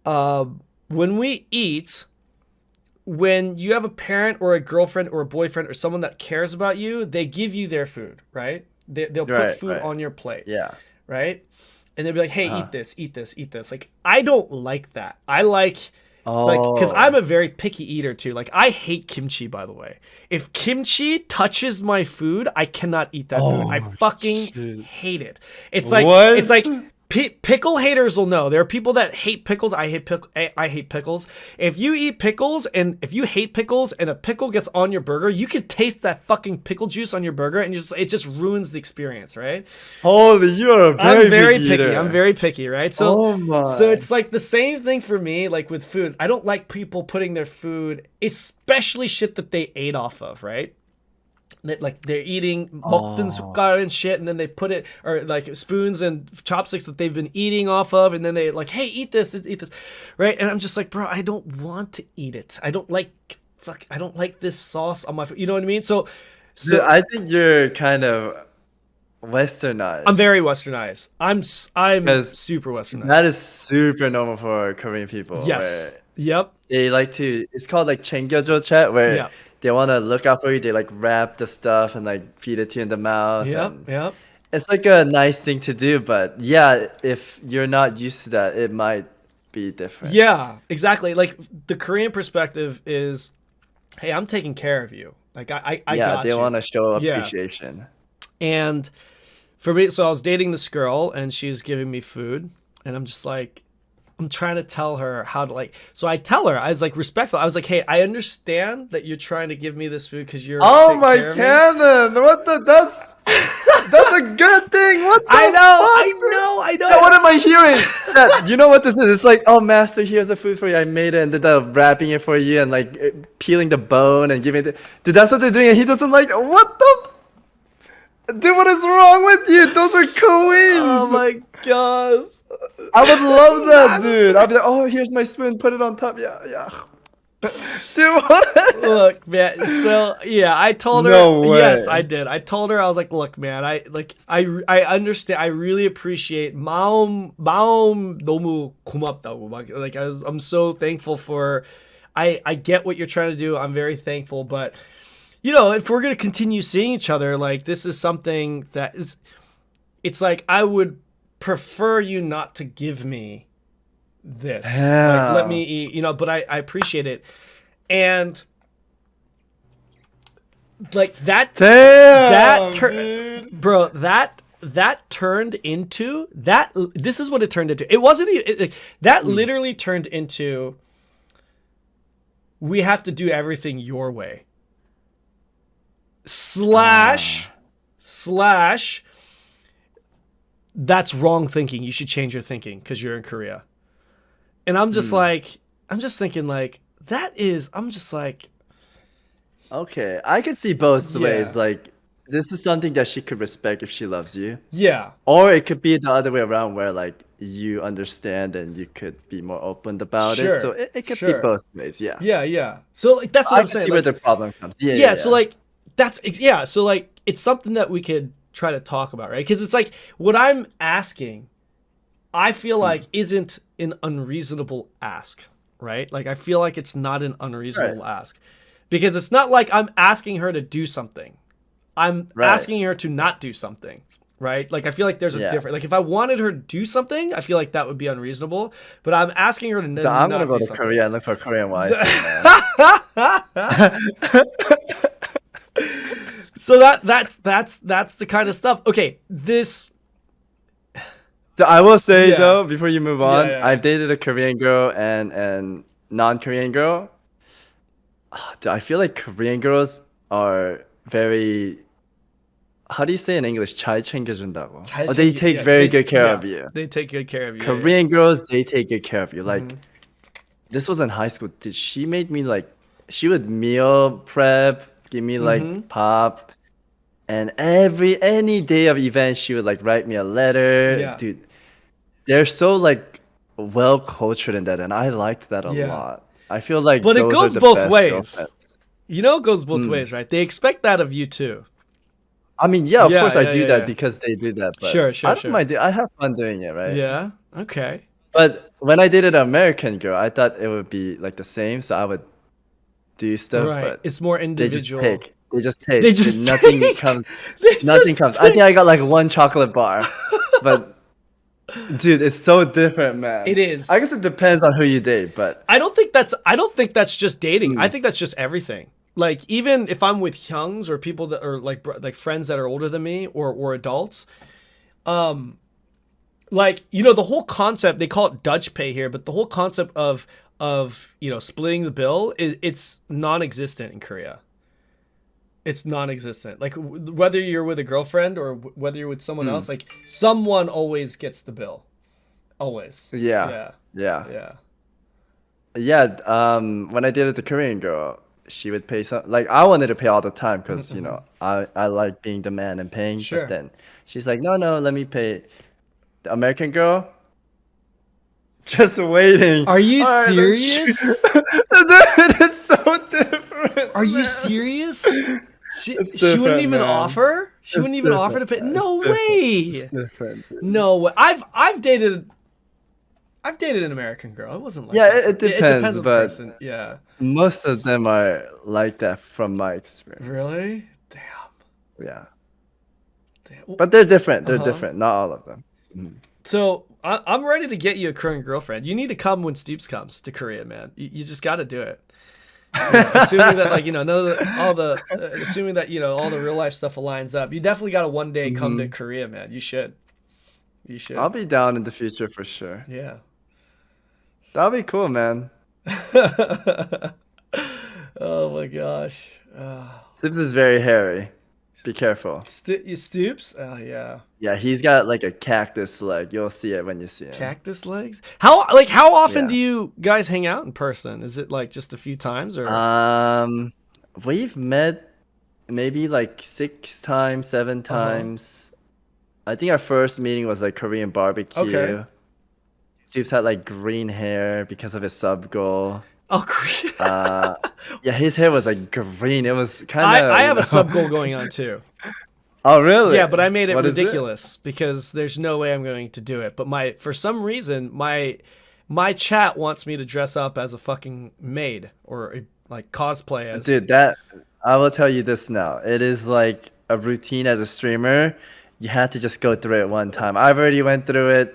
when we eat, when you have a parent or a girlfriend or a boyfriend or someone that cares about you, they give you their food, right? They'll put food on your plate, right? And they'll be like, "Hey, eat this, eat this, eat this." Like, I don't like that. I like. Like, because I'm a very picky eater too. Like, I hate kimchi, by the way. If kimchi touches my food, I cannot eat that food. I fucking hate it. It's like pickle haters will know. There are people that hate pickles. I hate pickles. If you eat pickles and if you hate pickles and a pickle gets on your burger, you can taste that fucking pickle juice on your burger, and it just ruins the experience, right? Holy, you're I'm very picky. I'm very picky, right? So, so it's like the same thing for me. Like with food, I don't like people putting their food, especially shit that they ate off of, right? Like they're eating 먹던 숟갈 and shit, and then they put it, or like spoons and chopsticks that they've been eating off of, and then they like, "Hey, eat this, right?" And I'm just like, bro, I don't want to eat it. I don't like this sauce on my food. You know what I mean? So I think you're kind of westernized. I'm very westernized. I'm super westernized. That is super normal for Korean people. Yes. Yep. They like to. It's called like 챙겨줘 chat, where they want to look out for you. They like wrap the stuff and like feed it to you in the mouth. Yep. It's like a nice thing to do, but yeah, if you're not used to that, it might be different. Yeah, exactly. Like the Korean perspective is, hey, I'm taking care of you. Like I got you. They want to show appreciation. And for me, so I was dating this girl, and she was giving me food, and I'm just like, I'm trying to tell her how to like. So I tell her, I was like respectful. I was like, "Hey, I understand that you're trying to give me this food because you're." Oh my Kanon! What the? That's a good thing. What the? I know. What am I hearing? You know what this is? It's like, "Oh, master, here's the food for you. I made it," and then they're wrapping it for you and like peeling the bone and giving it. Dude, that's what they're doing, and he doesn't like. What the? Dude, what is wrong with you? Those are queens. Oh my gosh. I would love that, dude. I'd be like, "Oh, here's my spoon. Put it on top." Yeah. Dude, what? Look, man. So yeah, I told her. No way. Yes, I did. I told her, I was like, "Look, man. I understand. I really appreciate. 마음 너무 고맙다고. Like I'm so thankful for. I get what you're trying to do. I'm very thankful, but you know, if we're gonna continue seeing each other, like this is something that is. It's like I would prefer you not to give me this. Like, let me eat, you know, but I appreciate it. And like that, bro, that turned into that. This is what it turned into. It wasn't even that literally turned into, we have to do everything your way. Slash that's wrong thinking. You should change your thinking because you're in Korea. And I'm just like, I'm just thinking like, I'm just like. Okay, I could see both ways. Like, this is something that she could respect if she loves you. Yeah. Or it could be the other way around where like you understand and you could be more open about it. So it could be both ways. Yeah. Yeah. So like, that's what I'm saying. I see where the problem comes. Yeah. So like, so like, it's something that we could try to talk about, right? Because it's like what I'm asking, I feel like isn't an unreasonable ask, right? Like I feel like it's not an unreasonable ask, because it's not like I'm asking her to do something. I'm asking her to not do something, right? Like I feel like there's a difference. Like if I wanted her to do something, I feel like that would be unreasonable. But I'm asking her to not do something. I'm gonna go to Korea and look for a Korean wife. So that's the kind of stuff. Okay, this. I will say Yeah. though, before you move on, yeah. I've dated a Korean girl and non-Korean girl. Dude, I feel like Korean girls are very. How do you say in English? 잘 챙겨준다고. 잘 They 챙겨- take yeah, very they- good care yeah, of you. They take good care of you. Korean girls, they take good care of you. Like, this was in high school. Dude, she made me like, she would meal prep, give me like pop, and any day of event, she would like write me a letter. Yeah. Dude, they're so like well cultured in that, and I liked that a Yeah. lot. I feel like, But it those goes are the both best ways. girlfriends. You know, it goes both ways, right? They expect that of you too. I mean, yeah, of Yeah, course yeah, I do yeah, that yeah. because they do that. But Sure, I don't sure. mind. I have fun doing it, right? Yeah. Okay. But when I dated an American girl, I thought it would be like the same, so I would do stuff. Right. But It's more they just individual. take. They just take. They just nothing take. comes. They Nothing just comes. I think I got like one chocolate bar, but dude, it's so different, man. It is. I guess it depends on who you date, but I don't think that's just dating. I think that's just everything. Like, even if I'm with youngs or people that are like friends that are older than me or adults, like, you know, the whole concept, they call it Dutch pay here, but the whole concept of you know, splitting the bill, it's non-existent in Korea. It's non-existent. Like, whether you're with a girlfriend or whether you're with someone else, like, someone always gets the bill. Always. yeah. Yeah. When I dated the Korean girl, she would pay some. Like, I wanted to pay all the time because you know I like being the man and paying. Sure. But then she's like, no, let me pay. The American girl, just waiting. Are you All right, serious? Dude, it's so different. Are you man. serious? She different, wouldn't even man. offer? She It's wouldn't even offer to pay? different, No it's way. It's different. Dude. No way. I've dated an American girl. It wasn't like Yeah, that. it depends, on the but- person. Yeah. Most of them are like that from my experience. Really? Damn. Yeah. Damn. But they're different. They're Uh-huh. different. Not all of them. So I'm ready to get you a Korean girlfriend. You need to come when Stoopzz comes to Korea, man. You just got to do it. You know, assuming that, like, you know, assuming that, you know, all the real life stuff aligns up. You definitely got to one day come to Korea, man. You should. You should. I'll be down in the future for sure. Yeah. That'll be cool, man. Oh my gosh. Stoopzz is very hairy. Be careful. Stoopzz? Oh yeah. Yeah, he's got like a cactus leg. You'll see it when you see him. Cactus legs? How often Yeah. do you guys hang out in person? Is it like just a few times or We've met maybe like 6 times, 7 times. I think our first meeting was like Korean barbecue. Okay. Stoopzz had like green hair because of his sub goal. Oh, Korea. Yeah, his hair was like green. It was kind of. I have a sub goal going on too. Oh really? Yeah, but I made it What is ridiculous because there's no way I'm going to do it. But for some reason my chat wants me to dress up as a fucking maid or like cosplay as. Dude, that I will tell you this now. It is like a routine as a streamer. You had to just go through it one time. I've already went through it.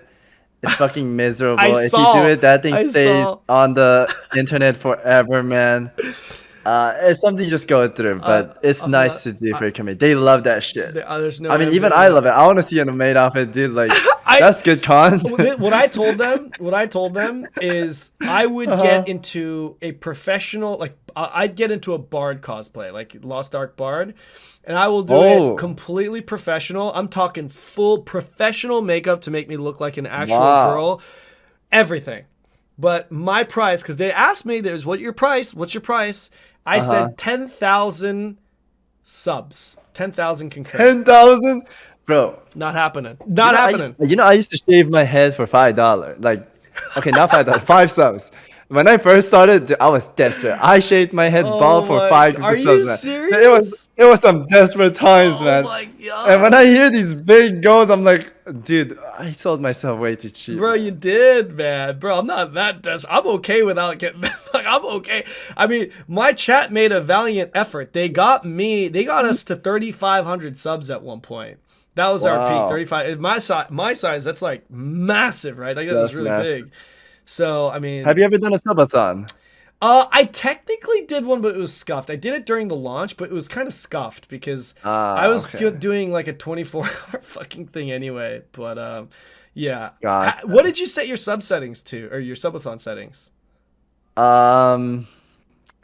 It's fucking miserable. If you do it, that thing stays on the internet forever, man. It's something you just go through, but it's nice to do for your community. They love that shit. There's no I mean, way I'm even doing I that. love it. I want to see an maid outfit, dude. Like, that's good con. What I told them is I would get into a professional, like I'd get into a bard cosplay, like Lost Ark bard, and I will do it completely professional. I'm talking full professional makeup to make me look like an actual girl, everything. But my price, because they asked me, "What's your price?" I said 10,000 subs, 10,000 concurrent. 10,000, bro. Not happening. Not happening. I used to shave my head for $5. Like, okay, not $5, 5 subs. When I first started, dude, I was desperate. I shaved my head bald for 5 Are subs, you man. serious? It was some desperate times, man. Oh my god. And when I hear these big goals, I'm like, dude, I sold myself way too cheap. Bro, you did, man. Bro, I'm not that desperate. I'm okay without getting like, I'm okay. I mean, my chat made a valiant effort. They got us to 3,500 subs at one point. That was our peak, 35. My size, that's like massive, right? Like, that was really big. So, I mean, have you ever done a subathon? I technically did one, but it was scuffed. I did it during the launch, but it was kind of scuffed because I was doing like a 24-hour fucking thing anyway. But yeah. What did you set your sub settings to, or your subathon settings? I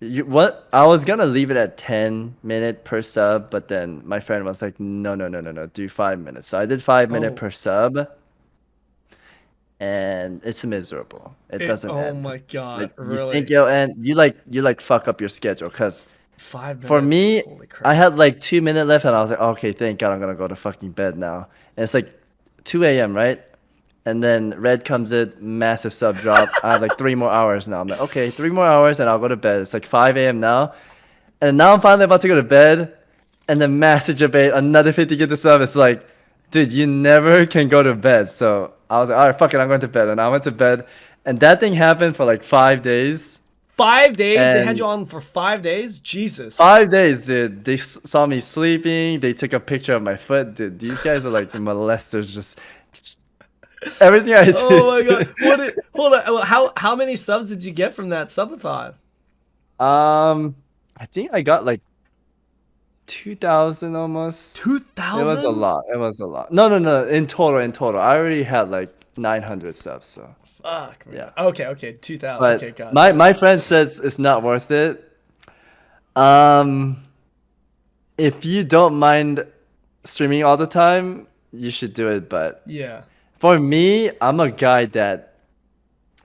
was gonna leave it at 10 minutes per sub, but then my friend was like, no, do 5 minutes. So I did 5 minutes per sub. And it's miserable. It doesn't end. Oh my god! Like, really? You think it'll end? You like fuck up your schedule because 5 minutes. For me, Holy crap. I had like 2 minutes left, and I was like, okay, thank God, I'm gonna go to fucking bed now. And it's like 2 a.m. right? And then Red comes in, massive sub drop. I have like 3 more hours now. I'm like, okay, 3 more hours, and I'll go to bed. It's like 5 a.m. now, and now I'm finally about to go to bed, and then massive debate, another 50 get the sub. It's like, dude, you never can go to bed. So I was like, all right, fuck it, I'm going to bed. And I went to bed. And that thing happened for like 5 days. 5 days? They had you on for 5 days? Jesus. 5 days, dude. They saw me sleeping. They took a picture of my foot. Dude, these guys are like molesters. Just everything I did. Oh my god. Hold on. How many subs did you get from that subathon? I think I got like 2,000 almost. 2,000? It was a lot. No. In total. I already had like 900 subs. So. Fuck. Man. Yeah. Okay. 2,000. But okay, got it. my friend says it's not worth it. If you don't mind streaming all the time, you should do it. But yeah, for me, I'm a guy that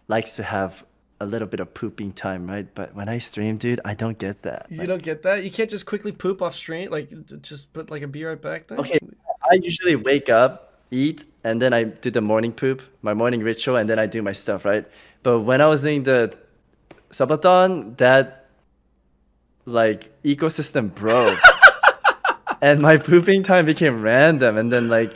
likes to have a little bit of pooping time, right? But when I stream, dude, I don't get that. You don't get that? You can't just quickly poop off stream? Like, just put like a be right back thing? Okay, I usually wake up, eat, and then I do the morning poop, my morning ritual, and then I do my stuff, right? But when I was doing the subathon, that like ecosystem broke. And my pooping time became random, and then like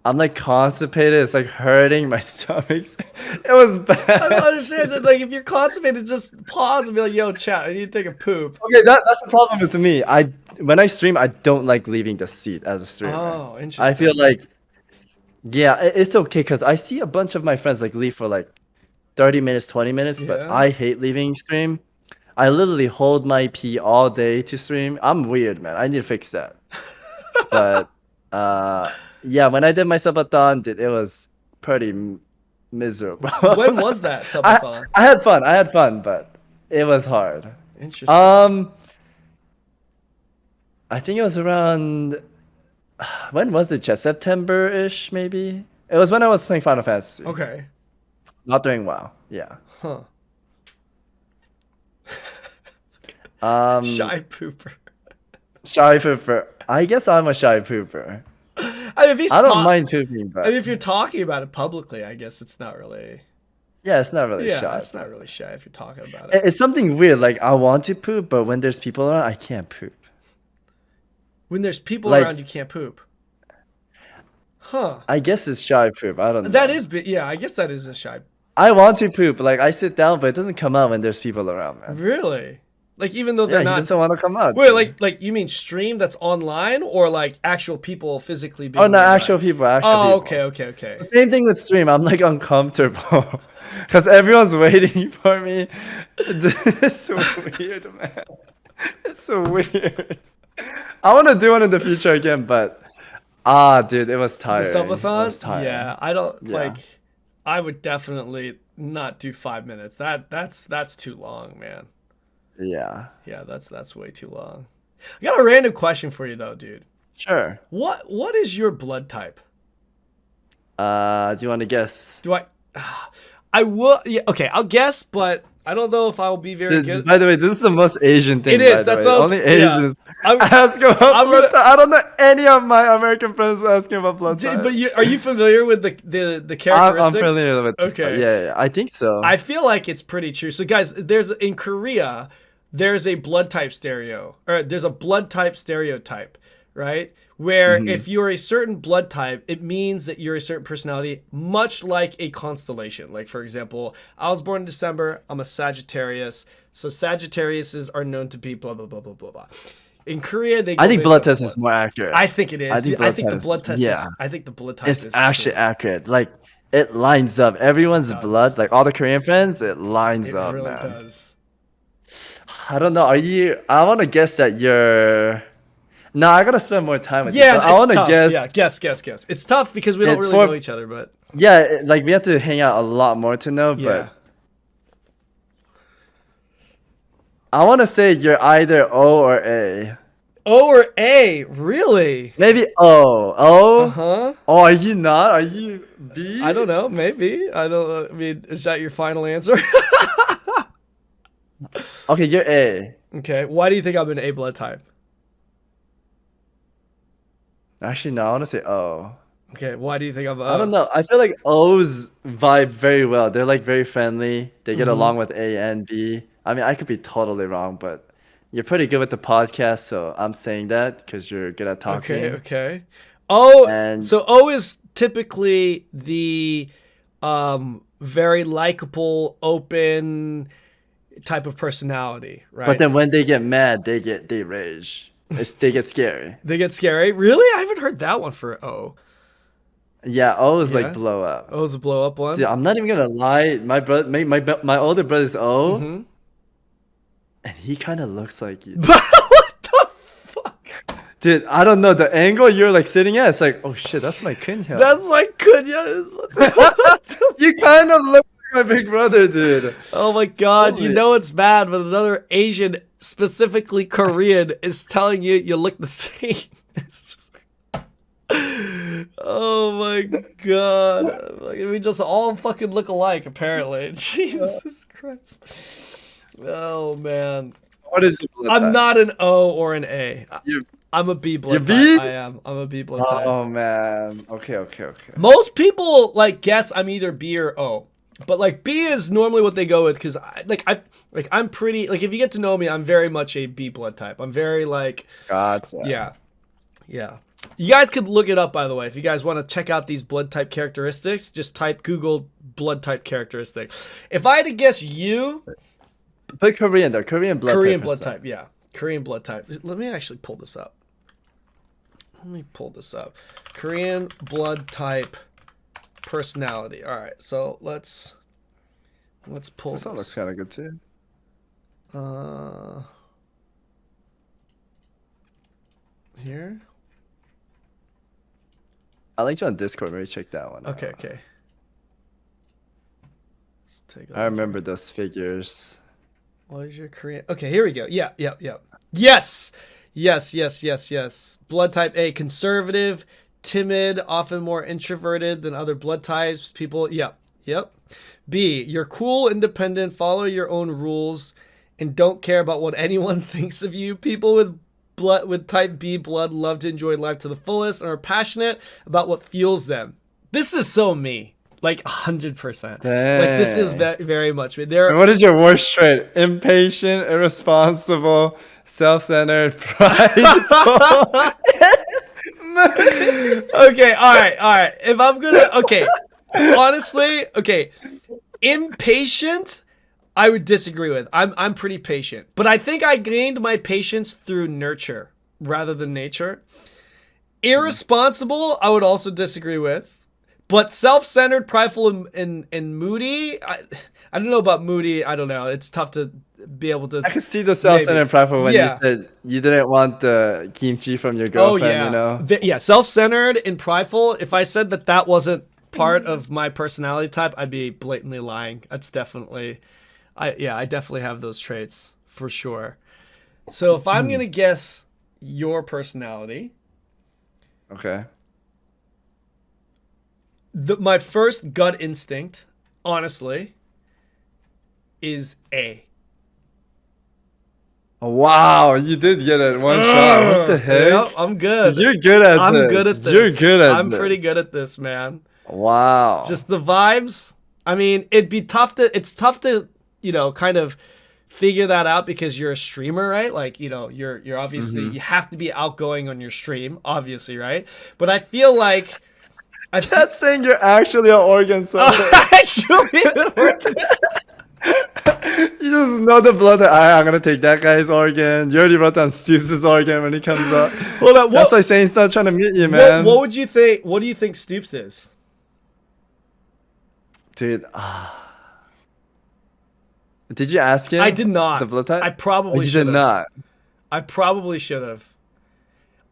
I'm like constipated. It's like hurting my stomach. It was bad. I don't understand. Like, if you're constipated, just pause and be like, "Yo, chat, I need to take a poop." Okay, that's the problem with me. When I stream, I don't like leaving the seat as a streamer. Oh, interesting. I feel like, yeah, it's okay because I see a bunch of my friends like leave for like 30 minutes, 20 minutes, but I hate leaving stream. I literally hold my pee all day to stream. I'm weird, man. I need to fix that. But yeah, when I did my subathon, it was pretty miserable. When was that subathon? I had fun, but it was hard. Interesting. I think it was around, when was it, Chet? September-ish, maybe? It was when I was playing Final Fantasy. Okay. Not doing well, yeah. Huh. Shy pooper. Shy pooper. I guess I'm a shy pooper. I mean, I don't mind pooping, but I mean, if you're talking about it publicly, I guess it's not really. Yeah, it's not really shy. Yeah, it's not really shy if you're talking about it. It's something weird. Like, I want to poop, but when there's people around, I can't poop. When there's people around, you can't poop. Huh. I guess it's shy poop. I don't know. That is, yeah, I guess that is a shy. I want to poop. Like, I sit down, but it doesn't come out when there's people around, man. Really? Like, even though they're not. He doesn't want to come out. Wait, like you mean stream that's online, or like actual people physically being? Oh no, actual people. People. Okay. The same thing with stream. I'm like uncomfortable because everyone's waiting for me. It's so weird, man. It's so weird. I want to do one in the future again, but dude, it was tiring. The subathon? Yeah, I don't like. I would definitely not do 5 minutes. That's too long, man. Yeah. Yeah, that's way too long. I got a random question for you though, dude. Sure. What is your blood type? Do you want to guess? I will. Yeah. Okay, I'll guess, but I don't know if I will be very good. By the way, this is the most Asian thing. It is. That's what only Asians ask about blood type. I don't know any of my American friends asking about blood type. But are you familiar with the characteristics? I'm familiar with this. Okay. Yeah, I think so. I feel like it's pretty true. So guys, in Korea, there's a blood type there's a blood type stereotype, right? Where if you're a certain blood type, it means that you're a certain personality, much like a constellation. Like, for example, I was born in December. I'm a Sagittarius. So Sagittariuses are known to be blah, blah, blah, blah, blah, blah. In Korea, I think blood test is more accurate. I think it is. I think the blood test is actually accurate. Like, it lines up. Everyone's blood, like all the Korean friends, it lines up, It really man. does. I don't know. Are you? I want to guess that you're. No, I gotta spend more time with you. Yeah, But I it's want to tough. guess. Yeah, guess. It's tough because we don't It's really for- know each other, but Yeah, like we have to hang out a lot more to know. yeah. But I want to say you're either O or A. O or A? Really? Maybe O. O. Uh-huh. Oh, are you not? Are you B? I don't know. Maybe. I don't know. I mean, is that your final answer? Okay, you're A. Okay. Why do you think I'm an A blood type? Actually, no. I want to say O. Okay. Why do you think I'm I don't know. I feel like O's vibe very well. They're like very friendly. They get along with A and B. I mean, I could be totally wrong, but you're pretty good with the podcast, so I'm saying that because you're good at talking. Okay. O. And- So O is typically the very likable, open type of personality, right? But then when they get mad, they rage. They get scary. They get scary. Really? I haven't heard that one for O. Yeah, O is Yeah? like blow up. O is a blow up one. Dude, I'm not even gonna lie. My brother, my older brother's O, Mhm. and he kind of looks like you. What the fuck? Dude, I don't know the angle you're like sitting at. It's like, oh shit, that's my Kunya. That's like Kunya. You kind of look like my big brother, dude. Oh my god, you Holy- know it's bad when another Asian, specifically Korean, is telling you you look the same. Oh my god. Like, we just all fucking look alike, apparently. Jesus Christ. Oh man. What is your blood I'm type? not an O or an A. You- I'm a B blood You're type. B? I am. I'm a B blood type. Oh man. Okay. Most people like guess I'm either B or O, but like B is normally what they go with because I'm pretty like if you get to know me, I'm very much a B blood type. I'm very like Gotcha. yeah. You guys could look it up by the way if you guys want to check out these blood type characteristics. Just Google blood type characteristics. If I had to guess you, Put Korean though. Korean blood Korean type. blood type, yeah, Korean blood type. Let me actually pull this up. Korean blood type personality. All right, so let's pull This one looks kind of good too. Here. I linked you on Discord. Maybe check that one. Okay. out. Let's take a I remember those figures. What is your Korean? Okay, here we go. Yeah. Yes. Blood type A, conservative, timid, often more introverted than other blood types. People, yep. B, you're cool, independent, follow your own rules, and don't care about what anyone thinks of you. People with type B blood love to enjoy life to the fullest and are passionate about what fuels them. This is so me. Like 100%. Like this is very much me. And what is your worst trait? Impatient, irresponsible, self-centered, prideful. Okay, all right. If I'm gonna, honestly, impatient, I would disagree with. I'm pretty patient, but I think I gained my patience through nurture rather than nature. Irresponsible, I would also disagree with. But self-centered, prideful, and moody, I don't know about moody. I don't know. It's tough to be able to. I could see the self-centered prideful when Yeah. you said you didn't want the kimchi from your girlfriend, you know? Yeah, self-centered and prideful. If I said that wasn't part of my personality type, I'd be blatantly lying. That's definitely, I definitely have those traits for sure. So if I'm gonna guess your personality, Okay. my first gut instinct, honestly, is A. Wow, you did get it in one shot. What the heck? Yep, I'm good. You're good at this. I'm good at this. You're good at I'm this. pretty good at this, man. Wow. Just the vibes. I mean, it's tough to, kind of figure that out because you're a streamer, right? Like, you're obviously, you have to be outgoing on your stream, obviously, right? But I feel like That's saying you're actually an organ soldier. actually You just know the blood that I'm gonna take that guy's organ. You already wrote down Stoopz's organ when he comes up. Hold on, That's why Saint's not trying to meet you, man. what would you think? What do you think Stoopzz is? Dude, Did you ask him? I did not. The blood type? I probably you should did not. I probably should have.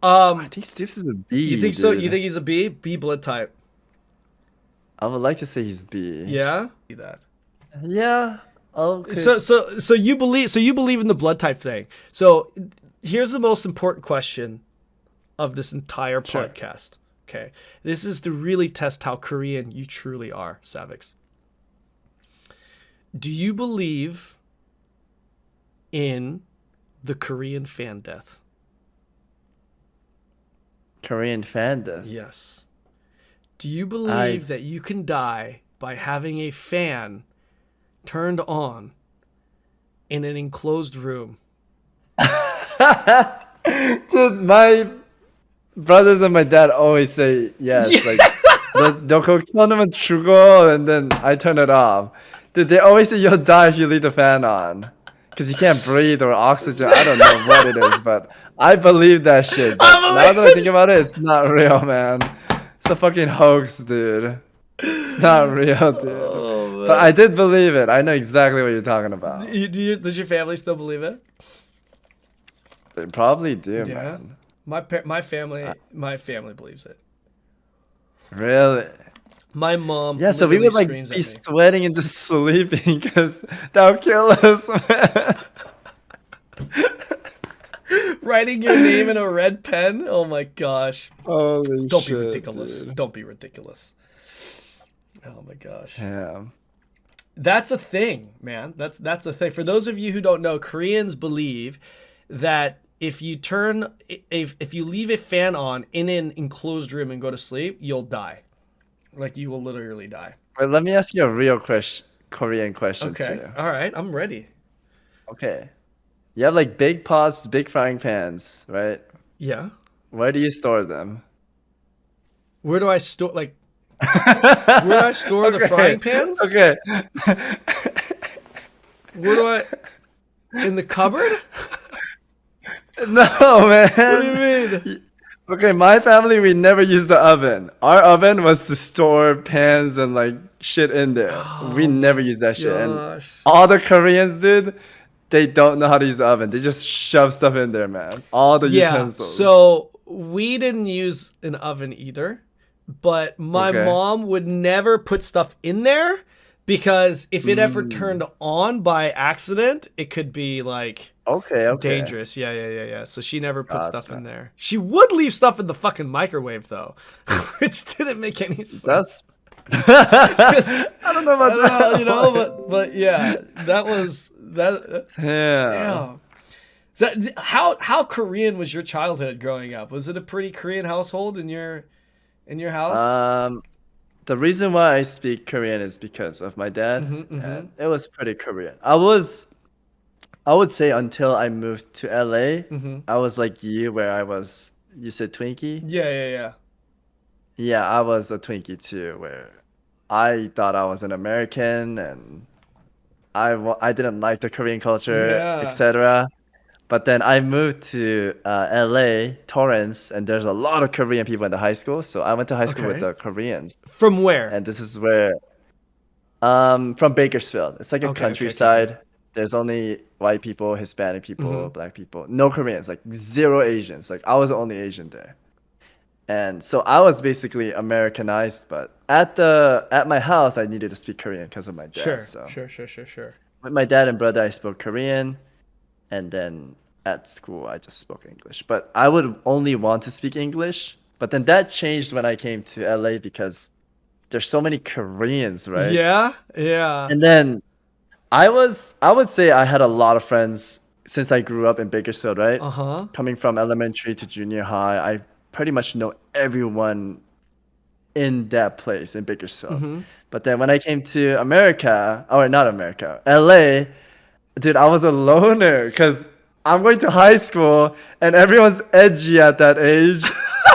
I think Stoopzz is a B. You think so? Dude. You think he's a B? B blood type. I would like to say he's B. Yeah. See that. Yeah. Okay. So you believe in the blood type thing. So here's the most important question of this entire podcast. Okay. This is to really test how Korean you truly are, Savix. Do you believe in the Korean fan death? Korean fan death? Yes. Do you believe that you can die by having a fan turned on in an enclosed room? Dude, my brothers and my dad always say yes. Yeah. Like, they'll go 켜놓으면 죽어, and then I turn it off. Dude, they always say you'll die if you leave the fan on. Because you can't breathe or oxygen. I don't know what it is, but I believe that shit. But now that I think about it, it's not real, man. It's a fucking hoax, dude. It's not real, dude. Oh, but I did believe it. I know exactly what you're talking about. Does your family still believe it? They probably do, man. My family believes it. Really? My mom. Yeah, so we would like be sweating and just sleeping because that would kill us, man. Writing your name in a red pen? Oh my gosh. Holy Don't shit, be ridiculous. Dude. Don't be ridiculous. Oh my gosh. Yeah. That's a thing, man. That's a thing. For those of you who don't know, Koreans believe that if you leave a fan on in an enclosed room and go to sleep, you'll die. Like, you will literally die. Wait, let me ask you a real Korean question Okay. too. All right. I'm ready. Okay. You have like big pots, big frying pans, right? Yeah. Where do you store them? Where do I store where do I store the frying pans? Okay. Where do I in the cupboard? No, man. What do you mean? Okay, my family, we never used the oven. Our oven was to store pans and like shit in there. We never used that shit. And all the Koreans, dude, they don't know how to use the oven. They just shove stuff in there, man. All the utensils. So we didn't use an oven either, but my mom would never put stuff in there because if it ever turned on by accident, it could be like dangerous. Yeah. So she never put stuff in there. She would leave stuff in the fucking microwave though, which didn't make any sense. I don't know about that. You know, but yeah, that was that. Yeah. How Korean was your childhood growing up? Was it a pretty Korean household in your house? The reason why I speak Korean is because of my dad. And it was pretty Korean. I would say until I moved to LA, I was like you, where you said Twinkie? Yeah. Yeah, I was a Twinkie too, where I thought I was an American and I didn't like the Korean culture, etc. But then I moved to LA, Torrance, and there's a lot of Korean people in the high school. So I went to high school with the Koreans. From where? And this is where, from Bakersfield. It's like a countryside. There's only white people, Hispanic people, black people. No Koreans, like zero Asians. Like I was the only Asian there. And so I was basically Americanized, but at my house, I needed to speak Korean because of my dad. Sure. With my dad and brother, I spoke Korean. And then at school, I just spoke English. But I would only want to speak English. But then that changed when I came to LA because there's so many Koreans, right? Yeah. And then I would say I had a lot of friends since I grew up in Bakersfield, right? Coming from elementary to junior high, I pretty much know everyone in that place in Bakersfield. But then when I came to LA, dude, I was a loner because I'm going to high school and everyone's edgy at that age.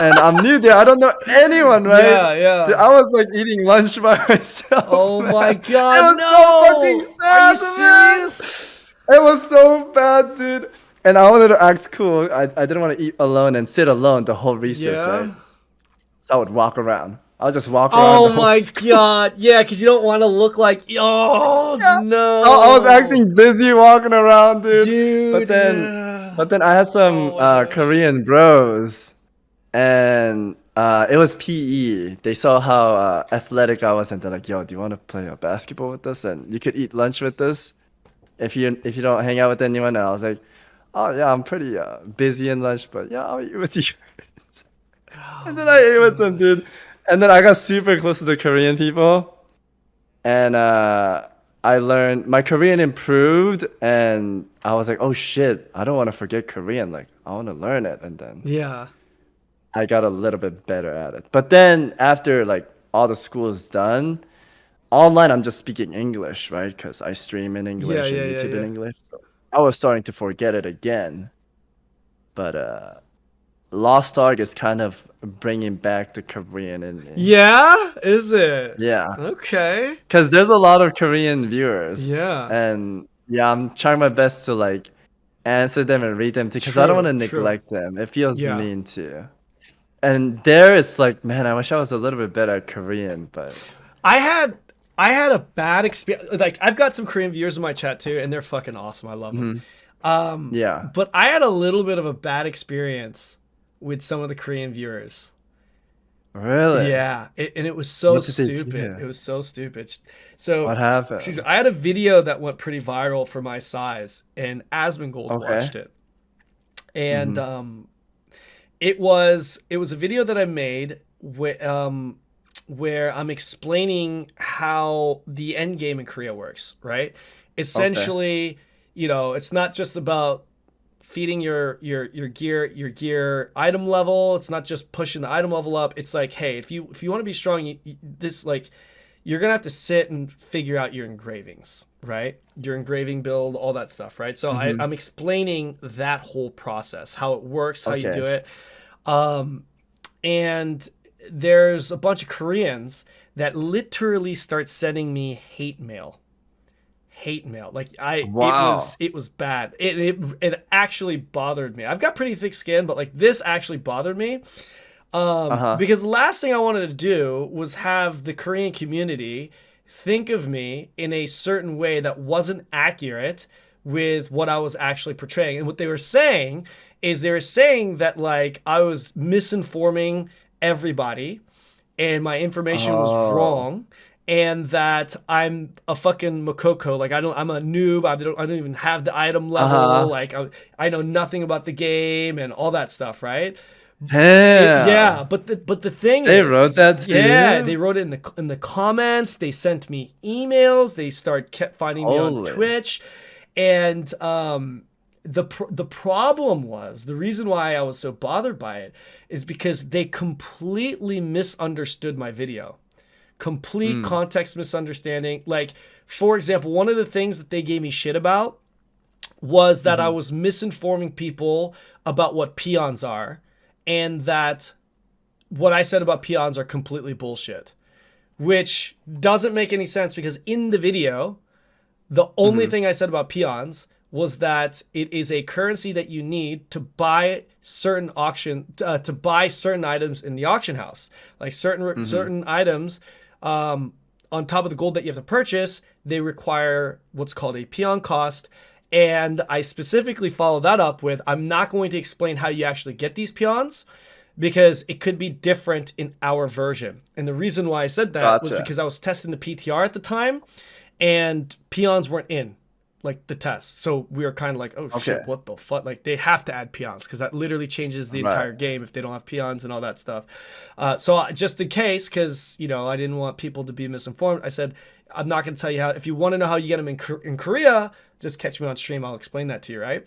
And I'm new there. I don't know anyone, right? Yeah. Dude, I was like eating lunch by myself. Oh man. my god, it was no! So fucking sad, Are you serious? Man. It was so bad, dude. And I wanted to act cool. I didn't want to eat alone and sit alone the whole recess, right? So I would walk around I'll just walk around. Oh the whole my school. god. Yeah, because you don't want to look like, oh no. I was acting busy walking around, dude. Dude, But then, yeah. but then I had some Oh my gosh. Korean bros, and it was PE. They saw how athletic I was, and they're like, "Yo, do you want to play basketball with us? And you could eat lunch with us if you don't hang out with anyone." And I was like, "Oh yeah, I'm pretty busy in lunch, but yeah, I'll eat with you." And then I ate with them, dude. And then I got super close to the Korean people, and I learned my Korean improved, and I was like, "Oh shit, I don't want to forget Korean. Like, I want to learn it." And then Yeah. I got a little bit better at it. But then after like all the school is done, online I'm just speaking English, right? Because I stream in English and YouTube in English. So I was starting to forget it again. But Lost Ark is kind of bringing back the Korean in me. Yeah? Is it? Yeah, Okay. because there's a lot of Korean viewers. Yeah. And yeah, I'm trying my best to like answer them and read them too, because I don't want to True. neglect them. It feels Yeah. mean too. And there it's like, man, I wish I was a little bit better at Korean, but I had a bad experience. Like, I've got some Korean viewers in my chat too, and they're fucking awesome. I love them. yeah. But I had a little bit of a bad experience with some of the Korean viewers. Really? Yeah, and it was so What did they stupid. do? It was so stupid. So What happened? excuse me, I had a video that went pretty viral for my size, and Asmongold Okay. watched it. And it was a video that I made where I'm explaining how the end game in Korea works, right? Essentially, you know, it's not just about feeding your gear item level. It's not just pushing the item level up. It's like, hey, if you want to be strong, you're gonna have to sit and figure out your engravings, right? Your engraving build, all that stuff, right? So I'm explaining that whole process, how it works, how you Okay. do it. And there's a bunch of Koreans that literally start sending me hate mail. Like Wow. it was bad. It actually bothered me. I've got pretty thick skin, but like this actually bothered me. Because the last thing I wanted to do was have the Korean community think of me in a certain way that wasn't accurate with what I was actually portraying. And what they were saying is they were saying that like I was misinforming everybody and my information was wrong, and that I'm a fucking Makoko. Like I'm a noob. I don't even have the item level. Like I know nothing about the game and all that stuff, right? Damn. Yeah, but the thing They is, wrote that to yeah, you? they wrote it in the comments. They sent me emails. They kept finding me on Holy. Twitch, and the problem was, the reason why I was so bothered by it is because they completely misunderstood my video. Complete context misunderstanding. Like, for example, one of the things that they gave me shit about was that I was misinforming people about what peons are, and that what I said about peons are completely bullshit, which doesn't make any sense, because in the video, the only thing I said about peons was that it is a currency that you need to buy certain to buy certain items in the auction house, like certain items on top of the gold that you have to purchase. They require what's called a peon cost. And I specifically followed that up with, I'm not going to explain how you actually get these peons, because it could be different in our version. And the reason why I said that was Gotcha. because I was testing the PTR at the time, and peons weren't in like the test. So we were kind of like, oh shit, Okay. what the fuck? Like, they have to add peons, because that literally changes the Right. entire game if they don't have peons and all that stuff. So just in case, because, you know, I didn't want people to be misinformed, I said, I'm not going to tell you how. If you want to know how you get them in Korea, just catch me on stream. I'll explain that to you, right?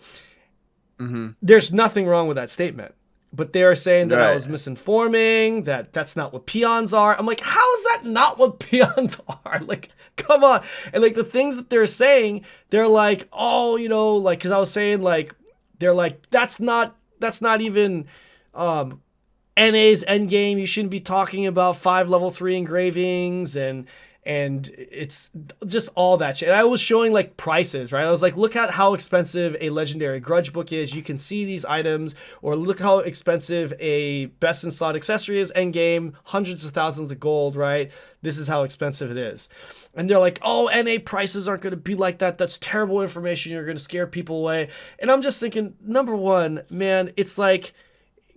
There's nothing wrong with that statement. But they're saying that I Right. was misinforming, that's not what peons are. I'm like, how is that not what peons are? Like, come on. And like the things that they're saying, they're like, oh, you know, like, because I was saying, like, they're like, that's not even NA's endgame. You shouldn't be talking about 5 level 3 engravings, and and it's just all that shit. And I was showing like prices, right? I was like, look at how expensive a legendary grudge book is. You can see these items, or look how expensive a best in slot accessory is end game, hundreds of thousands of gold, right? This is how expensive it is. And they're like, oh, NA prices aren't going to be like that. That's terrible information. You're going to scare people away. And I'm just thinking, number one, man, it's like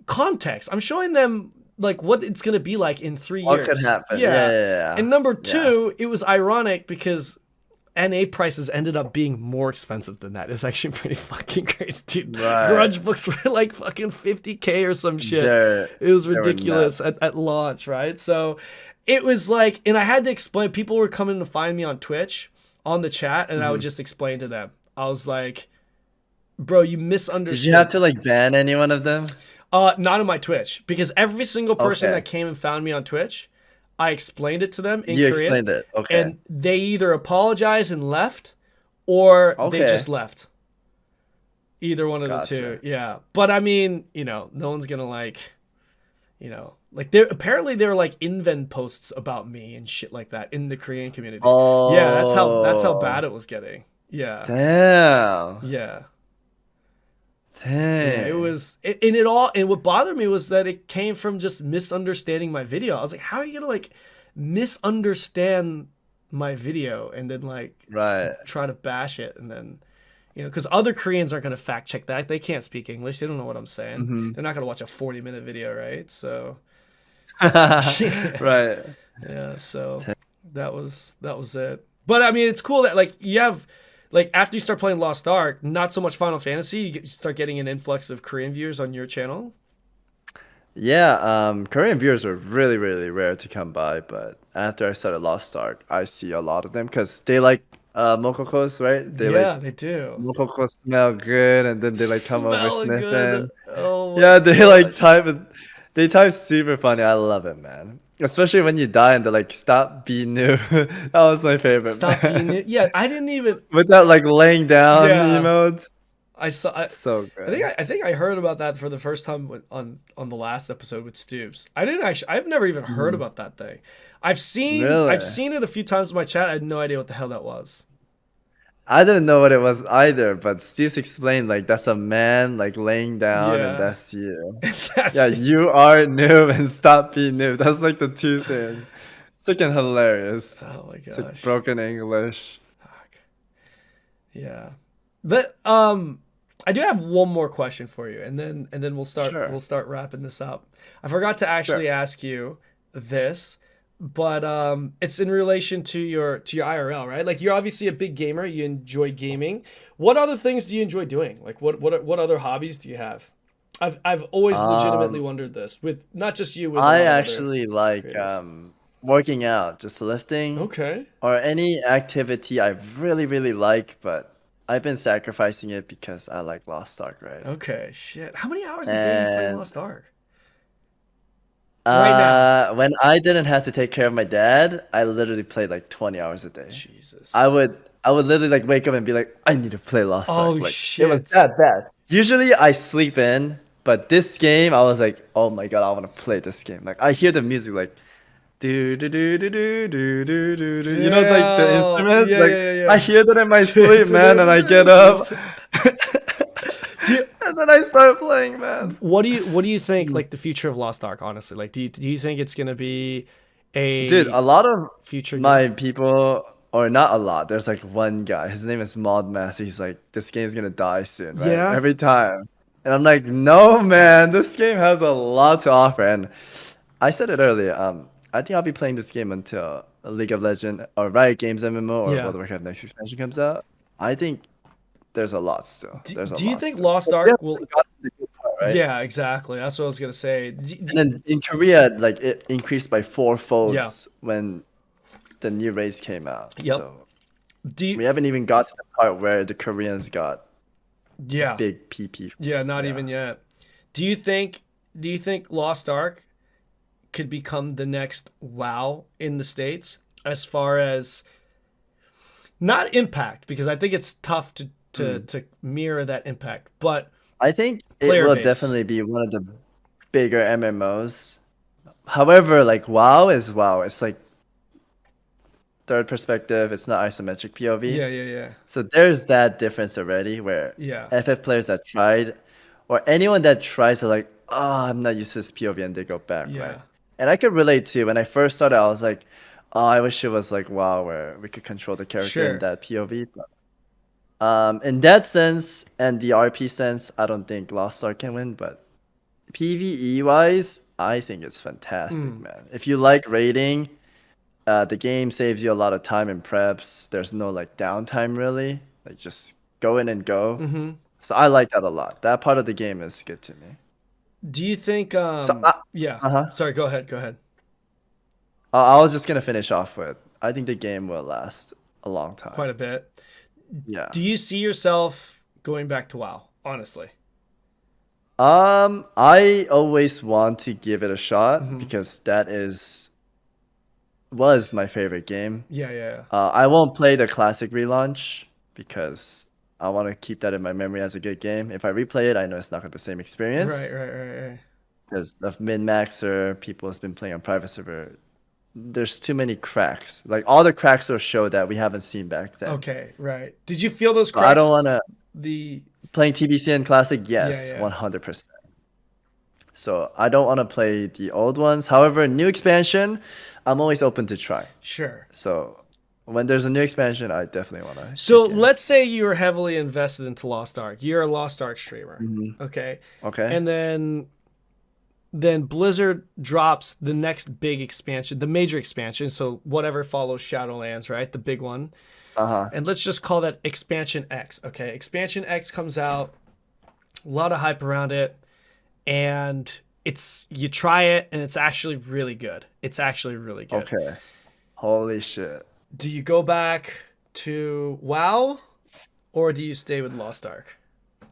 context. I'm showing them like what it's going to be like in 3 years. What could happen? Yeah. And number two, it was ironic because NA prices ended up being more expensive than that. It's actually pretty fucking crazy, dude. Right. Grudge books were like fucking 50K or some shit. It was ridiculous at launch, right? So it was like, and I had to explain. People were coming to find me on Twitch on the chat, and I would just explain to them. I was like, bro, you misunderstood. Did you have to like ban any one of them? Not on my Twitch, because every single person that came and found me on Twitch, I explained it to them in Korean. You explained it, okay. And they either apologized and left, or they just left. Either one of the two, yeah. But I mean, you know, no one's gonna like, you know, like apparently there were like invent posts about me and shit like that in the Korean community. Oh, yeah, that's how bad it was getting. Yeah. Damn. Yeah. Dang. Yeah, it was, and what bothered me was that it came from just misunderstanding my video. I was like, how are you gonna like misunderstand my video and then like try to bash it, and then, you know, because other Koreans aren't gonna fact check that. They can't speak English. They don't know what I'm saying. They're not gonna watch a 40-minute video, right? So right. Yeah, so that was it. But I mean, it's cool that like you have, like, after you start playing Lost Ark, not so much Final Fantasy, you start getting an influx of Korean viewers on your channel. Yeah, Korean viewers are really, really rare to come by, but after I started Lost Ark, I see a lot of them because they like mokokos, right? They do. Mokokos smell good, and then they like come over sniffing. Oh yeah, they like type it. They type super funny. I love it, man. Especially when you die and they're like, "Stop being new." That was my favorite. Stop being new. Yeah, I didn't even. Without like laying down emotes. I saw. So good. I think I heard about that for the first time on the last episode with Stoopzz. I didn't actually. I've never even heard about that thing. I've seen it a few times in my chat. I had no idea what the hell that was. I didn't know what it was either, but Steve explained like that's a man like laying down and that's you. You are noob and stop being noob. That's like the two things. It's freaking hilarious. Oh my gosh. It's like broken English. Fuck. Yeah. But I do have one more question for you, and then we'll start wrapping this up. I forgot to actually ask you this. But it's in relation to your IRL, right? Like, you're obviously a big gamer. You enjoy gaming. What other things do you enjoy doing? Like, what other hobbies do you have? I've always legitimately wondered this, with not just you. With I actually like working out, just lifting. Okay. Or any activity I really, really like, but I've been sacrificing it because I like Lost Ark, right? Okay, shit. How many hours a day are you playing Lost Ark? Right now. When I didn't have to take care of my dad, I literally played like 20 hours a day. Jesus. I would literally like wake up and be like, I need to play Lost Ark. Oh, like, shit. It was that bad. Usually I sleep in, but this game I was like, oh my god, I want to play this game. Like, I hear the music like do do do do do do do do do. You know, like the instruments. I hear that in my sleep, man, and I get up. And then I start playing, man. What do you think, like, the future of Lost Ark, honestly? Like, do you think it's gonna be a lot of future my people, or not a lot, there's like one guy, his name is Modmaster, he's like, this game's gonna die soon, right? Yeah. Every time. And I'm like, no, man, this game has a lot to offer. And I said it earlier, I think I'll be playing this game until League of Legends or Riot Games MMO or World of Warcraft next expansion comes out. I think there's a lot still. Do you think Lost Ark will? Right? Yeah, exactly. That's what I was gonna say. And then in Korea, like, it increased by 4-fold when the new race came out. Yep. So we haven't even got to the part where the Koreans got big PP. Yeah, not even yet. Do you think Lost Ark could become the next WoW in the States, as far as not impact, because I think it's tough to mirror that impact, but I think it will definitely be one of the bigger MMOs. However, like WoW is WoW. It's like third perspective. It's not isometric POV. Yeah. So there's that difference already where Yeah. FF players that tried, or anyone that tries to like, oh, I'm not used to this POV, and they go back, Yeah. right? And I could relate to when I first started, I was like, oh, I wish it was like WoW where we could control the character Sure. in that POV. But, in that sense and the RP sense, I don't think Lost Ark can win, but PvE wise, I think it's fantastic, man. If you like raiding, the game saves you a lot of time in preps. There's no like downtime really. Like just go in and go. So I like that a lot. That part of the game is good to me. Do you think Uh-huh. Sorry, go ahead. I was just gonna finish off with I think the game will last a long time. Quite a bit. Yeah. Do you see yourself going back to WoW, honestly? I always want to give it a shot because that was my favorite game. Yeah. I won't play the classic relaunch because I want to keep that in my memory as a good game. If I replay it, I know it's not gonna be the same experience. Right. Because of min-maxer, people has been playing on private server. There's too many cracks. Like all the cracks will show that we haven't seen back then. Okay, right. Did you feel those cracks? I don't want to. The Playing TBC and Classic, yes, Yeah. 100%. So I don't want to play the old ones. However, new expansion, I'm always open to try. Sure. So when there's a new expansion, I definitely want to. So let's say you were heavily invested into Lost Ark. You're a Lost Ark streamer. Okay. Okay. And then Blizzard drops the next big expansion, the major expansion. So whatever follows Shadowlands, right? The big one. And let's just call that Expansion X. Okay. Expansion X comes out, a lot of hype around it. And you try it and it's actually really good. Okay. Holy shit. Do you go back to WoW or do you stay with Lost Ark?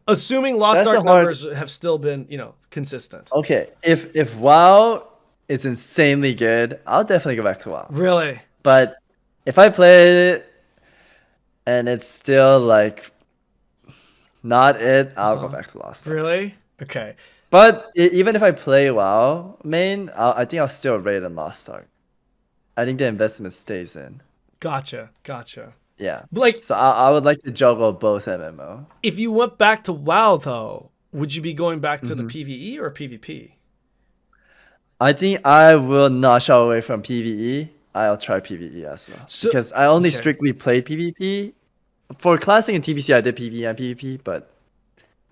Assuming Lost Ark numbers have still been, consistent. Okay. If WoW is insanely good, I'll definitely go back to WoW. Really? But if I play it and it's still like not it, I'll go back to Lost Ark. Really? Okay. But even if I play WoW main, I think I'll still raid on Lost Ark. I think the investment stays in. Gotcha. Yeah. Like, so I would like to juggle both MMO. If you went back to WoW though, would you be going back to the PvE or PvP? I think I will not shy away from PvE. I'll try PvE as well. Because I only strictly played PvP. For Classic and TBC, I did PvE and PvP, but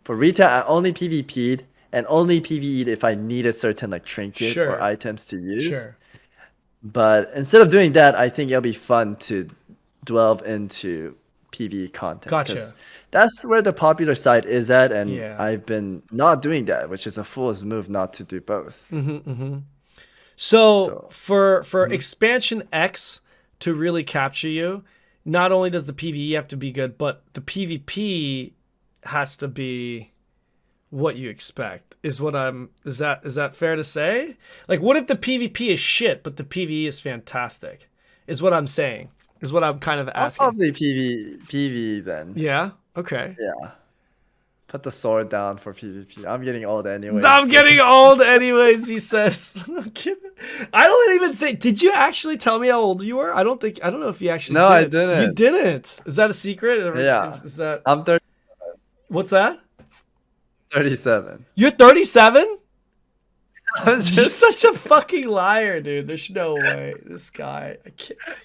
for retail, I only PvP'd and only PvE'd if I needed certain like trinket or items to use. Sure. But instead of doing that, I think it'll be fun to delve into PvE content. Gotcha. That's where the popular side is at, and Yeah. I've been not doing that, which is a fool's move not to do both. So for Expansion X to really capture you, not only does the PvE have to be good, but the PvP has to be what you expect. Is that fair to say? Like, what if the PvP is shit, but the PvE is fantastic? Is what I'm saying. Is what I'm kind of asking. I'll probably PvE then. Yeah. Okay. Yeah. Put the sword down for PvP. I'm getting old anyway. I'm getting old anyways, he says. I don't even think. Did you actually tell me how old you were? I don't know if you actually did. No, I didn't. You didn't. Is that a secret? Yeah. Is that? I'm 30. What's that? 37. You're 37? I'm You're just such a fucking liar, dude. There's no way. This guy. I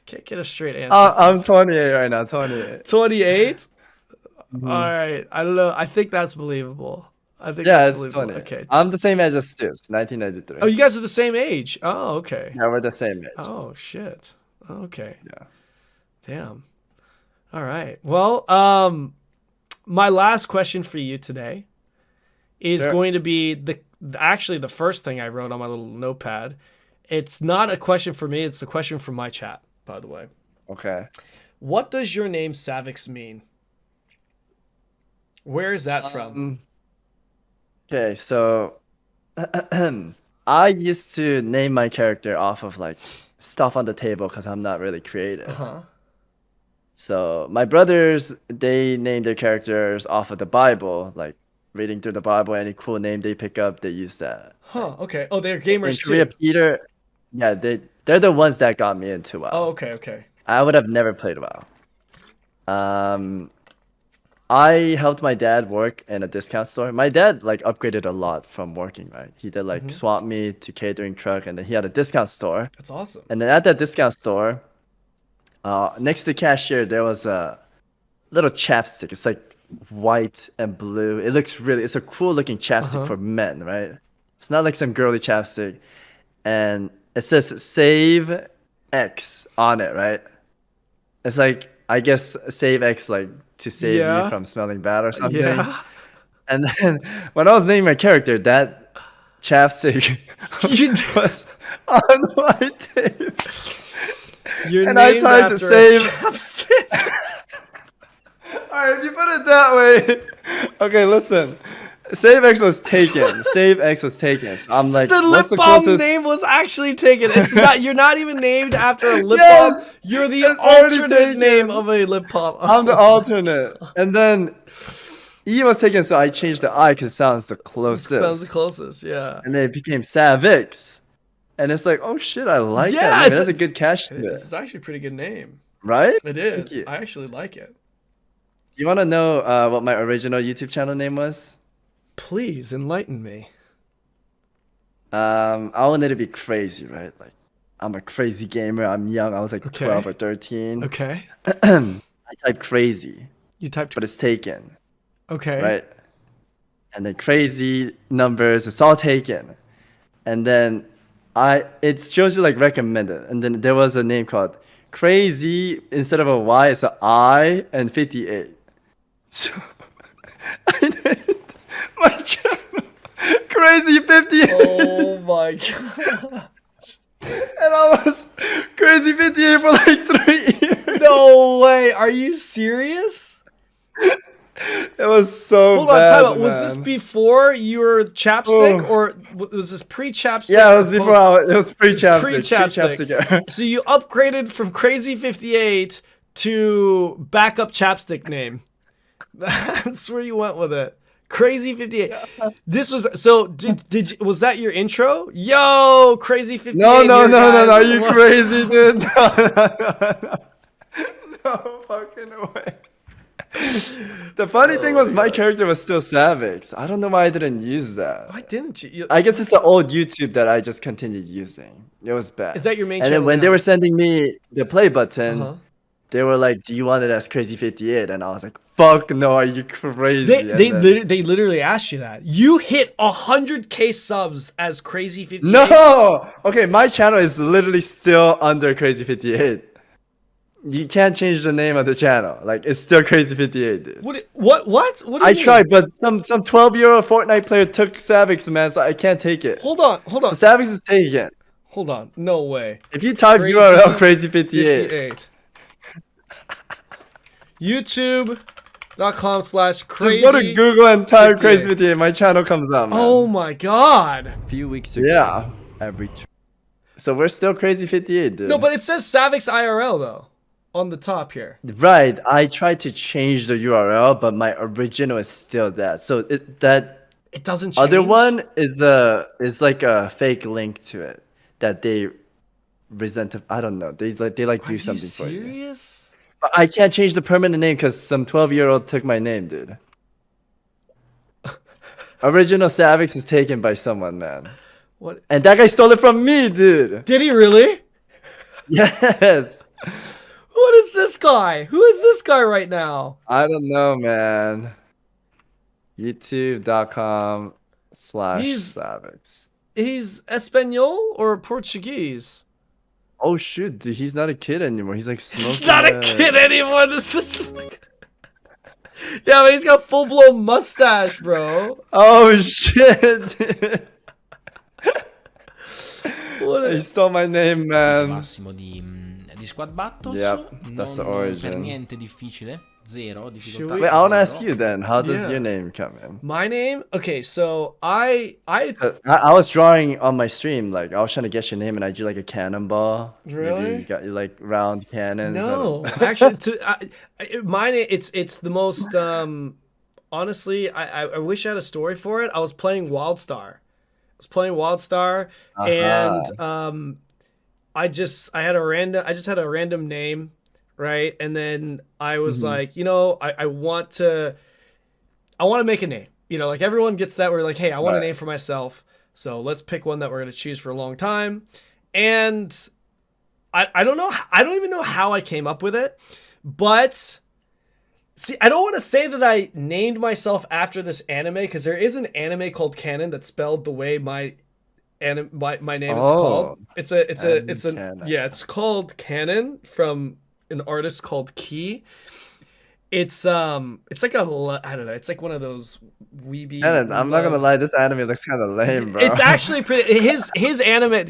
can't get a straight answer. I'm 28 right now. 28. 28? All right. I don't know. I think that's believable. Yeah, that's it's believable. 20. Okay. I'm the same age as Stoopzz, 1993. Oh, you guys are the same age. Oh, okay. Yeah, we're the same age. Oh, shit. Okay. Yeah. Damn. All right. Well, my last question for you today is going to be actually the first thing I wrote on my little notepad. It's not a question for me. It's a question from my chat, by the way. Okay. What does your name Savix mean? Where is that from? Okay, so I used to name my character off of like stuff on the table because I'm not really creative. So my brothers, they name their characters off of the Bible, like reading through the Bible, any cool name they pick up, they use that. Okay. Oh, they're gamers In Korea, too. Peter, yeah, they're the ones that got me into WoW. Oh, okay. I would have never played WoW. I helped my dad work in a discount store. My dad like upgraded a lot from working, right? He did like swap meet to catering truck, and then he had a discount store. That's awesome. And then at that discount store, next to cashier, there was a little chapstick. It's like white and blue. It's a cool looking chapstick for men, right? It's not like some girly chapstick. And it says Save X on it, right? It's like, I guess Save X, like to save you from smelling bad or something. Yeah. And then when I was naming my character, that chapstick was on my tape. You're And I named tried to after save. a chapstick. Alright, if you put it that way. Okay, listen. Save X was taken. Save X was taken. So I'm like, The what's lip the balm closest? name was actually taken. It's not. You're not even named after a lip Yes! balm. You're the It's already alternate taken. name of a lip balm. I'm the alternate. And then E was taken, so I changed the I because it sounds the closest. Sounds the closest. Yeah. And then it became Savix. And it's like, oh shit, I like Yeah, that. it's- That's a good cash to It's it. actually a pretty good name. Right? It is. you. I actually like it. You want to know what my original YouTube channel name was? Please enlighten me. I wanted to be crazy, right? Like, I'm a crazy gamer. I'm young. I was like 12 or 13. Okay. I typed crazy, You typed. but it's taken, Okay. right? And then crazy numbers, it's all taken. And then it shows you like recommended. And then there was a name called Crazy. Instead of a Y, it's an I and 58. So I named my channel Crazy 58. Oh my god. And I was Crazy 58 for like 3 years. No way. Are you serious? It was so Hold on, bad, time out. Was this man. before you were chapstick, Oh. or was this pre-chapstick? Yeah, it or was before. It was pre-chapstick. pre-chapstick. Pre-chapstick. So you upgraded from Crazy 58 to backup chapstick name. That's where you went with it. Crazy 58. This was so. Was that your intro? Yo, Crazy 58. No, here, guys. Are you What's- crazy, dude? No fucking way. The funny thing was my character was still Savix. I don't know why I didn't use that. Why didn't you? I guess it's the old YouTube that I just continued using. It was bad. Is that your main And channel then when they now? were sending me the play button, Uh-huh. they were like, "Do you want it as Crazy 58?" And I was like, "Fuck no, are you crazy?" They And they, then- they literally asked you that. You hit 100K subs as Crazy 58. No! Okay, my channel is literally still under Crazy 58. You can't change the name of the channel. Like, it's still Crazy 58, dude. What do you I mean? tried, but some 12-year-old Fortnite player took Savix, man, so I can't take it. Hold on. So Savix is taken. Hold on. No way. If you type Crazy URL Crazy 58, YouTube.com/crazy. just go to Google and type 58. Crazy 58. My channel comes up, man. Oh my god. A few weeks ago, Yeah. every So we're still Crazy 58, dude. No, but it says Savix IRL though on the top here. Right, I tried to change the URL, but my original is still that. So that It doesn't change. other one is like a fake link to it that they resent. I don't know. They like do something for you. Serious? But I can't change the permanent name because some 12-year-old took my name, dude. Original Savix is taken by someone, man. What? And that guy stole it from me, dude. Did he really? Yes. What is this guy? Who is this guy right now? I don't know, man. YouTube.com/Savix. He's Espanol or Portuguese? Oh shoot, dude, he's not a kid anymore. He's like smoking. He's not a kid anymore. This is. Yeah, but he's got full blown mustache, bro. Oh shit. Dude. What He is... stole my name, man. massimo di Squad Battles. Yep, that's the non origin. per niente difficile. Zero difficoltà. Should Wait, I want to zero. ask you then. How does Yeah. your name come in? My name? Okay, so I I was drawing on my stream, like I was trying to guess your name, and I drew like a cannonball. Really? Maybe you got your like round cannons. I don't no, know. actually, mine. It's the most. Honestly, I wish I had a story for it. I was playing WildStar. And I just had a random name, right? And then I was like, I want to make a name. Like everyone gets that. We're like, hey, I want a name for myself. So let's pick one that we're going to choose for a long time. And I don't know. I don't even know how I came up with it. But see, I don't want to say that I named myself after this anime, because there is an anime called Kanon that's spelled the way my name is called. It's called Kanon, from an artist called Key. It's like I don't know, it's like one of those weeby. I'm not gonna lie, this anime looks kind of lame, bro. It's actually pretty. His anime,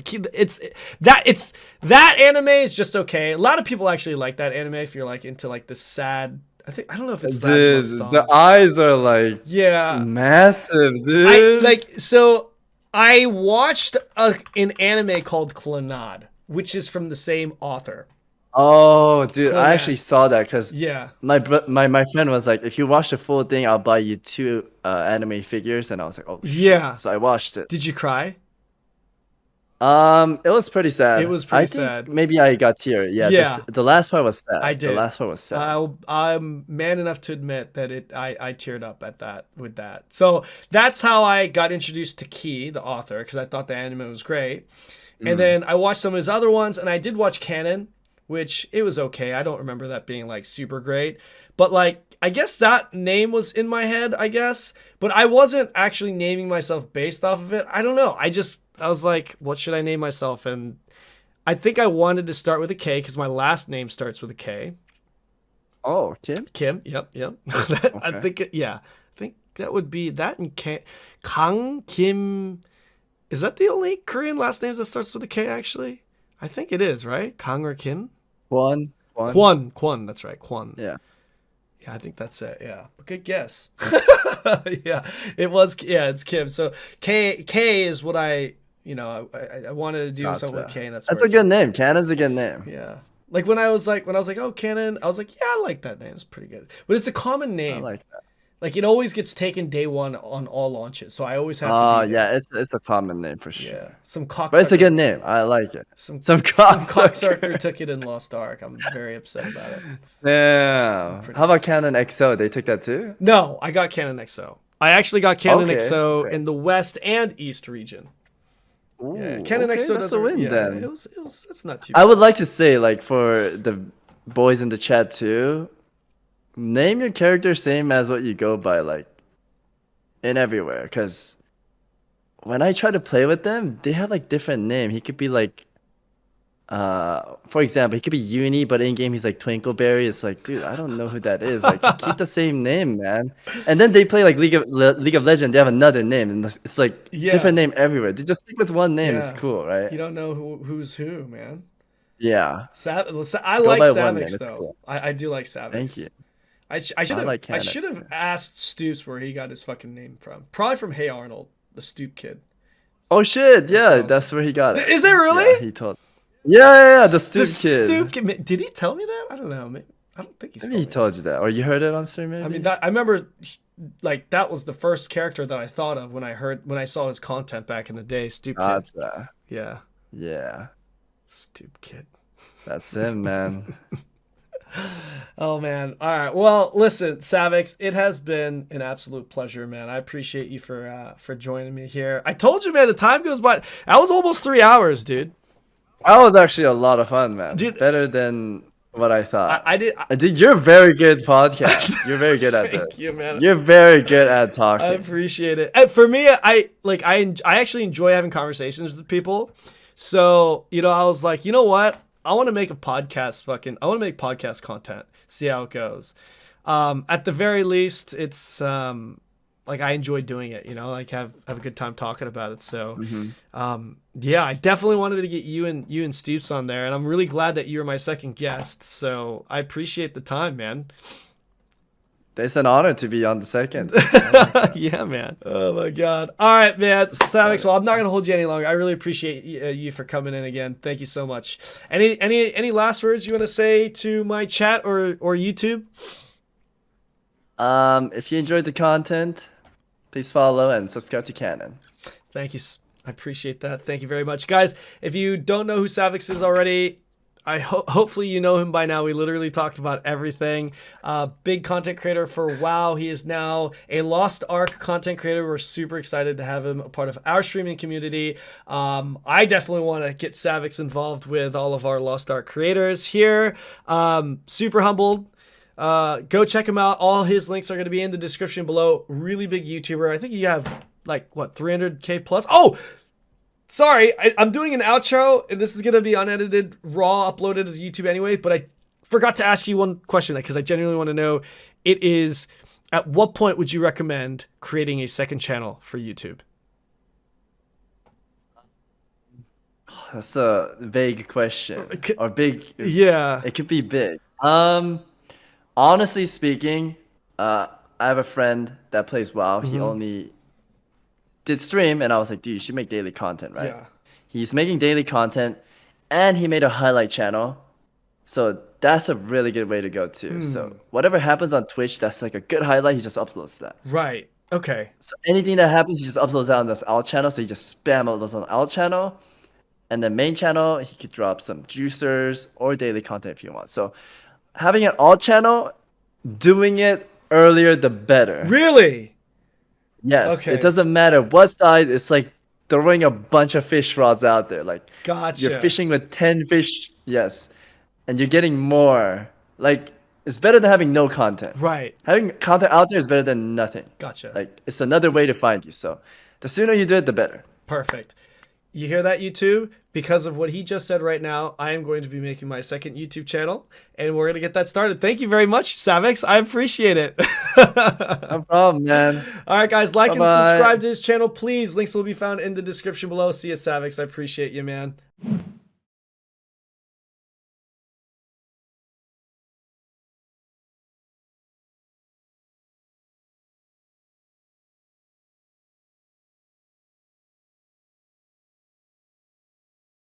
that anime is just okay. A lot of people actually like that anime if you're like into like the sad. I don't know if it's dude, the eyes are like massive, dude. I watched an anime called Clannad, which is from the same author. Oh, dude, I actually saw that because my friend was like, if you watch the full thing, I'll buy you 2 anime figures, and I was like, oh, shit. So I watched it. Did you cry? It was pretty sad. It was pretty sad. Maybe I got teary. Yeah. The last part was sad. I did. The last part was sad. I'm man enough to admit that I teared up with that. So that's how I got introduced to Key, the author, because I thought the anime was great. And then I watched some of his other ones, and I did watch Kanon, which it was okay. I don't remember that being like super great, but like I guess that name was in my head, I guess, but I wasn't actually naming myself based off of it. I don't know. I was like, what should I name myself? And I think I wanted to start with a K because my last name starts with a K. Oh, Kim? Kim. Yep. Okay. I think that would be that, and Kang Kim. Is that the only Korean last names that starts with a K actually? I think it is, right? Kang or Kim? Kwon. That's right. Kwon. Yeah, I think that's it. Yeah. Good guess. Yeah, it was. Yeah, it's Kim. So K is what I wanted to do something with K, and that's a good name. Kanon's a good name. Yeah. Like when I was like, oh, Kanon, I was like, yeah, I like that name. It's pretty good. But it's a common name. I like that. Like it always gets taken day one on all launches, so I always have to. Oh yeah, it's a common name for sure. Yeah, some cocksucker. But it's a good name. I like it. Some cocksucker took it in Lost Ark. I'm very upset about it. Yeah. How about Kanon XO? They took that too? No, I got Kanon XO. I actually got Kanon XO in the West and East region. Ooh, yeah, Kanon XO that's a win then. It's not too bad. I would like to say, like, for the boys in the chat too, name your character same as what you go by, like, in everywhere. Because when I try to play with them, they have like different name. He could be like, for example, he could be Uni, but in game he's like Twinkleberry. It's like, dude, I don't know who that is. Like, keep the same name, man. And then they play like League of Legends. They have another name, and it's like different name everywhere. They just stick with one name. It's cool, right? You don't know who's who, man. Yeah. I like Savix though. Cool. I do like Savix. Thank you. I should have asked Stoopzz where he got his fucking name from. Probably from Hey Arnold, the Stoop kid. Oh shit! Yeah, that's where he got it. Is it really? Yeah, he told. Yeah, the Stoop kid. Stoop kid. Did he tell me that? I don't know. I don't think he told you that, or you heard it on stream. Maybe. I mean, I remember, like that was the first character that I thought of when I saw his content back in the day. Stoop kid. Yeah. Yeah. Stoop kid. That's him, man. Oh man. All right. Well, listen, Savix, it has been an absolute pleasure, man. I appreciate you for joining me here. I told you, man, the time goes by. That was almost 3 hours, dude. That was actually a lot of fun, man. Dude, better than what I thought. Dude, you're very good podcast. You're very good at this. Thank you, man. You're very good at talking. I appreciate it. And for me, I actually enjoy having conversations with people. So, I was like, you know what? I want to make a podcast I want to make podcast content. See how it goes. At the very least, it's like I enjoy doing it, like have a good time talking about it. So, yeah, I definitely wanted to get you and Stoopzz on there, and I'm really glad that you were my second guest. So I appreciate the time, man. It's an honor to be on the second. Yeah, man. Oh my God. All right, man. Savix, well, I'm not gonna hold you any longer. I really appreciate you for coming in again. Thank you so much. Any last words you want to say to my chat or YouTube? If you enjoyed the content, please follow and subscribe to Kanon. Thank you. I appreciate that. Thank you very much. Guys, if you don't know who Savix is already, hopefully you know him by now. We literally talked about everything. Big content creator for WoW. He is now a Lost Ark content creator. We're super excited to have him a part of our streaming community. I definitely want to get Savix involved with all of our Lost Ark creators here. Super humbled. Go check him out. All his links are going to be in the description below. Really big YouTuber. I think you have like what, 300K plus. Oh, sorry, I'm doing an outro, and this is going to be unedited, raw, uploaded to YouTube anyway, but I forgot to ask you one question because I genuinely want to know. It is, at what point would you recommend creating a second channel for YouTube? That's a vague question. Or big. Yeah. It could be big. Honestly speaking, I have a friend that plays WoW. He only did stream, and I was like, dude, you should make daily content, right? Yeah. He's making daily content, and he made a highlight channel. So that's a really good way to go too. So whatever happens on Twitch, that's like a good highlight. He just uploads that. Right. Okay. So anything that happens, he just uploads that on this alt channel. So he just spam uploads on the alt channel. And then main channel, he could drop some juicers or daily content if you want. So having an alt channel, doing it earlier the better. Really? Yes. Okay. It doesn't matter what side. It's like throwing a bunch of fish rods out there. Like, Gotcha. you're fishing with 10 fish. Yes. And you're getting more. Like, it's better than having no content. Right. Having content out there is better than nothing. Gotcha. Like, it's another way to find you. So the sooner you do it, the better. Perfect. You hear that, YouTube? Because of what he just said right now, I am going to be making my second YouTube channel, and we're going to get that started. Thank you very much, Savix. I appreciate it. No problem, man. All right, guys, like Bye-bye. and subscribe to his channel, please. Links will be found in the description below. See you, Savix. I appreciate you, man.